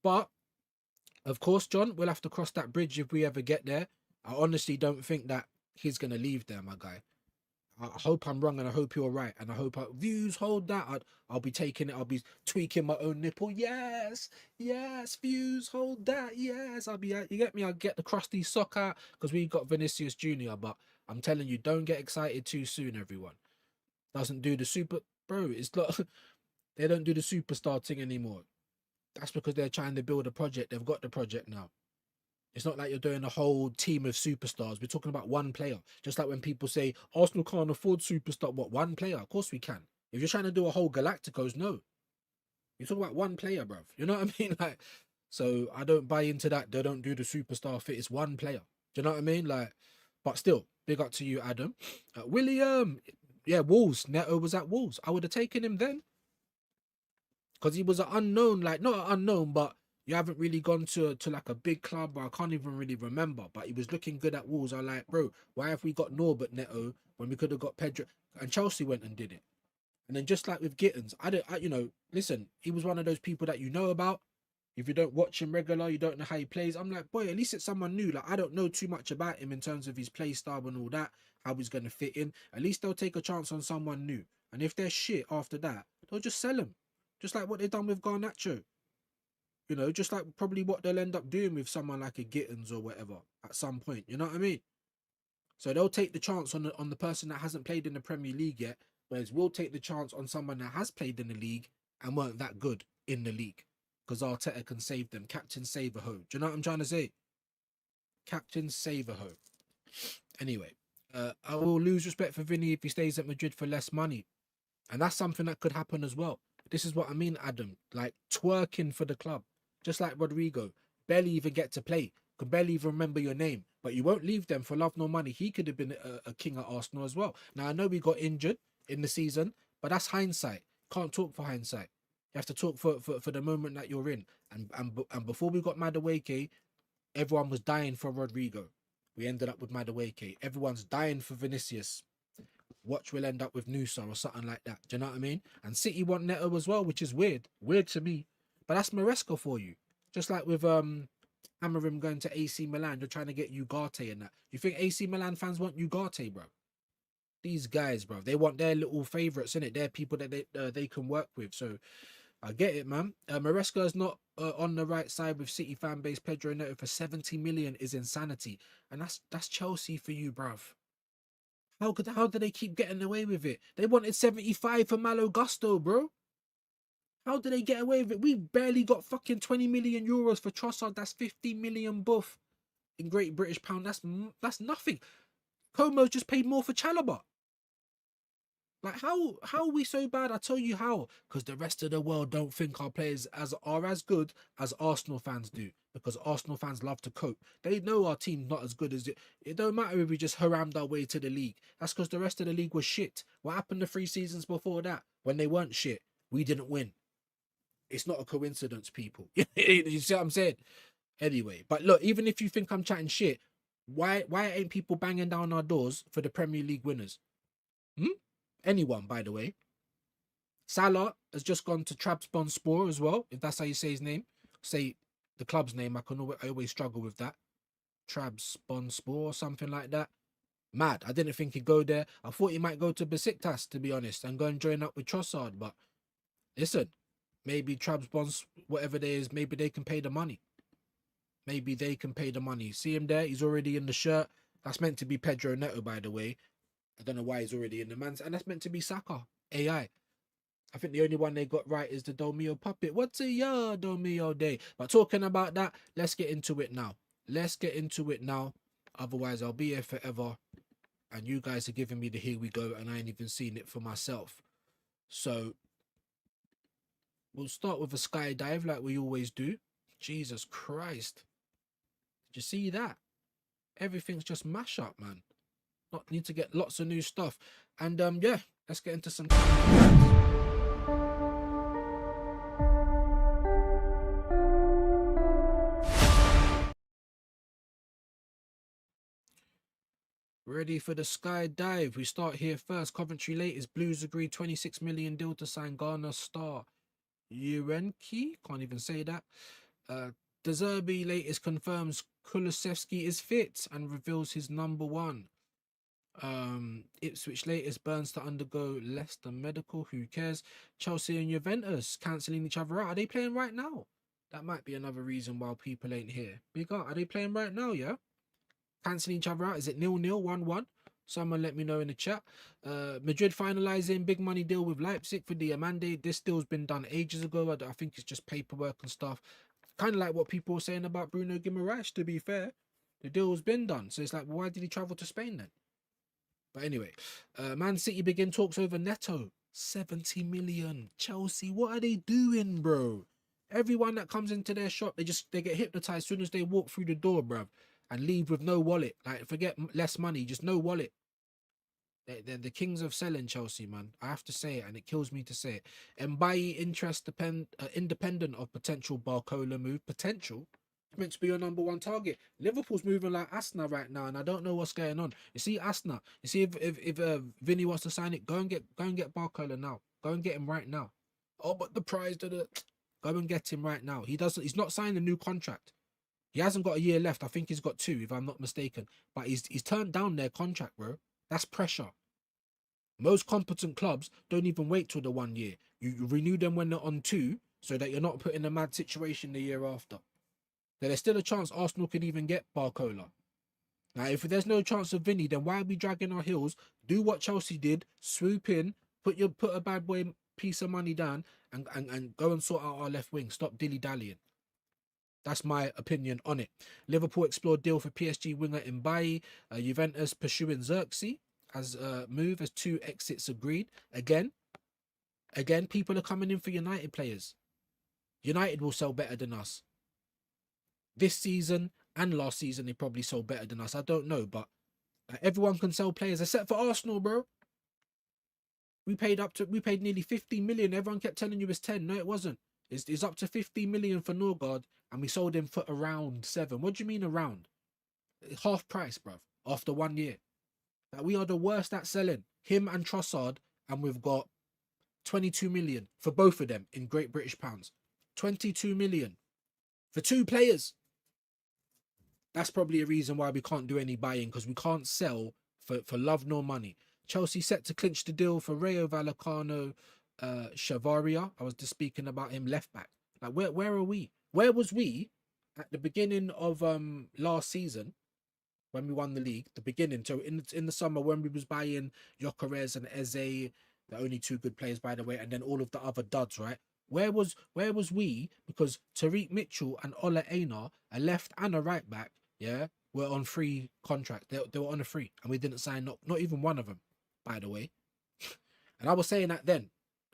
But, of course, John, we'll have to cross that bridge if we ever get there. I honestly don't think that he's going to leave there, my guy. I hope I'm wrong and I hope you're right. And I hope views hold that. I'll be taking it. I'll be tweaking my own nipple. Yes, views hold that. Yes, you get me? I'll get the crusty sock out because we got Vinicius Jr. But I'm telling you, don't get excited too soon, everyone. Doesn't do the super... Bro, it's not... They don't do the superstar thing anymore. That's because they're trying to build a project. They've got the project now. It's not like you're doing a whole team of superstars. We're talking about one player. Just like when people say, Arsenal can't afford superstar. What, one player? Of course we can. If you're trying to do a whole Galacticos, no. You're talking about one player, bruv. You know what I mean? Like, so I don't buy into that. They don't do the superstar fit. It's one player. Do you know what I mean? Like, but still, big up to you, Adam. William, yeah, Wolves. Neto was at Wolves. I would have taken him then. Because he was an unknown, like, not an unknown, but you haven't really gone to like a big club, or I can't even really remember, but he was looking good at Wolves. I'm like, bro, why have we got Norbert Neto when we could have got Pedro? And Chelsea went and did it. And then just like with Gittins, you know, listen, he was one of those people that you know about. If you don't watch him regular, you don't know how he plays. I'm like, boy, at least it's someone new. Like, I don't know too much about him in terms of his play style and all that, how he's going to fit in. At least they'll take a chance on someone new. And if they're shit after that, they'll just sell him. Just like what they've done with Garnacho. You know, just like probably what they'll end up doing with someone like a Gittins or whatever at some point. You know what I mean? So they'll take the chance on the person that hasn't played in the Premier League yet, whereas we'll take the chance on someone that has played in the league and weren't that good in the league because Arteta can save them. Captain Save-A-Ho. Do you know what I'm trying to say? Captain Save-A-Ho. Anyway, I will lose respect for Vinny if he stays at Madrid for less money. And that's something that could happen as well. This is what I mean, Adam. Like twerking for the club. Just like Rodrigo. Barely even get to play. Could barely even remember your name. But you won't leave them for love nor money. He could have been a king at Arsenal as well. Now, I know we got injured in the season, but that's hindsight. Can't talk for hindsight. You have to talk for the moment that you're in. And before we got Madueke, everyone was dying for Rodrigo. We ended up with Madueke. Everyone's dying for Vinicius. Watch will end up with Nusa or something like that. Do you know what I mean? And City want Neto as well, which is weird. Weird to me. But that's Maresca for you. Just like with Amarim going to AC Milan, you're trying to get Ugarte and that. You think AC Milan fans want Ugarte, bro? These guys, bro, they want their little favourites, innit? They're people that they can work with. So I get it, man. Maresca is not on the right side with City fan base. Pedro Neto for 70 million is insanity. And that's Chelsea for you, bruv. How do they keep getting away with it? They wanted 75 for Malo Gusto, bro. How do they get away with it? We barely got fucking 20 million euros for Trossard. That's 50 million buff in Great British pound. That's nothing. Como's just paid more for Chalobah. Like, how are we so bad? I tell you how. Because the rest of the world don't think our players are as good as Arsenal fans do. Because Arsenal fans love to cope. They know our team's not as good as it. It don't matter if we just harammed our way to the league. That's because the rest of the league was shit. What happened the 3 seasons before that? When they weren't shit, we didn't win. It's not a coincidence, people. You see what I'm saying? Anyway, but look, even if you think I'm chatting shit, why ain't people banging down our doors for the Premier League winners? Anyone, by the way. Salah has just gone to Trabzonspor as well, if that's how you say his name. Say the club's name. I always struggle with that. Trabzonspor or something like that. Mad. I didn't think he'd go there. I thought he might go to Besiktas, to be honest, and go and join up with Trossard. But listen, maybe Trabzonspor, whatever it is, maybe they can pay the money. Maybe they can pay the money. See him there? He's already in the shirt. That's meant to be Pedro Neto, by the way. I don't know why he's already in the man's. And that's meant to be Saka. AI. I think the only one they got right is the Domio puppet. What's a year, Domio day? But talking about that, let's get into it now. Let's get into it now. Otherwise, I'll be here forever. And you guys are giving me the here we go. And I ain't even seen it for myself. So, we'll start with a skydive like we always do. Jesus Christ. Did you see that? Everything's just mash up, man. Need to get lots of new stuff. And yeah, let's get into some. Ready for the sky dive. We start here first. Coventry latest. Blues agreed 26 million deal to sign Ghana star Urenki. Can't even say that. De Zerbi latest confirms Kulusevski is fit and reveals his number 1. Ipswich latest burns to undergo Leicester medical. Who cares? Chelsea and Juventus cancelling each other out. Are they playing right now? That might be another reason why people ain't here. Big up. Are they playing right now? Yeah. Cancelling each other out. Is it 0-0, 1-1? Someone let me know in the chat. Madrid finalising big money deal with Leipzig for Diamande. This deal's been done ages ago. I think it's just paperwork and stuff. Kind of like what people were saying about Bruno Guimaraes, to be fair. The deal's been done. So it's like, why did he travel to Spain then? But anyway, Man City begin talks over Neto. 70 million. Chelsea, what are they doing, bro? Everyone that comes into their shop, they get hypnotized as soon as they walk through the door, bro, and leave with no wallet. Like, forget less money, just no wallet. They're the kings of selling, Chelsea, man. I have to say it, and it kills me to say it. Mbaye interest independent of potential Barcola move. Potential. Meant to be your number 1 target. Liverpool's moving like Asna right now, and I don't know what's going on. You see Asna. You see if Vinny wants to sign it, go and get Barcola now. Go and get him right now. Oh, but the prize go and get him right now. He's not signed a new contract. He hasn't got a year left. I think he's got 2, if I'm not mistaken. But he's turned down their contract, bro. That's pressure. Most competent clubs don't even wait till the 1 year. You renew them when they're on 2, so that you're not put in a mad situation the year after. There's still a chance Arsenal could even get Barcola. Now, if there's no chance of Vinny, then why are we dragging our heels? Do what Chelsea did, swoop in, put a bad boy piece of money down and go and sort out our left wing. Stop dilly-dallying. That's my opinion on it. Liverpool explored deal for PSG winger Mbaye. Juventus pursuing Xerxes as a move as 2 exits agreed. Again, people are coming in for United players. United will sell better than us. This season and last season, they probably sold better than us. I don't know, but everyone can sell players except for Arsenal, bro. We paid nearly 50 million. Everyone kept telling you it's 10. No, it wasn't. It's up to 50 million for Norgard, and we sold him for around 7. What do you mean around? Half price, bruv, after 1 year. Like, we are the worst at selling. Him and Trossard, and we've got 22 million for both of them in Great British pounds. 22 million for 2 players. That's probably a reason why we can't do any buying, because we can't sell for love nor money. Chelsea set to clinch the deal for Rayo Vallecano Chavaria. I was just speaking about him, left back. Like, where are we? Where was we at the beginning of last season when we won the league? The beginning, so in the summer when we was buying Gyökeres and Eze, the only 2 good players, by the way, and then all of the other duds, right? Where was we? Because Tariq Mitchell and Ola Aina, a left and a right back, yeah, were on free contract. They were on a free, and we didn't sign not even one of them, by the way. And I was saying that then.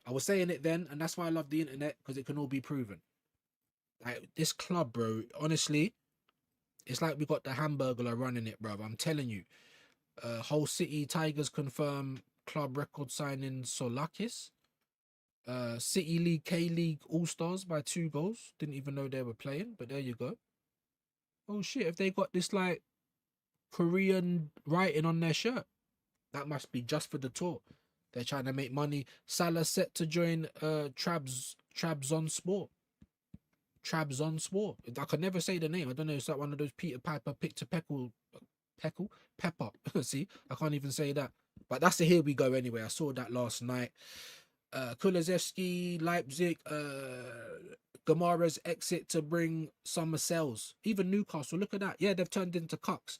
I was saying it then, and that's why I love the internet, because it can all be proven. Like, this club, bro, honestly, it's like we got the Hamburglar running it, bro. I'm telling you. Hull City Tigers confirm club record signing Solakis. City League, K-League All-Stars by 2 goals. Didn't even know they were playing, but there you go. Oh shit, if they got this like Korean writing on their shirt, that must be just for the tour. They're trying to make money. Salah set to join Trabzonspor. Trabzonspor. I could never say the name. I don't know. It's like one of those Peter Piper picked a pepper. See, I can't even say that. But that's the here we go anyway. I saw that last night. Kulusevski, Leipzig, Gamara's exit to bring summer sales. Even Newcastle, look at that. Yeah, they've turned into cucks.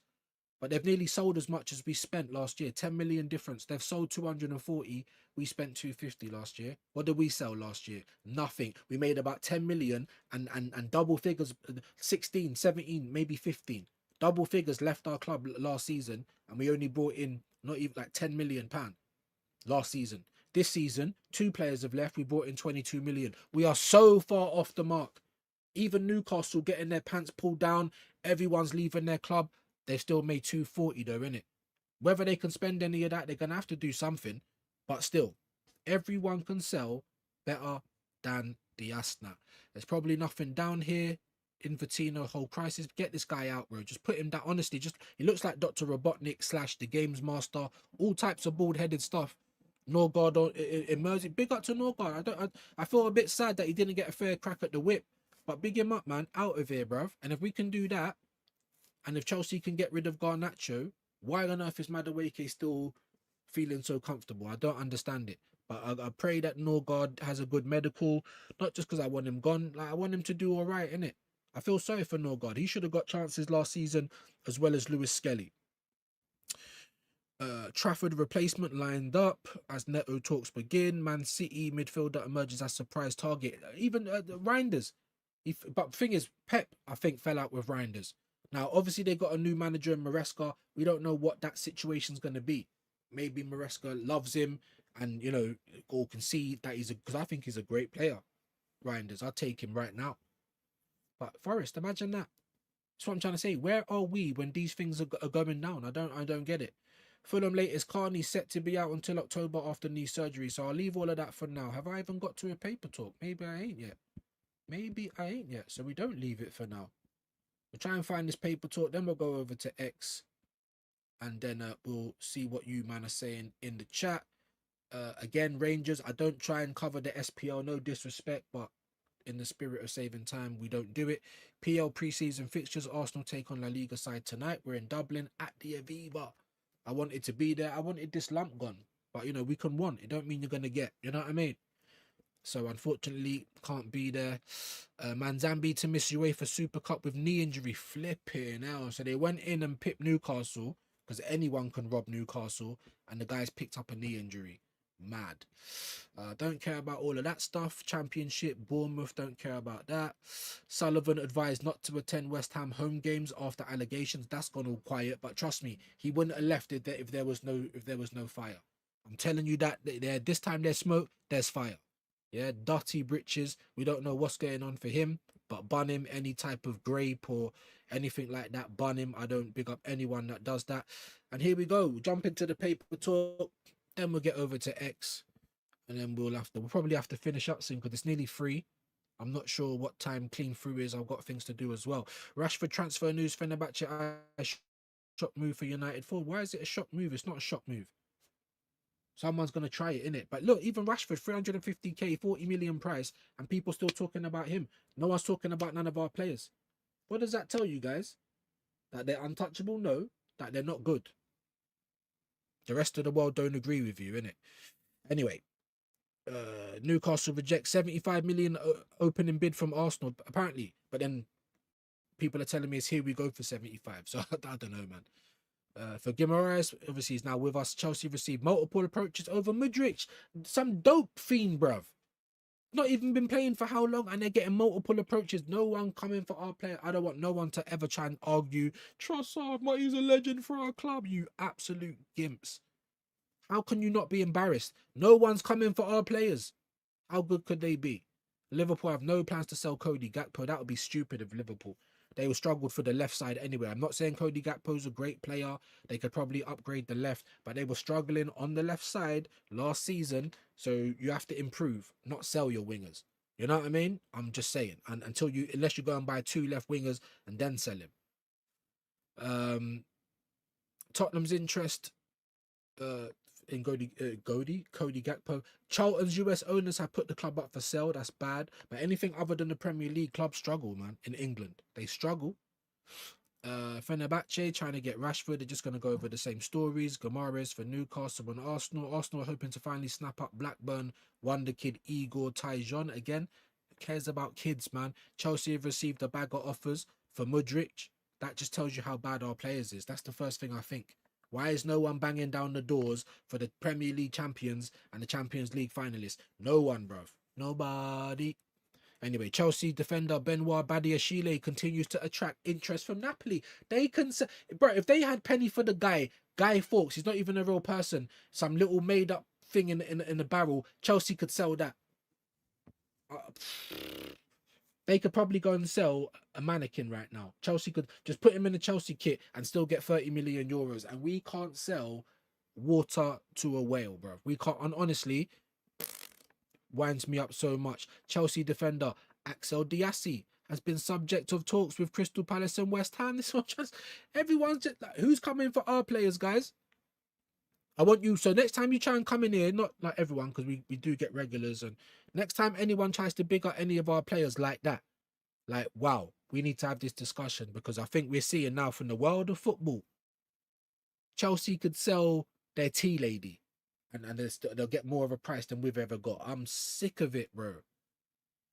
But they've nearly sold as much as we spent last year. 10 million difference. They've sold 240. We spent 250 last year. What did we sell last year? Nothing. We made about 10 million and double figures, 16, 17, maybe 15. Double figures left our club last season, and we only brought in not even like 10 million pound last season. This season, 2 players have left. We brought in 22 million. We are so far off the mark. Even Newcastle getting their pants pulled down. Everyone's leaving their club. They still made 240 though, innit? Whether they can spend any of that, they're going to have to do something. But still, everyone can sell better than the Asna. There's probably nothing down here. Infantino, whole crisis. Get this guy out, bro. Just put him down. Honestly, he looks like Dr. Robotnik / the Games Master. All types of bald-headed stuff. Norgard emerging. Big up to Norgard. I feel a bit sad that he didn't get a fair crack at the whip. But big him up, man. Out of here, bruv. And if we can do that, and if Chelsea can get rid of Garnacho, why on earth is Madueke still feeling so comfortable? I don't understand it. But I pray that Norgard has a good medical, not just because I want him gone. Like, I want him to do all right, innit? I feel sorry for Norgard. He should have got chances last season, as well as Lewis Skelly. Trafford replacement lined up as Neto talks begin. Man City midfielder emerges as surprise target. Even Reinders. But the thing is, Pep, I think, fell out with Reinders. Now, obviously, they got a new manager in Maresca. We don't know what that situation's going to be. Maybe Maresca loves him and, you know, or can see that because I think he's a great player. Reinders, I'll take him right now. But Forest, imagine that. That's what I'm trying to say. Where are we when these things are going down? I don't get it. Fulham latest Carney set to be out until October after knee surgery. So I'll leave all of that for now. Have I even got to a paper talk? Maybe I ain't yet. So we don't leave it for now. We'll try and find this paper talk. Then we'll go over to X. And then we'll see what you man are saying in the chat. Again, Rangers, I don't try and cover the SPL. No disrespect, but in the spirit of saving time, we don't do it. PL preseason fixtures. Arsenal take on La Liga side tonight. We're in Dublin at the Aviva. I wanted to be there. I wanted this lump gone. But, you know, we can want. It don't mean you're going to get. You know what I mean? So, unfortunately, can't be there. Manzambi to miss UEFA Super Cup with knee injury. Flipping out. So, they went in and pipped Newcastle because anyone can rob Newcastle. And the guys picked up a knee injury. Mad. Don't care about all of that stuff. Championship, Bournemouth, don't care about that. Sullivan advised not to attend West Ham home games after allegations. That's gone all quiet, but trust me, he wouldn't have left it there if there was no fire. I'm telling you that there this time there's smoke, there's fire. Yeah, dirty britches. We don't know what's going on for him, but bun him. Any type of grape or anything like that, bun him. I don't big up anyone that does that. And here we go. Jump into the paper talk. Then we'll get over to X, and then we'll probably have to finish up soon because it's nearly 3. I'm not sure what time clean through is. I've got things to do as well. Rashford transfer news. Fenerbahce shock move for United forward. Why is it a shock move? It's not a shock move. Someone's going to try it, innit? But look, even Rashford, 350k, 40 million price, and people still talking about him. No one's talking about none of our players. What does that tell you guys? That they're untouchable? No. That they're not good. The rest of the world don't agree with you, innit? Anyway, Newcastle rejects 75 million opening bid from Arsenal, apparently. But then people are telling me it's here we go for 75. So I don't know, man. For Guimaraes, obviously he's now with us. Chelsea received multiple approaches over Mudryk. Some dope fiend, bruv. Not even been playing for how long, and they're getting multiple approaches. No one coming for our player. I don't want no one to ever try and argue, Trossard, but he's a legend for our club. You absolute gimps. How can you not be embarrassed? No one's coming for our players. How good could they be? Liverpool have no plans to sell Cody Gakpo. That would be stupid of Liverpool. They will struggle for the left side anyway. I'm not saying Cody Gakpo's a great player. They could probably upgrade the left, but they were struggling on the left side last season. So you have to improve, not sell your wingers. You know what I mean? I'm just saying. And unless you go and buy 2 left wingers and then sell him. Tottenham's interest in Cody Gakpo. Charlton's US owners have put the club up for sale. That's bad. But anything other than the Premier League, clubs struggle, man. In England, they struggle. Fenerbahce trying to get Rashford. They're just going to go over the same stories. Guimaraes for Newcastle and Arsenal. Arsenal are hoping to finally snap up Blackburn wonder kid Igor Tyjon again. Who cares about kids, man? Chelsea have received a bag of offers for Mudryk. That just tells you how bad our players is. That's the first thing I think. Why is no one banging down the doors for the Premier League champions and the Champions League finalists? No one, bruv. Nobody. Anyway, Chelsea defender Benoit Badiashile continues to attract interest from Napoli. They can, bro, if they had penny for the Guy Fawkes, he's not even a real person, some little made up thing in a barrel, Chelsea could sell that. They could probably go and sell a mannequin right now. Chelsea could just put him in a Chelsea kit and still get 30 million euros. And we can't sell water to a whale, bro. We can't. And honestly, winds me up so much. Chelsea defender Axel Diassi has been subject of talks with Crystal Palace and West Ham. This one just everyone's just like, who's coming for our players, guys? I want you. So next time you try and come in here, not like everyone, because we do get regulars, and next time anyone tries to big up any of our players like that, like, wow, we need to have this discussion, because I think we're seeing now from the world of football, Chelsea could sell their tea lady and they'll get more of a price than we've ever got. I'm sick of it, bro.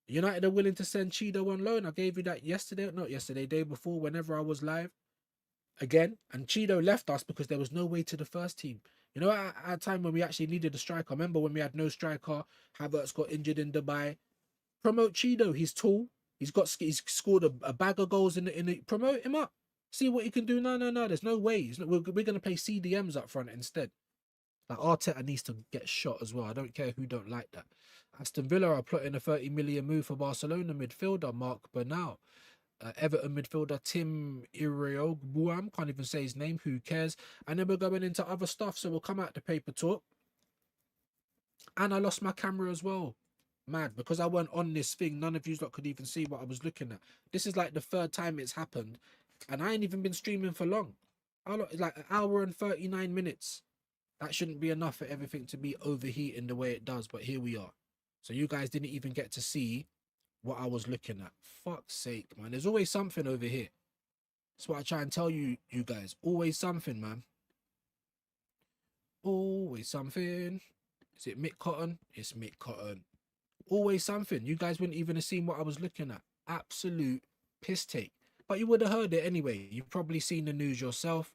United are willing to send Chido on loan. I gave you that yesterday, not yesterday, day before, whenever I was live. Again, and Chido left us because there was no way to the first team. You know, at a time when we actually needed a striker. Remember when we had no striker, Havertz got injured in Dubai. Promote Chido. He's tall. He's scored a bag of goals in the promote him up. See what he can do. No. There's no way. We're going to play CDMs up front instead. Like Arteta needs to get shot as well. I don't care who don't like that. Aston Villa are plotting a 30 million move for Barcelona midfielder Mark Bernal. Everton midfielder Tim Iriogbuam, can't even say his name, who cares? And then we're going into other stuff, so we'll come out the paper talk. And I lost my camera as well. Mad, because I weren't on this thing, none of you lot could even see what I was looking at. This is like the 3rd time it's happened, and I ain't even been streaming for long. Like an hour and 39 minutes. That shouldn't be enough for everything to be overheating the way it does, but here we are. So you guys didn't even get to see what I was looking at. Fuck's sake, man. There's always something over here. That's what I try and tell you guys. Always something, man. Always something. Is it Mick Cotton? It's Mick Cotton. Always something. You guys wouldn't even have seen what I was looking at. Absolute piss take. But you would have heard it anyway. You've probably seen the news yourself.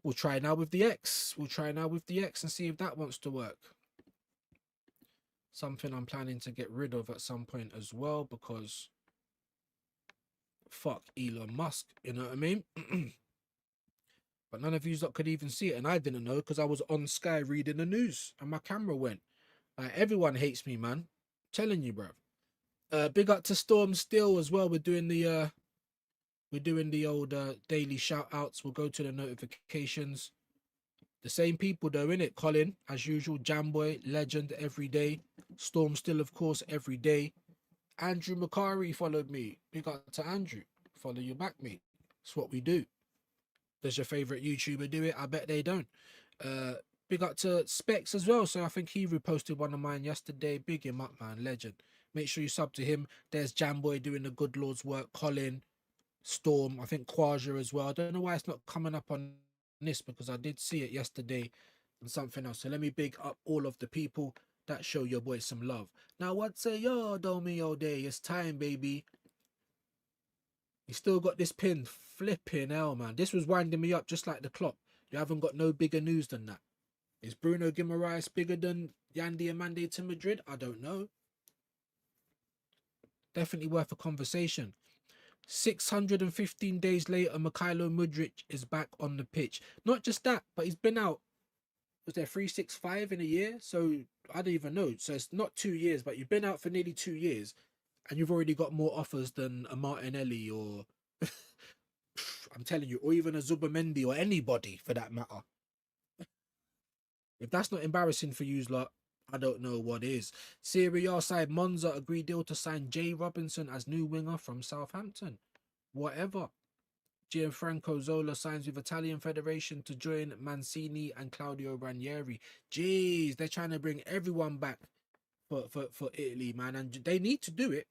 We'll try now with the X. And see if that wants to work. Something I'm planning to get rid of at some point as well, because fuck Elon Musk, you know what I mean? But none of you lot could even see it, and I didn't know because I was on Sky reading the news and my camera went. Like, everyone hates me, man. Telling you, bro. Big up to Storm Still as well. We're doing the old daily shout outs. We'll go to the notifications. The same people though, innit? Colin, as usual, Jamboy, legend every day. Storm Still, of course, every day. Andrew Macari followed me. Big up to Andrew. Follow you back, mate. It's what we do. Does your favorite YouTuber do it? I bet they don't. Big up to Specs as well. So I think he reposted one of mine yesterday. Big him up, man. Legend. Make sure you sub to him. There's Jamboy doing the good Lord's work. Colin, Storm, I think Quaja as well. I don't know why it's not coming up on this, because I did see it yesterday and something else. So let me big up all of the people that show your boy some love. Now what say yo, Domi all day? It's time, baby. You still got this pin. Flipping hell, man. This was winding me up just like the clock. You haven't got no bigger news than that. Is Bruno Guimaraes bigger than Yandy Amande to Madrid? I don't know. Definitely worth a conversation. 615 days later, Mikhailo Mudryk is back on the pitch. Not just that, but he's been out. Was there 365 in a year? So I don't even know. So it's not 2 years, but you've been out for nearly 2 years, and you've already got more offers than a Martinelli or I'm telling you, or even a Zubamendi or anybody for that matter. If that's not embarrassing for you lot, I don't know what is. Serie A side Monza agreed deal to sign Jay Robinson as new winger from Southampton. Whatever. Gianfranco Zola signs with Italian Federation to join Mancini and Claudio Ranieri. Jeez, they're trying to bring everyone back for Italy, man. And they need to do it.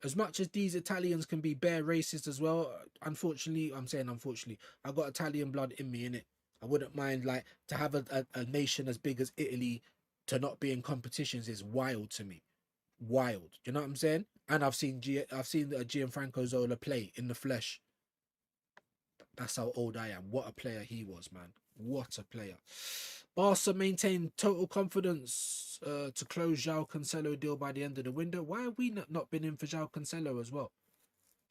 As much as these Italians can be bare racist as well, unfortunately, I'm saying unfortunately, I got Italian blood in me, innit? I wouldn't mind, like, to have a nation as big as Italy to not be in competitions is wild to me. Wild. You know what I'm saying? And I've seen Gianfranco Zola play in the flesh. That's how old I am. What a player he was, man. What a player. Barca maintain total confidence to close João Cancelo deal by the end of the window. Why have we not been in for João Cancelo as well?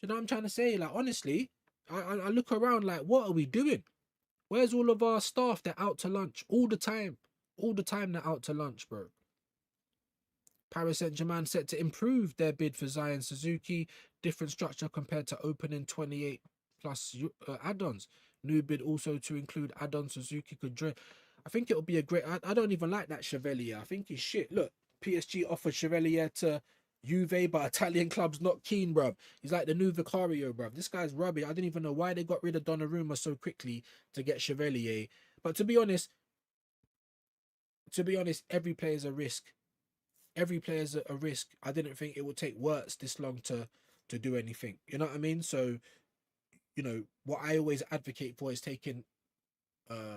Do you know what I'm trying to say? Like, honestly, I look around like, what are we doing? Where's all of our staff? They're out to lunch all the time. All the time they're out to lunch, bro. Paris Saint-Germain set to improve their bid for Zion Suzuki. Different structure compared to opening 28 plus add-ons. New bid also to include add-ons Suzuki could join. I think it'll be a great... I don't even like that Chevalier. I think he's shit. Look, PSG offered Chevalier to Juve, but Italian clubs not keen, bruv. He's like the new Vicario, bruv. This guy's rubbish. I didn't even know why they got rid of Donnarumma so quickly to get Chevalier. But to be honest, every player's a risk. Every player's a risk. I didn't think it would take Wirtz this long to do anything. You know what I mean? So, you know, what I always advocate for is taking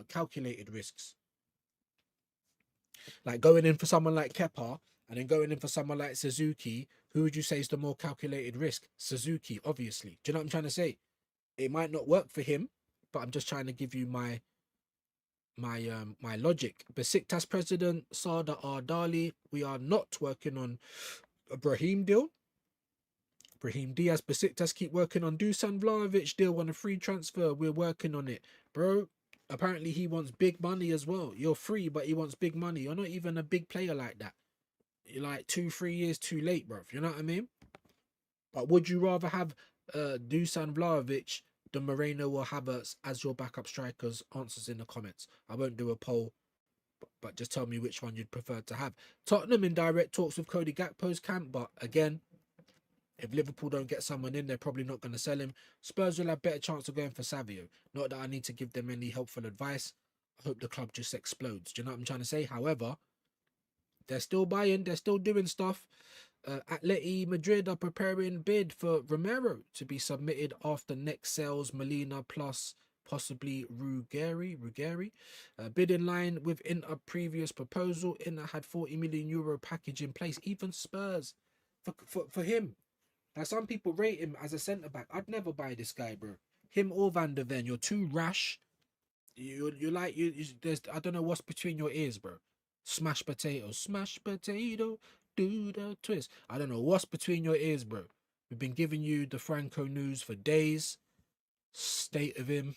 calculated risks. Like going in for someone like Kepa and then going in for someone like Suzuki. Who would you say is the more calculated risk? Suzuki, obviously. Do you know what I'm trying to say? It might not work for him, but I'm just trying to give you my logic. Besiktas president Sada Ardali, we are not working on a Brahim deal. Brahim Diaz, Besiktas keep working on Dusan Vlahovic deal on a free transfer. We're working on it, bro. Apparently he wants big money as well. You're free, but he wants big money. You're not even a big player like that. You're like 2-3 years too late, bro. You know what I mean? But would you rather have Dusan Vlahovic than Moreno or Havertz as your backup strikers? Answers in the comments. I won't do a poll, but just tell me which one you'd prefer to have. Tottenham in direct talks with Cody Gakpo's camp, but again, if Liverpool don't get someone in, they're probably not going to sell him. Spurs will have better chance of going for Savio. Not that I need to give them any helpful advice. I hope the club just explodes. Do you know what I'm trying to say? However, they're still buying. They're still doing stuff. Atleti Madrid are preparing bid for Romero to be submitted after next sales Molina plus possibly Ruggeri. Bid in line with Inter previous proposal. Inter had €40 million package in place. Even Spurs for him. Now, some people rate him as a centre-back. I'd never buy this guy, bro. Him or Van der Ven. You're too rash. You're like... There's, I don't know what's between your ears, bro. Smash potato, do the twist. I don't know what's between your ears, bro. We've been giving you the Franco news for days. State of him.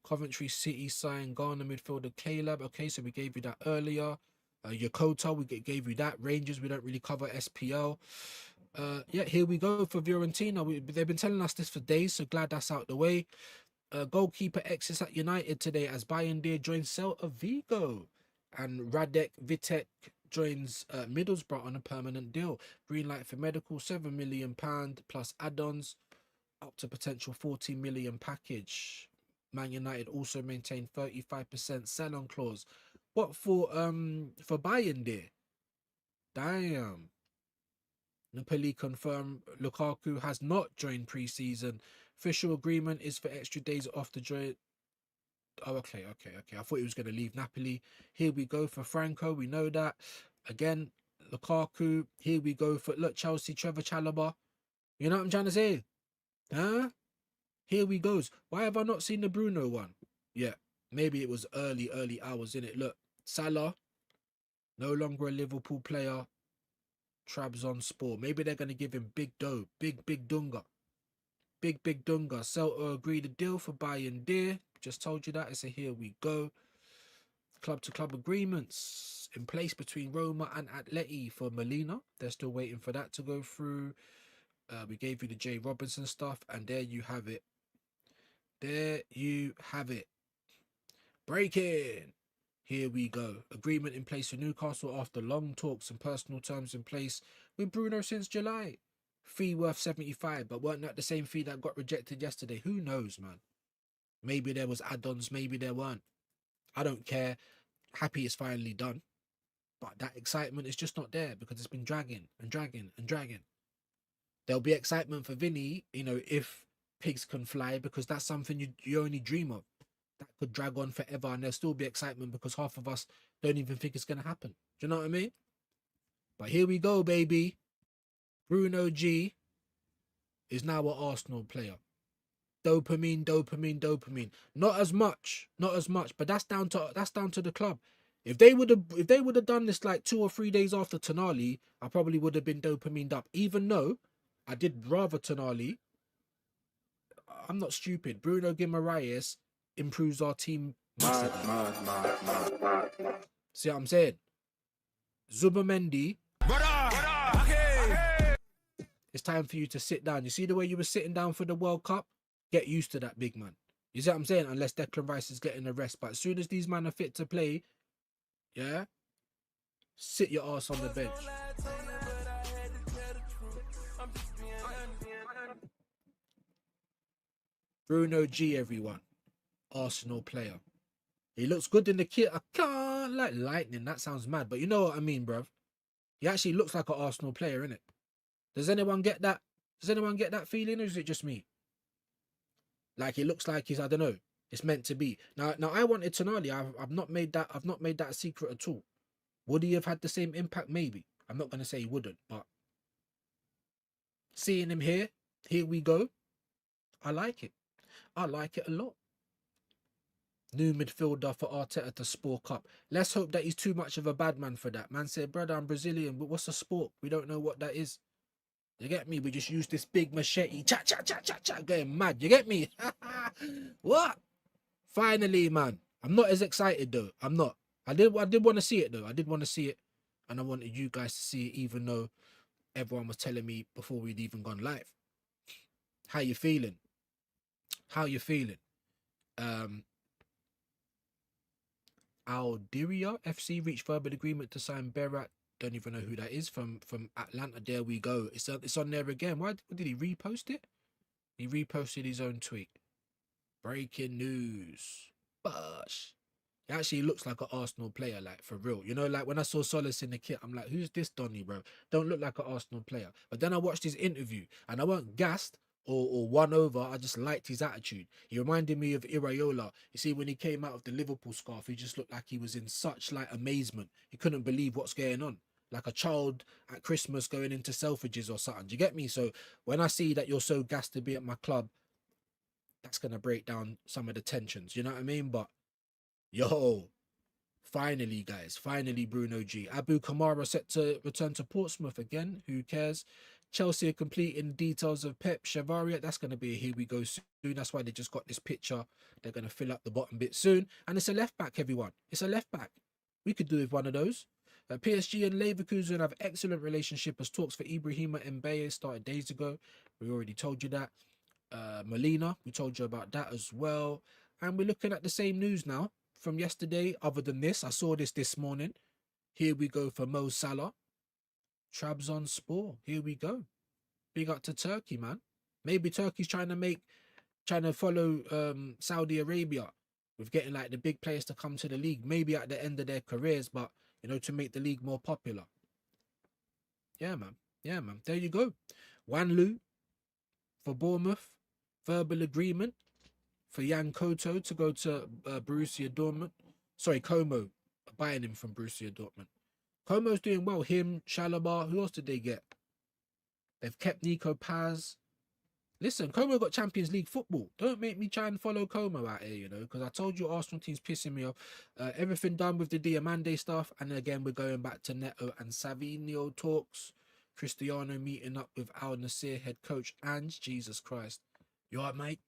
Coventry City signed Ghana midfielder Caleb. Okay, so we gave you that earlier. Yokota, we gave you that. Rangers, we don't really cover SPL. Yeah, here we go for Fiorentina. They've been telling us this for days, so glad that's out the way. Goalkeeper exits at United today as Bayern joins Celta Vigo. And Radek Vitek joins Middlesbrough on a permanent deal. Green light for medical, £7 million plus add-ons, up to potential £14 million package. Man United also maintain 35% sell-on clause. What for Bayern there? Damn. Napoli confirm Lukaku has not joined pre-season. Official agreement is for extra days off to join. Oh, okay. I thought he was going to leave Napoli. Here we go for Franco. We know that. Again, Lukaku. Here we go for, look, Chelsea, Trevor Chalobah. You know what I'm trying to say? Huh? Here we goes. Why have I not seen the Bruno one? Yeah, maybe it was early hours, innit? Look, Salah, no longer a Liverpool player. Trabzonspor. Maybe they're going to give him big dough. Big Dunga. Big Dunga. Celta agreed a deal for Bayern dear. Just told you that. It's a here we go. Club-to-club agreements in place between Roma and Atleti for Molina. They're still waiting for that to go through. We gave you the J Robinson stuff, and there you have it. There you have it. Breaking. Here we go. Agreement in place for Newcastle after long talks and personal terms in place with Bruno since July. Fee worth 75, but weren't that the same fee that got rejected yesterday? Who knows, man? Maybe there was add-ons, maybe there weren't. I don't care. Happy it's finally done. But that excitement is just not there because it's been dragging. There'll be excitement for Vinny, you know, if pigs can fly, because that's something you only dream of. That could drag on forever, and there'll still be excitement because half of us don't even think it's going to happen. Do you know what I mean? But here we go, baby. Bruno G is now an Arsenal player. Dopamine. Not as much, but that's down to the club. If they would have done this like 2 or 3 days after Tonali, I probably would have been dopamined up. Even though I did rather Tonali, I'm not stupid. Bruno Guimaraes improves our team massively. See what I'm saying? Zubamendi. It's time for you to sit down. You see the way you were sitting down for the World Cup? Get used to that, big man. You see what I'm saying? Unless Declan Rice is getting a rest. But as soon as these men are fit to play, yeah, sit your ass on the bench. Bruno G, everyone. Arsenal player. He looks good in the kit. I can't like lightning. That sounds mad. But you know what I mean, bruv. He actually looks like an Arsenal player, innit? Does anyone get that? Does anyone get that feeling, or is it just me? Like, it looks like he's, I don't know, it's meant to be. Now I wanted Tonali. I've not made that a secret at all. Would he have had the same impact? Maybe. I'm not going to say he wouldn't, but seeing him here we go. I like it. I like it a lot. New midfielder for Arteta to Sport Cup. Let's hope that he's too much of a bad man for that. Man said, brother, I'm Brazilian, but what's a sport? We don't know what that is. You get me? We just use this big machete, going mad. You get me? What? Finally, man. I'm not as excited though. I'm not. I did want to see it though. I did want to see it, and I wanted you guys to see it, even though everyone was telling me before we'd even gone live. How you feeling? How you feeling? Aldiria FC reached verbal agreement to sign Berat. Don't even know who that is, from Atlanta. There we go. It's on there again. Why did he repost it? He reposted his own tweet. Breaking news. Bush. He actually looks like an Arsenal player, like, for real. You know, like when I saw Solace in the kit, I'm like, who's this Donny, bro? Don't look like an Arsenal player. But then I watched his interview and I weren't gassed or won over. I just liked his attitude. He reminded me of Iraola. You see, when he came out of the Liverpool scarf, he just looked like he was in such like amazement. He couldn't believe what's going on. Like a child at Christmas going into Selfridges or something. Do you get me? So when I see that you're so gassed to be at my club, that's going to break down some of the tensions. You know what I mean? But, yo, Finally, guys. Finally, Bruno G. Abu Kamara set to return to Portsmouth again. Who cares? Chelsea are completing details of Pep Chavaria. That's going to be a here we go soon. That's why they just got this picture. They're going to fill up the bottom bit soon. And it's a left back, everyone. It's a left back. We could do with one of those. PSG and Leverkusen have excellent relationship as talks for Ibrahima Mbaye started days ago. We already told you that. Molina, we told you about that as well. And we're looking at the same news now from yesterday. Other than this, I saw this morning. Here we go for Mo Salah. Trabzonspor. Here we go. Big up to Turkey, man. Maybe Turkey's trying to follow Saudi Arabia with getting like the big players to come to the league. Maybe at the end of their careers, but you know, to make the league more popular. Yeah, man. Yeah, man. There you go. Wanlu for Bournemouth. Verbal agreement for Jan Koto to go to Borussia Dortmund. Sorry, Como. Buying him from Borussia Dortmund. Como's doing well. Him, Shalaba. Who else did they get? They've kept Nico Paz. Listen, Como got Champions League football. Don't make me try and follow Como out here, you know, because I told you Arsenal team's pissing me off. Everything done with the Diamande stuff. And again, we're going back to Neto and Savinho talks. Cristiano meeting up with Al Nassr head coach Ange. Jesus Christ. You all right, mate?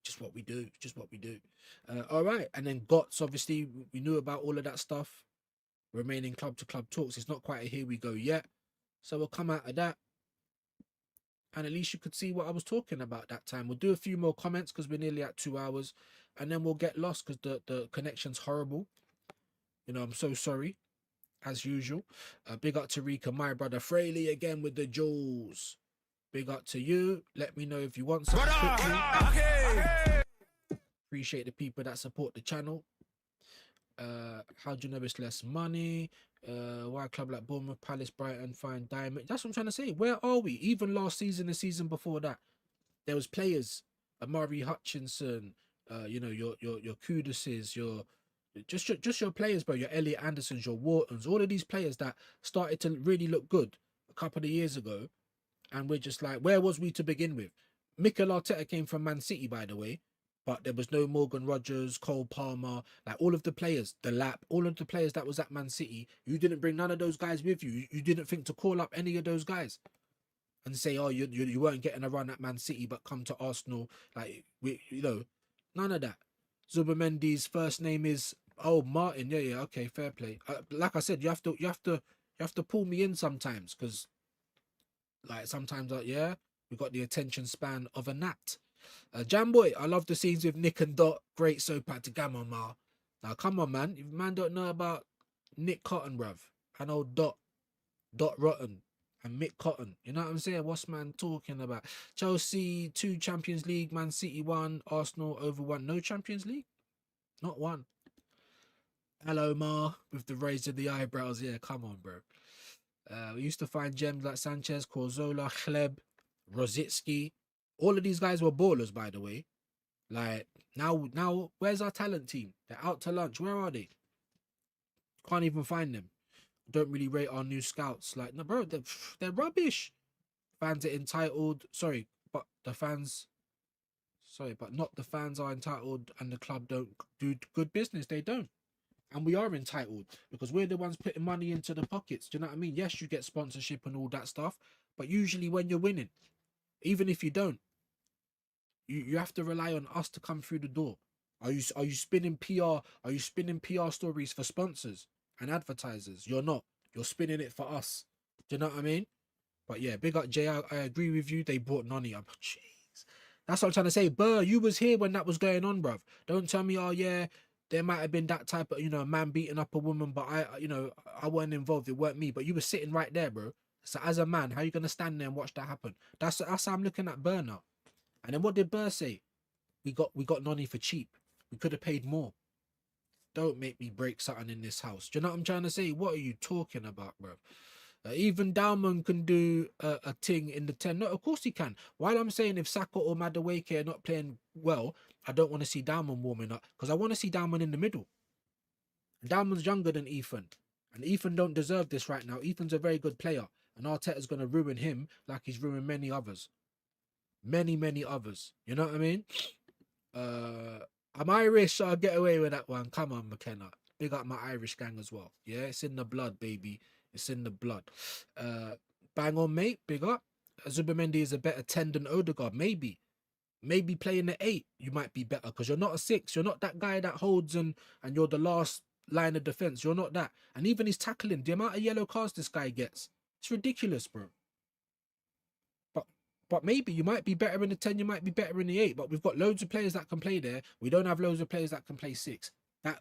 Just what we do. Just what we do. All right. And then Gotts, obviously, we knew about all of that stuff. Remaining club-to-club talks. It's not quite a here we go yet. So we'll come out of that. And at least you could see what I was talking about that time. We'll do a few more comments because we're nearly at 2 hours. And then we'll get lost because the connection's horrible. You know, I'm so sorry. As usual. Big up to Rika, my brother. Fraley again with the jewels. Big up to you. Let me know if you want something quickly. Appreciate the people that support the channel. How do you know it's less money? Why a club like Bournemouth, Palace, Brighton find diamond? That's what I'm trying to say. Where are we? Even last season, the season before that, there was players, Amari Hutchinson, you know, your Kuduses, your just your players, bro. Your Elliot Andersons, your Whartons, all of these players that started to really look good a couple of years ago, and we're just like, where was we to begin with? Mikel Arteta came from Man City, by the way. But there was no Morgan Rogers, Cole Palmer, like all of the players, the Lap, all of the players that was at Man City. You didn't bring none of those guys with you. You didn't think to call up any of those guys and say, oh, you weren't getting a run at Man City, but come to Arsenal. Like, you know, none of that. Zubimendi's first name is, oh, Martin. Yeah, okay, fair play. Like I said, you have to pull me in sometimes because, like, sometimes, yeah, we got the attention span of a gnat. Jamboy, I love the scenes with Nick and Dot. Great soap at Gamma Ma. Now, come on, man. If man don't know about Nick Cotton, bruv. I know Dot Rotten, and Mick Cotton. You know what I'm saying? What's man talking about? Chelsea, 2 Champions League. Man City 1. Arsenal over 1. No Champions League? Not 1. Hello, Ma, with the raise of the eyebrows. Yeah, come on, bro. We used to find gems like Sanchez, Corzola, Chleb, Rosicki. All of these guys were ballers, by the way. Like, now, where's our talent team? They're out to lunch. Where are they? Can't even find them. Don't really rate our new scouts. Like, no, bro, they're rubbish. Fans are entitled. Sorry, but not the fans are entitled and the club don't do good business. They don't. And we are entitled because we're the ones putting money into the pockets. Do you know what I mean? Yes, you get sponsorship and all that stuff, but usually when you're winning, even if you don't, you have to rely on us to come through the door. Are you spinning PR? Are you spinning PR stories for sponsors and advertisers? You're not. You're spinning it for us. Do you know what I mean? But yeah, big up Jay. I agree with you. They brought Nani up. Jeez. That's what I'm trying to say. Burr, you was here when that was going on, bruv. Don't tell me, oh yeah, there might have been that type of, you know, a man beating up a woman, but I wasn't involved. It weren't me. But you were sitting right there, bro. So as a man, how you gonna stand there and watch that happen? That's how I'm looking at Burr now. And then what did Burr say? We got Nani for cheap. We could have paid more. Don't make me break something in this house. Do you know what I'm trying to say? What are you talking about, bro? Even Dalman can do a thing in the 10. No, of course he can. While I'm saying if Saka or Madueke are not playing well, I don't want to see Dalman warming up because I want to see Dalman in the middle. Dalman's younger than Ethan. And Ethan don't deserve this right now. Ethan's a very good player. And Arteta's going to ruin him like he's ruined many others. Many others. You know what I mean? I'm Irish, so I'll get away with that one. Come on, McKenna. big up my Irish gang as well. Yeah, it's in the blood, baby. It's in the blood. Bang on, mate. Big up. Zubimendi is a better 10 than Odegaard. Maybe playing the 8, you might be better because you're not a 6. You're not that guy that holds and you're the last line of defense. You're not that. And even his tackling, the amount of yellow cards this guy gets, it's ridiculous, bro. But maybe you might be better in the 10, you might be better in the 8. But we've got loads of players that can play there. We don't have loads of players that can play 6.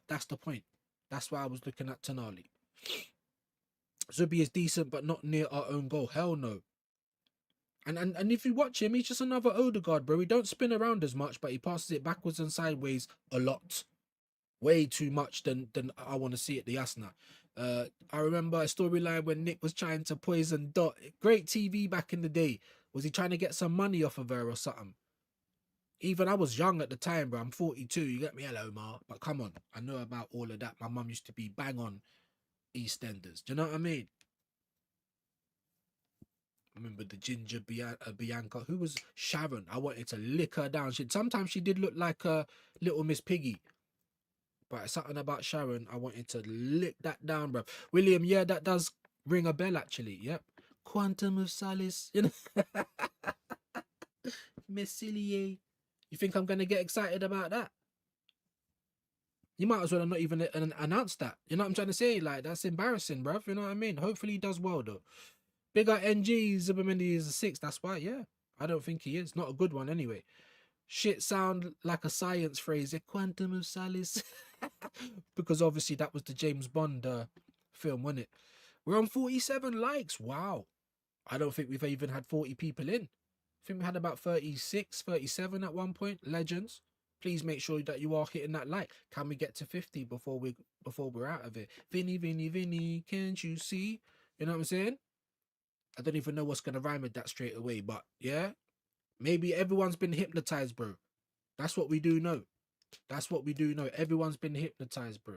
That's the point. That's why I was looking at Tonali. Zubi is decent, but not near our own goal. Hell no. And if you watch him, he's just another Odegaard, bro. He don't spin around as much, but he passes it backwards and sideways a lot. Way too much than I want to see at the Asna. I remember a storyline when Nick was trying to poison Dot. Great TV back in the day. Was he trying to get some money off of her or something? Even I was young at the time, bro. I'm 42. You get me? Hello, Ma. But come on. I know about all of that. My mum used to be bang on EastEnders. Do you know what I mean? I remember the ginger Bianca. Who was Sharon? I wanted to lick her down. Sometimes she did look like a little Miss Piggy. But something about Sharon, I wanted to lick that down, bro. William, yeah, that does ring a bell, actually. Yep. Quantum of Solace. You know? Messilier. You think I'm going to get excited about that? You might as well not even announce that. You know what I'm trying to say? Like, that's embarrassing, bro. You know what I mean? Hopefully he does well, though. Big up NG, Zubimendi is a 6. That's why, yeah. I don't think he is. Not a good one, anyway. Shit sound like a science phrase. A quantum of solace. Because obviously that was the James Bond film, wasn't it? We're on 47 likes. Wow. I don't think we've even had 40 people in. I think we had about 36, 37 at one point. Legends. Please make sure that you are hitting that like. Can we get to 50 before we're out of it? Vinny, can't you see? You know what I'm saying? I don't even know what's going to rhyme with that straight away. But yeah, maybe everyone's been hypnotized, bro. That's what we do know. That's what we do know. Everyone's been hypnotized, bro.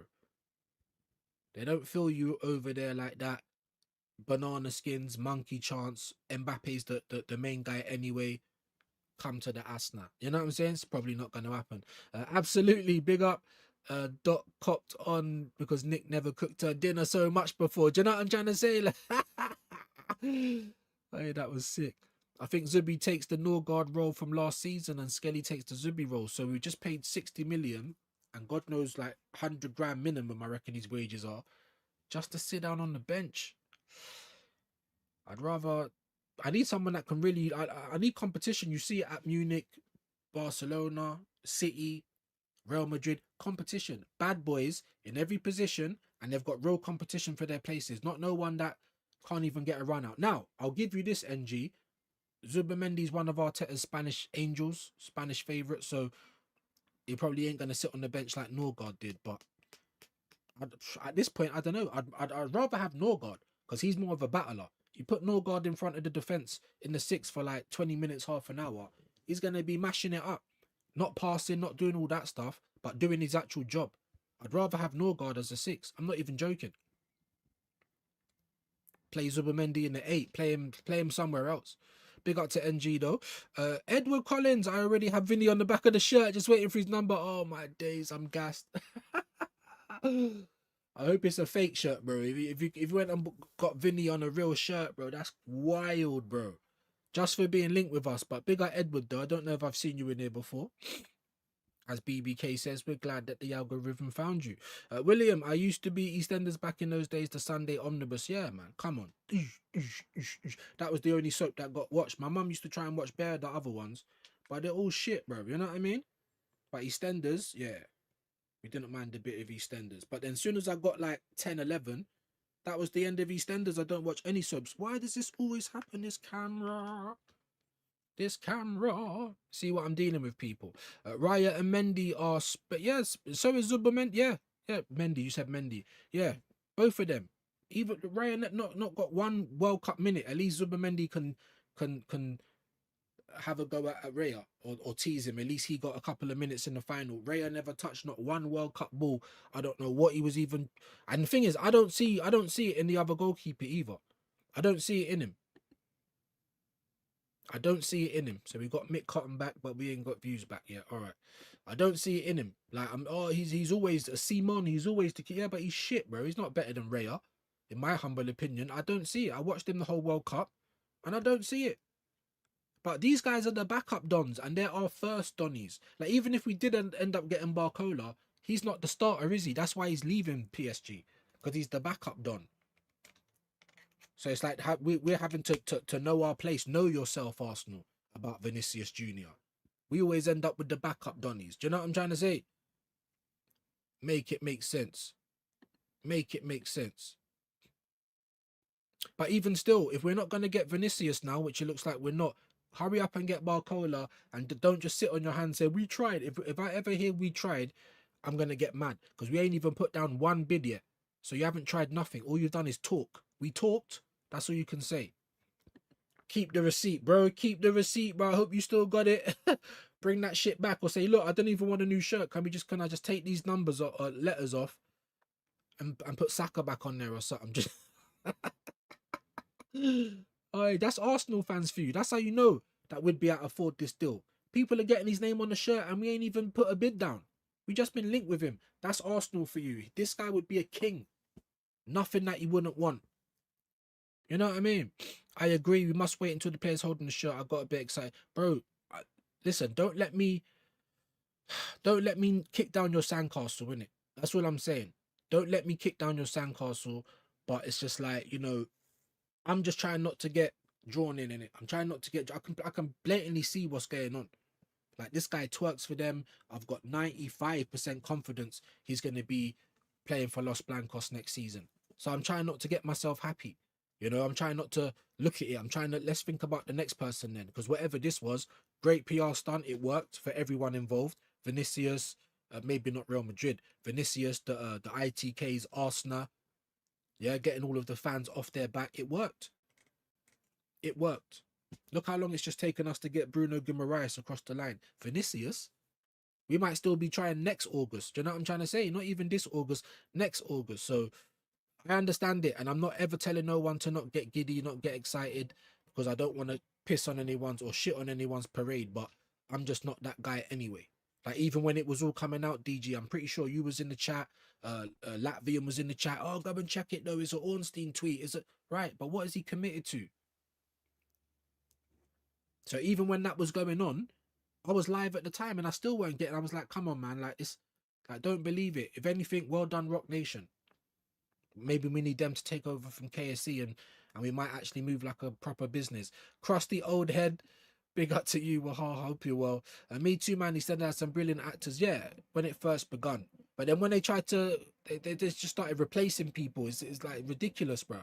They don't feel you over there like that. Banana skins, monkey chance. Mbappe's the main guy anyway. Come to the Asna. You know what I'm saying? It's probably not going to happen. Absolutely, big up. Dot copped on because Nick never cooked her dinner so much before. Do you know what I'm trying to say? Like, hey, that was sick. I think Zubi takes the Norgard role from last season and Skelly takes the Zubi role. So we just paid 60 million and God knows like 100 grand minimum, I reckon his wages are, just to sit down on the bench. I need someone that can really, I need competition. You see it at Munich, Barcelona, City, Real Madrid, competition. Bad boys in every position and they've got real competition for their places. Not no one that can't even get a run out. Now, I'll give you this, NG. Zubimendi is one of Arteta's Spanish angels, Spanish favourites, so he probably ain't going to sit on the bench like Norgard did. But at this point, I don't know. I'd rather have Norgard because he's more of a battler. You put Norgard in front of the defence in the 6 for like 20 minutes, half an hour, he's going to be mashing it up. Not passing, not doing all that stuff, but doing his actual job. I'd rather have Norgard as a 6. I'm not even joking. Play Zubimendi in the 8. Play him somewhere else. Big up to NG though. Edward Collins, I already have Vinny on the back of the shirt, just waiting for his number. Oh my days, I'm gassed. I hope it's a fake shirt, bro. If you went and got Vinny on a real shirt, bro, that's wild, bro. Just for being linked with us. But big up Edward though. I don't know if I've seen you in here before. As BBK says, we're glad that the algorithm found you. William, I used to be EastEnders back in those days, the Sunday Omnibus. Yeah, man, come on. That was the only soap that got watched. My mum used to try and watch bare the other ones, but they're all shit, bro. You know what I mean? But EastEnders, yeah, we didn't mind a bit of EastEnders. But then as soon as I got like 10, 11, that was the end of EastEnders. I don't watch any soaps. Why does this always happen? This camera. See what I'm dealing with, people. Raya and Mendy are, but yes, so is Zuberman. Yeah, Mendy. You said Mendy. Yeah, both of them. Even Raya not got one World Cup minute. At least Zubermendi can have a go at Raya or tease him. At least he got a couple of minutes in the final. Raya never touched not one World Cup ball. I don't know what he was even. And the thing is, I don't see it in the other goalkeeper either. I don't see it in him. I don't see it in him. So we got Mick Cotton back, but we ain't got views back yet. All right. I don't see it in him. Like, he's always a Simon. He's always the yeah, but he's shit, bro. He's not better than Raya, in my humble opinion. I don't see it. I watched him the whole World Cup, and I don't see it. But these guys are the backup dons, and they're our first donnies. Like, even if we didn't end up getting Barcola, he's not the starter, is he? That's why he's leaving PSG, because he's the backup don. So it's like we're having to know our place. Know yourself, Arsenal, about Vinicius Jr. We always end up with the backup donnies. Do you know what I'm trying to say? Make it make sense. Make it make sense. But even still, if we're not going to get Vinicius now, which it looks like we're not, hurry up and get Barcola, and don't just sit on your hands and say, we tried. If I ever hear we tried, I'm going to get mad, because we ain't even put down one bid yet. So you haven't tried nothing. All you've done is talk. We talked. That's all you can say. Keep the receipt, bro. Keep the receipt, bro. I hope you still got it. Bring that shit back, or say, look, I don't even want a new shirt. Can I just take these numbers or letters off and put Saka back on there or something? Just Alright, that's Arsenal fans for you. That's how you know that we'd be able to afford this deal. People are getting his name on the shirt and we ain't even put a bid down. We just been linked with him. That's Arsenal for you. This guy would be a king. Nothing that he wouldn't want. You know what I mean? I agree. We must wait until the player's holding the shirt. I got a bit excited. Bro, listen, don't let me kick down your sandcastle, innit? That's all I'm saying. Don't let me kick down your sandcastle. But it's just like, you know, I'm just trying not to get drawn in it. I'm trying not to get. I can blatantly see what's going on. Like, this guy twerks for them. I've got 95% confidence he's going to be playing for Los Blancos next season. So I'm trying not to get myself happy. You know, I'm trying not to look at it. I'm trying to, let's think about the next person then. Because whatever this was, great PR stunt. It worked for everyone involved. Vinicius, maybe not Real Madrid. Vinicius, the ITKs, Arsenal. Yeah, getting all of the fans off their back. It worked. It worked. Look how long it's just taken us to get Bruno Guimaraes across the line. Vinicius, we might still be trying next August. Do you know what I'm trying to say? Not even this August, next August. So I understand it. And I'm not ever telling no one to not get giddy, not get excited, because I don't want to piss on anyone's or shit on anyone's parade. But I'm just not that guy anyway. Like, even when it was all coming out, DG, I'm pretty sure you was in the chat. Latvian was in the chat. Oh, go and check it though. It's an Ornstein tweet. Is it right? But what is he committed to? So even when that was going on, I was live at the time and I still weren't getting. I was like, come on, man. Like, it's like, don't believe it. If anything, well done, Rock Nation. Maybe we need them to take over from KSC and we might actually move like a proper business. Crusty old head. Big up to you, Waha. Hope you're well. Me too, man. He said there's some brilliant actors. Yeah, when it first begun. But then when they tried to, they just started replacing people. It's like ridiculous, bro.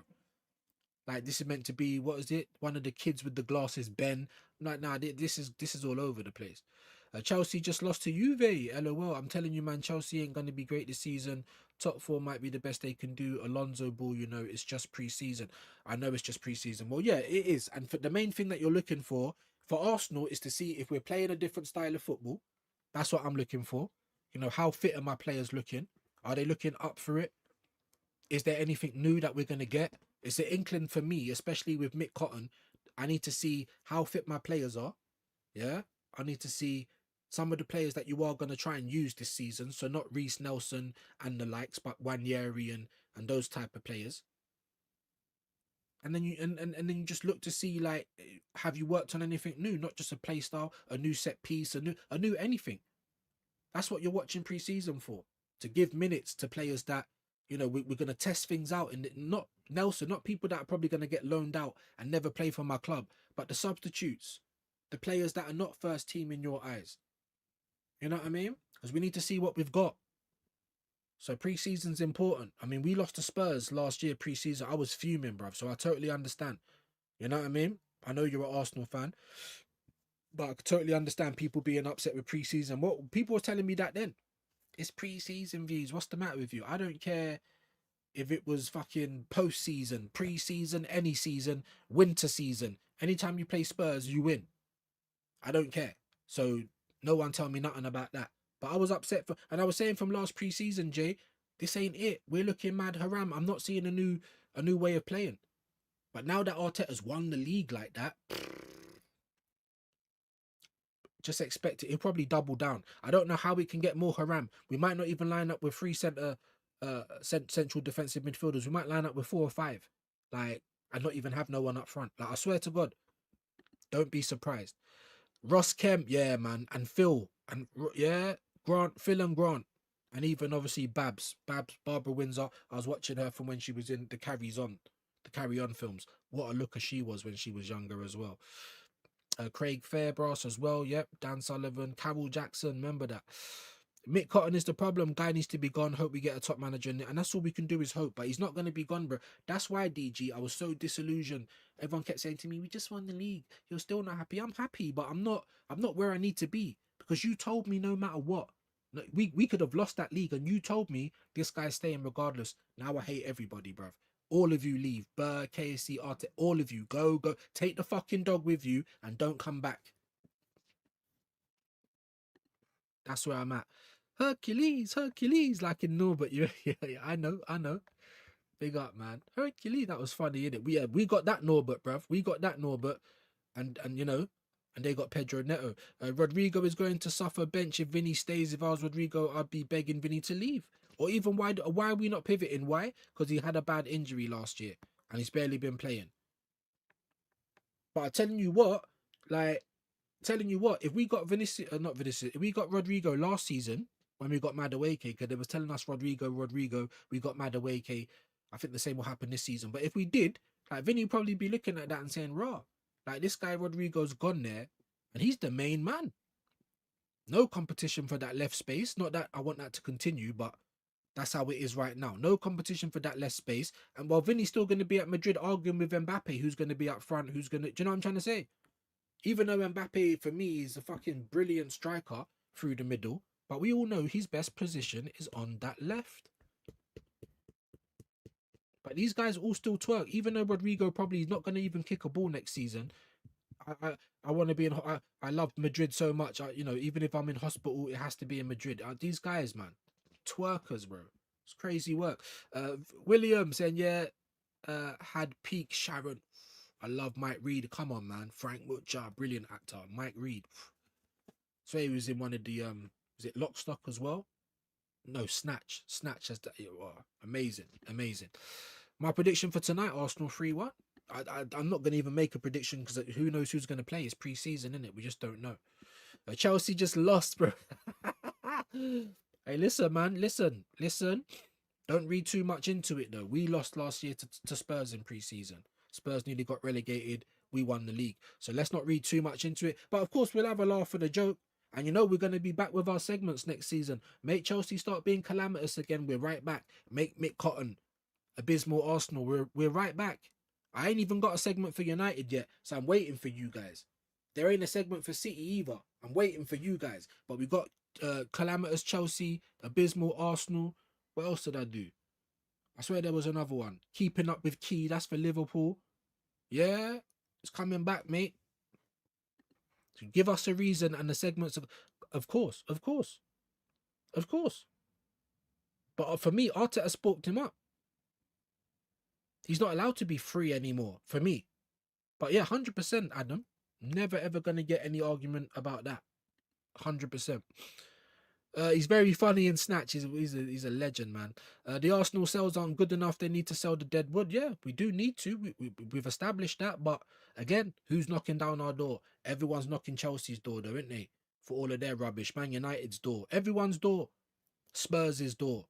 Like, this is meant to be, what is it? One of the kids with the glasses, Ben. Like, nah, this is all over the place. Chelsea just lost to Juve. LOL. I'm telling you, man, Chelsea ain't going to be great this season. Top four might be the best they can do. Alonso ball, you know, it's just pre-season. I know it's just pre-season. Well, yeah, it is. And for the main thing that you're looking for Arsenal is to see if we're playing a different style of football. That's what I'm looking for. You know, how fit are my players looking? Are they looking up for it? Is there anything new that we're going to get? It's an inkling for me, especially with Mick Cotton. I need to see how fit my players are. Yeah. I need to see some of the players that you are going to try and use this season. So not Reece Nelson and the likes, but Wanyeri and those type of players. And then you and then you just look to see, like, have you worked on anything new? Not just a play style, a new set piece, a new anything. That's what you're watching pre-season for. To give minutes to players that, you know, we're going to test things out. And not Nelson, not people that are probably going to get loaned out and never play for my club, but the substitutes, the players that are not first team in your eyes. You know what I mean? Because we need to see what we've got. So pre-season's important. I mean, we lost to Spurs last year pre-season. I was fuming, bruv. So I totally understand. You know what I mean? I know you're an Arsenal fan, but I totally understand people being upset with pre-season. What people were telling me that then? It's pre-season views. What's the matter with you? I don't care if it was fucking post-season, pre-season, any season, winter season. Anytime you play Spurs, you win. I don't care. So no one tell me nothing about that. But I was upset and I was saying from last pre-season, Jay, this ain't it. We're looking mad haram. I'm not seeing a new way of playing. But now that Arteta's won the league like that, Just expect it. He'll probably double down. I don't know how we can get more Haram. We might not even line up with three central defensive midfielders. We might line up with 4 or 5, like, and not even have no one up front. Like, I swear to God, don't be surprised. Ross Kemp, yeah, man, and Phil, and yeah, Phil and Grant, and even obviously Babs, Barbara Windsor. I was watching her from when she was in the Carry On films. What a looker she was when she was younger as well. Craig Fairbrass as well. Yep. Dan Sullivan, Carol Jackson. Remember that. Mick Cotton is the problem. Guy needs to be gone. Hope we get a top manager in it. And that's all we can do is hope. But he's not going to be gone, bro. That's why, DG, I was so disillusioned. Everyone kept saying to me, we just won the league. You're still not happy. I'm happy, but I'm not where I need to be. Because you told me no matter what. We could have lost that league, and you told me this guy's staying regardless. Now I hate everybody, bruv. All of you leave. Burr, KSC, Arte, all of you. Go. Take the fucking dog with you and don't come back. That's where I'm at. Hercules, like in Norbert. Yeah, I know. Big up, man. Hercules, that was funny, innit? We got that Norbert, bruv. We got that Norbert. And you know, and they got Pedro Neto. Rodrigo is going to suffer bench if Vinny stays. If I was Rodrigo, I'd be begging Vinny to leave. Or even why are we not pivoting? Why? Because he had a bad injury last year and he's barely been playing. But I'm telling you what, if we got if we got Rodrigo last season when we got Madueke, because they was telling us Rodrigo, we got Madueke. I think the same will happen this season. But if we did, like, Vinny would probably be looking at that and saying, "Raw, like, this guy Rodrigo's gone there, and he's the main man. No competition for that left space. Not that I want that to continue, but that's how it is right now. No competition for that left space. And while Vinny's still going to be at Madrid arguing with Mbappe, who's going to be up front, do you know what I'm trying to say? Even though Mbappe, for me, is a fucking brilliant striker through the middle, but we all know his best position is on that left. But these guys all still twerk, even though Rodrigo probably is not going to even kick a ball next season. I want to be in. I love Madrid so much. Even if I'm in hospital, it has to be in Madrid. These guys, man, twerkers, bro. It's crazy work. William saying, yeah, had peak Sharon. I love Mike Reed. Come on, man. Frank Butcher, brilliant actor. Mike Reed. So he was in one of the was it Lock, Stock as well? No, Snatch. Snatch has that. Oh, amazing. My prediction for tonight: Arsenal 3-1. I'm not going to even make a prediction because who knows who's going to play? It's pre-season, isn't it? We just don't know. Chelsea just lost, bro. Hey, listen, man. Listen. Don't read too much into it, though. We lost last year to Spurs in pre-season. Spurs nearly got relegated. We won the league. So let's not read too much into it. But, of course, we'll have a laugh and a joke. And, we're going to be back with our segments next season. Make Chelsea start being calamitous again. We're right back. Make Mick Cotton. Abysmal Arsenal. We're right back. I ain't even got a segment for United yet. So I'm waiting for you guys. There ain't a segment for City either. I'm waiting for you guys. But we got calamitous Chelsea, abysmal Arsenal. What else did I do? I swear there was another one. Keeping up with Key. That's for Liverpool. Yeah, it's coming back, mate. So give us a reason and the segments of course. But for me, Arteta spooked him up. He's not allowed to be free anymore for me. But yeah, 100%, Adam. Never ever gonna get any argument about that. 100%. He's very funny in Snatch. He's a legend, man. The Arsenal sales aren't good enough. They need to sell the dead wood. Yeah, we do need to. We've established that. But again, who's knocking down our door? Everyone's knocking Chelsea's door, though, isn't they? For all of their rubbish. Man United's door. Everyone's door. Spurs' door.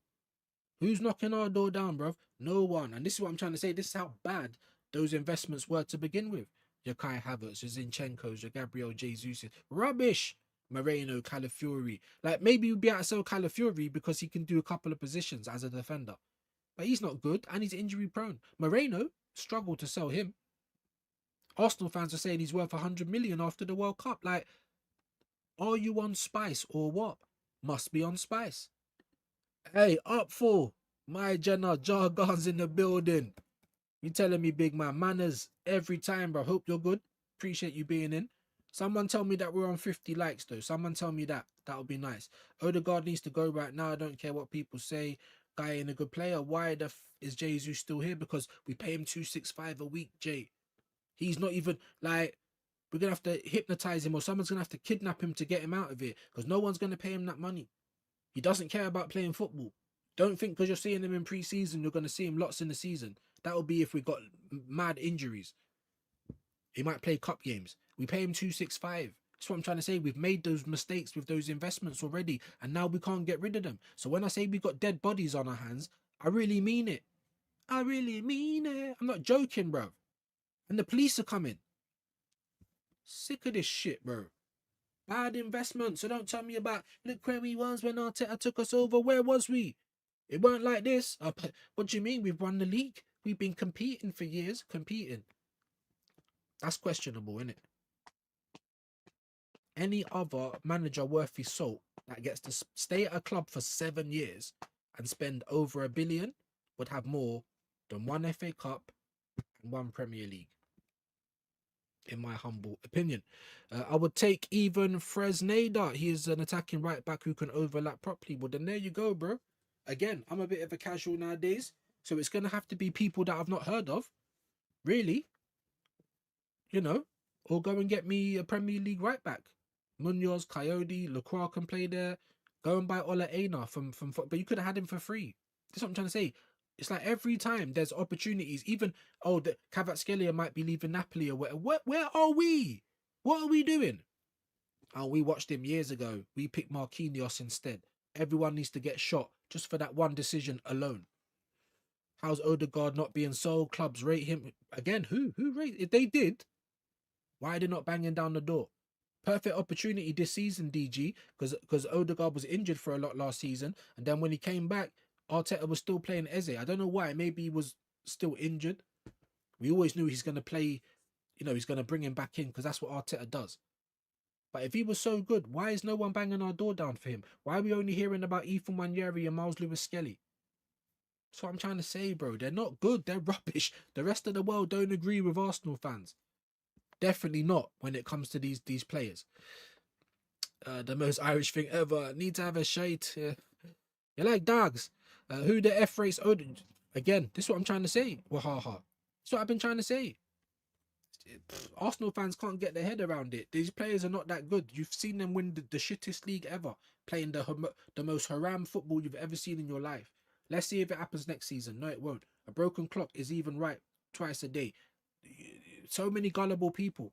Who's knocking our door down, bruv? No one. And this is what I'm trying to say. This is how bad those investments were to begin with. Your Kai Havertz, your Zinchenko's, your Gabriel Jesus. Rubbish. Moreno, Calafiori. Like, maybe we'd be able to sell Calafiori because he can do a couple of positions as a defender. But he's not good and he's injury prone. Moreno, struggled to sell him. Arsenal fans are saying he's worth 100 million after the World Cup. Like, are you on spice or what? Must be on spice. Hey, up for my Jenna Jargon's in the building. You telling me, big man, manners every time, bro. Hope you're good. Appreciate you being in. Someone tell me that we're on 50 likes, though. Someone tell me that. That would be nice. Odegaard needs to go right now. I don't care what people say. Guy ain't a good player. Why the is Jesus still here? Because we pay him 265 a week, Jay. He's not even, like, we're gonna have to hypnotize him, or someone's gonna have to kidnap him to get him out of it, because no one's gonna pay him that money. He doesn't care about playing football. Don't think because you're seeing him in pre-season, you're gonna see him lots in the season. That would be if we got mad injuries. He might play cup games. We pay him 265. That's what I'm trying to say. We've made those mistakes with those investments already, and now we can't get rid of them. So when I say we got dead bodies on our hands, I really mean it. I really mean it. I'm not joking, bro. And the police are coming. Sick of this shit, bro. Bad investment. So don't tell me about, look where we was when Arteta took us over. Where was we? It weren't like this. What do you mean? We've won the league. We've been competing for years. Competing. That's questionable, isn't it? Any other manager worth his salt that gets to stay at a club for 7 years and spend over $1 billion would have more than 1 FA Cup and 1 Premier League, in my humble opinion. I would take even Fresneda. He is an attacking right back who can overlap properly. Well, then there you go, bro. Again, I'm a bit of a casual nowadays, so it's going to have to be people that I've not heard of, really. You know, or go and get me a Premier League right back. Munoz, Coyote, Lacroix can play there. Go and buy Ola Aina but you could have had him for free. That's what I'm trying to say. It's like every time there's opportunities, even, the Kvaratskhelia might be leaving Napoli or where are we? What are we doing? Oh, we watched him years ago. We picked Marquinhos instead. Everyone needs to get shot just for that one decision alone. How's Odegaard not being sold? Clubs rate him. Again, who rate? If they did, why are they not banging down the door? Perfect opportunity this season, DG, because Odegaard was injured for a lot last season, and then when he came back, Arteta was still playing Eze. I don't know why. Maybe he was still injured. We always knew he's going to play, he's going to bring him back in because that's what Arteta does. But if he was so good, why is no one banging our door down for him? Why are we only hearing about Ethan Nwaneri and Miles Lewis-Skelly? That's what I'm trying to say, bro. They're not good. They're rubbish. The rest of the world don't agree with Arsenal fans. Definitely not when it comes to these players. The most Irish thing ever. Need to have a shade. You're like dogs. Who the F race? Again, this is what I'm trying to say. Wahaha. That's what I've been trying to say. Arsenal fans can't get their head around it. These players are not that good. You've seen them win the shittest league ever, playing the most haram football you've ever seen in your life. Let's see if it happens next season. No, it won't. A broken clock is even right twice a day. So many gullible people.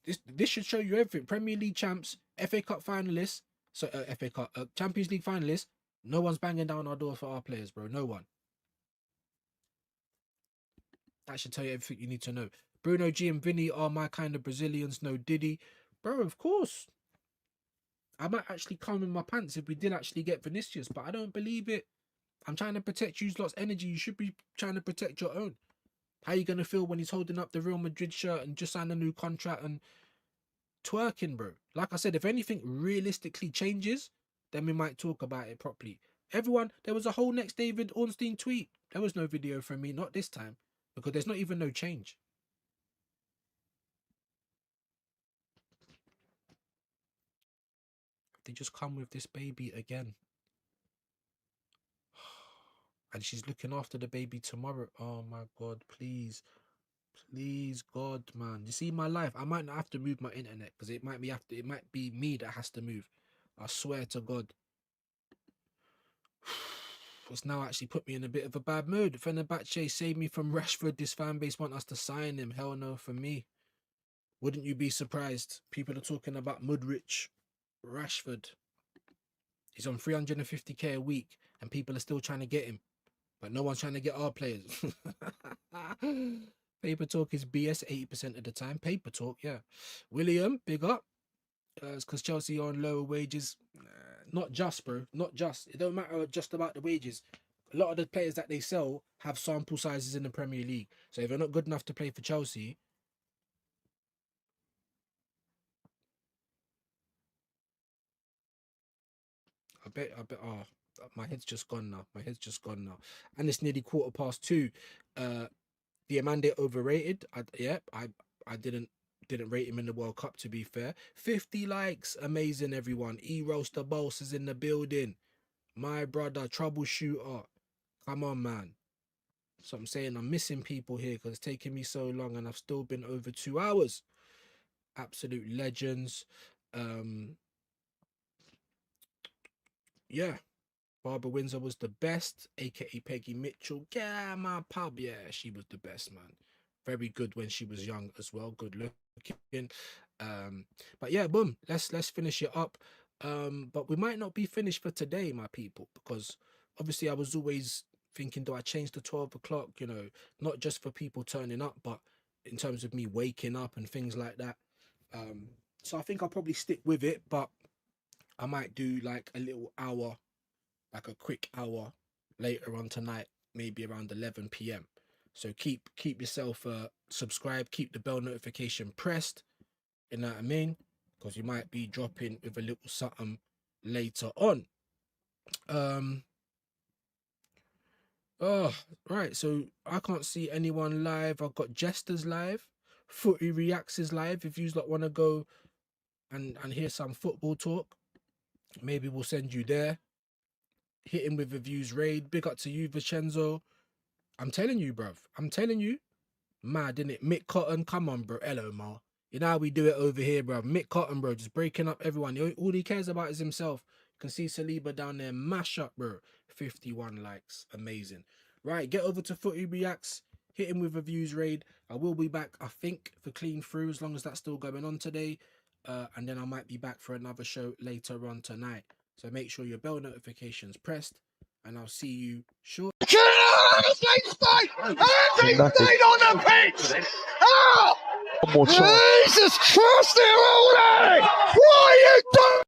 This should show you everything. Premier League champs, FA Cup finalists, FA Cup, Champions League finalists. No one's banging down our door for our players, bro. No one. That should tell you everything you need to know. Bruno G and Vinny are my kind of Brazilians. No Diddy, bro. Of course. I might actually come in my pants if we did actually get Vinicius, but I don't believe it. I'm trying to protect you lot's energy. You should be trying to protect your own. How you gonna feel when he's holding up the Real Madrid shirt and just signed a new contract and twerking, bro? Like I said, if anything realistically changes, then we might talk about it properly. Everyone, there was a whole next David Ornstein tweet. There was no video from me, not this time, because there's not even no change. They just come with this baby again. And she's looking after the baby tomorrow. Oh my God, please. Please, God, man. You see my life? I might not have to move my internet because it might be me that has to move. I swear to God. It's now actually put me in a bit of a bad mood. Fenerbahce saved me from Rashford. This fan base want us to sign him. Hell no for me. Wouldn't you be surprised? People are talking about Mudrich, Rashford. He's on 350k a week and people are still trying to get him. But no one's trying to get our players. Paper talk is BS 80% of the time. Paper talk, yeah. William, big up. It's because Chelsea are on lower wages. Not just, bro. Not just. It don't matter just about the wages. A lot of the players that they sell have sample sizes in the Premier League. So if they're not good enough to play for Chelsea... I bet, my head's just gone now. My head's just gone now. And it's nearly 2:15. Diamande overrated. I didn't rate him in the World Cup, to be fair. 50 likes. Amazing, everyone. E-Roaster Boss is in the building. My brother, troubleshooter. Come on, man. So I'm saying I'm missing people here because it's taking me so long and I've still been over 2 hours. Absolute legends. Yeah. Barbara Windsor was the best, aka Peggy Mitchell. Yeah, my pub. Yeah, she was the best, man. Very good when she was young as well. Good looking. But yeah, boom. Let's finish it up. But we might not be finished for today, my people, because obviously I was always thinking, do I change to 12 o'clock? You know, not just for people turning up, but in terms of me waking up and things like that. So I think I'll probably stick with it, but I might do like a little hour, like a quick hour later on tonight, maybe around 11 p.m. So keep yourself subscribed, keep the bell notification pressed, you know what I mean? Because you might be dropping with a little something later on. Oh, right, so I can't see anyone live. I've got Jesters live, Footy Reacts is live. If you want to go and hear some football talk, maybe we'll send you there. Hit him with a views raid. Big up to you, Vincenzo. I'm telling you, bruv. I'm telling you. Mad, innit? Mick Cotton, come on, bro. Hello, Ma. You know how we do it over here, bruv. Mick Cotton, bro, just breaking up everyone. All he cares about is himself. You can see Saliba down there. Mash up, bro. 51 likes. Amazing. Right, get over to Footy Reacts. Hit him with a views raid. I will be back, I think, for Clean Through, as long as that's still going on today. And then I might be back for another show later on tonight. So make sure your bell notifications pressed, and I'll see you shortly. Everything on the pitch! Oh! Jesus Christ, they're all there! What are you doing?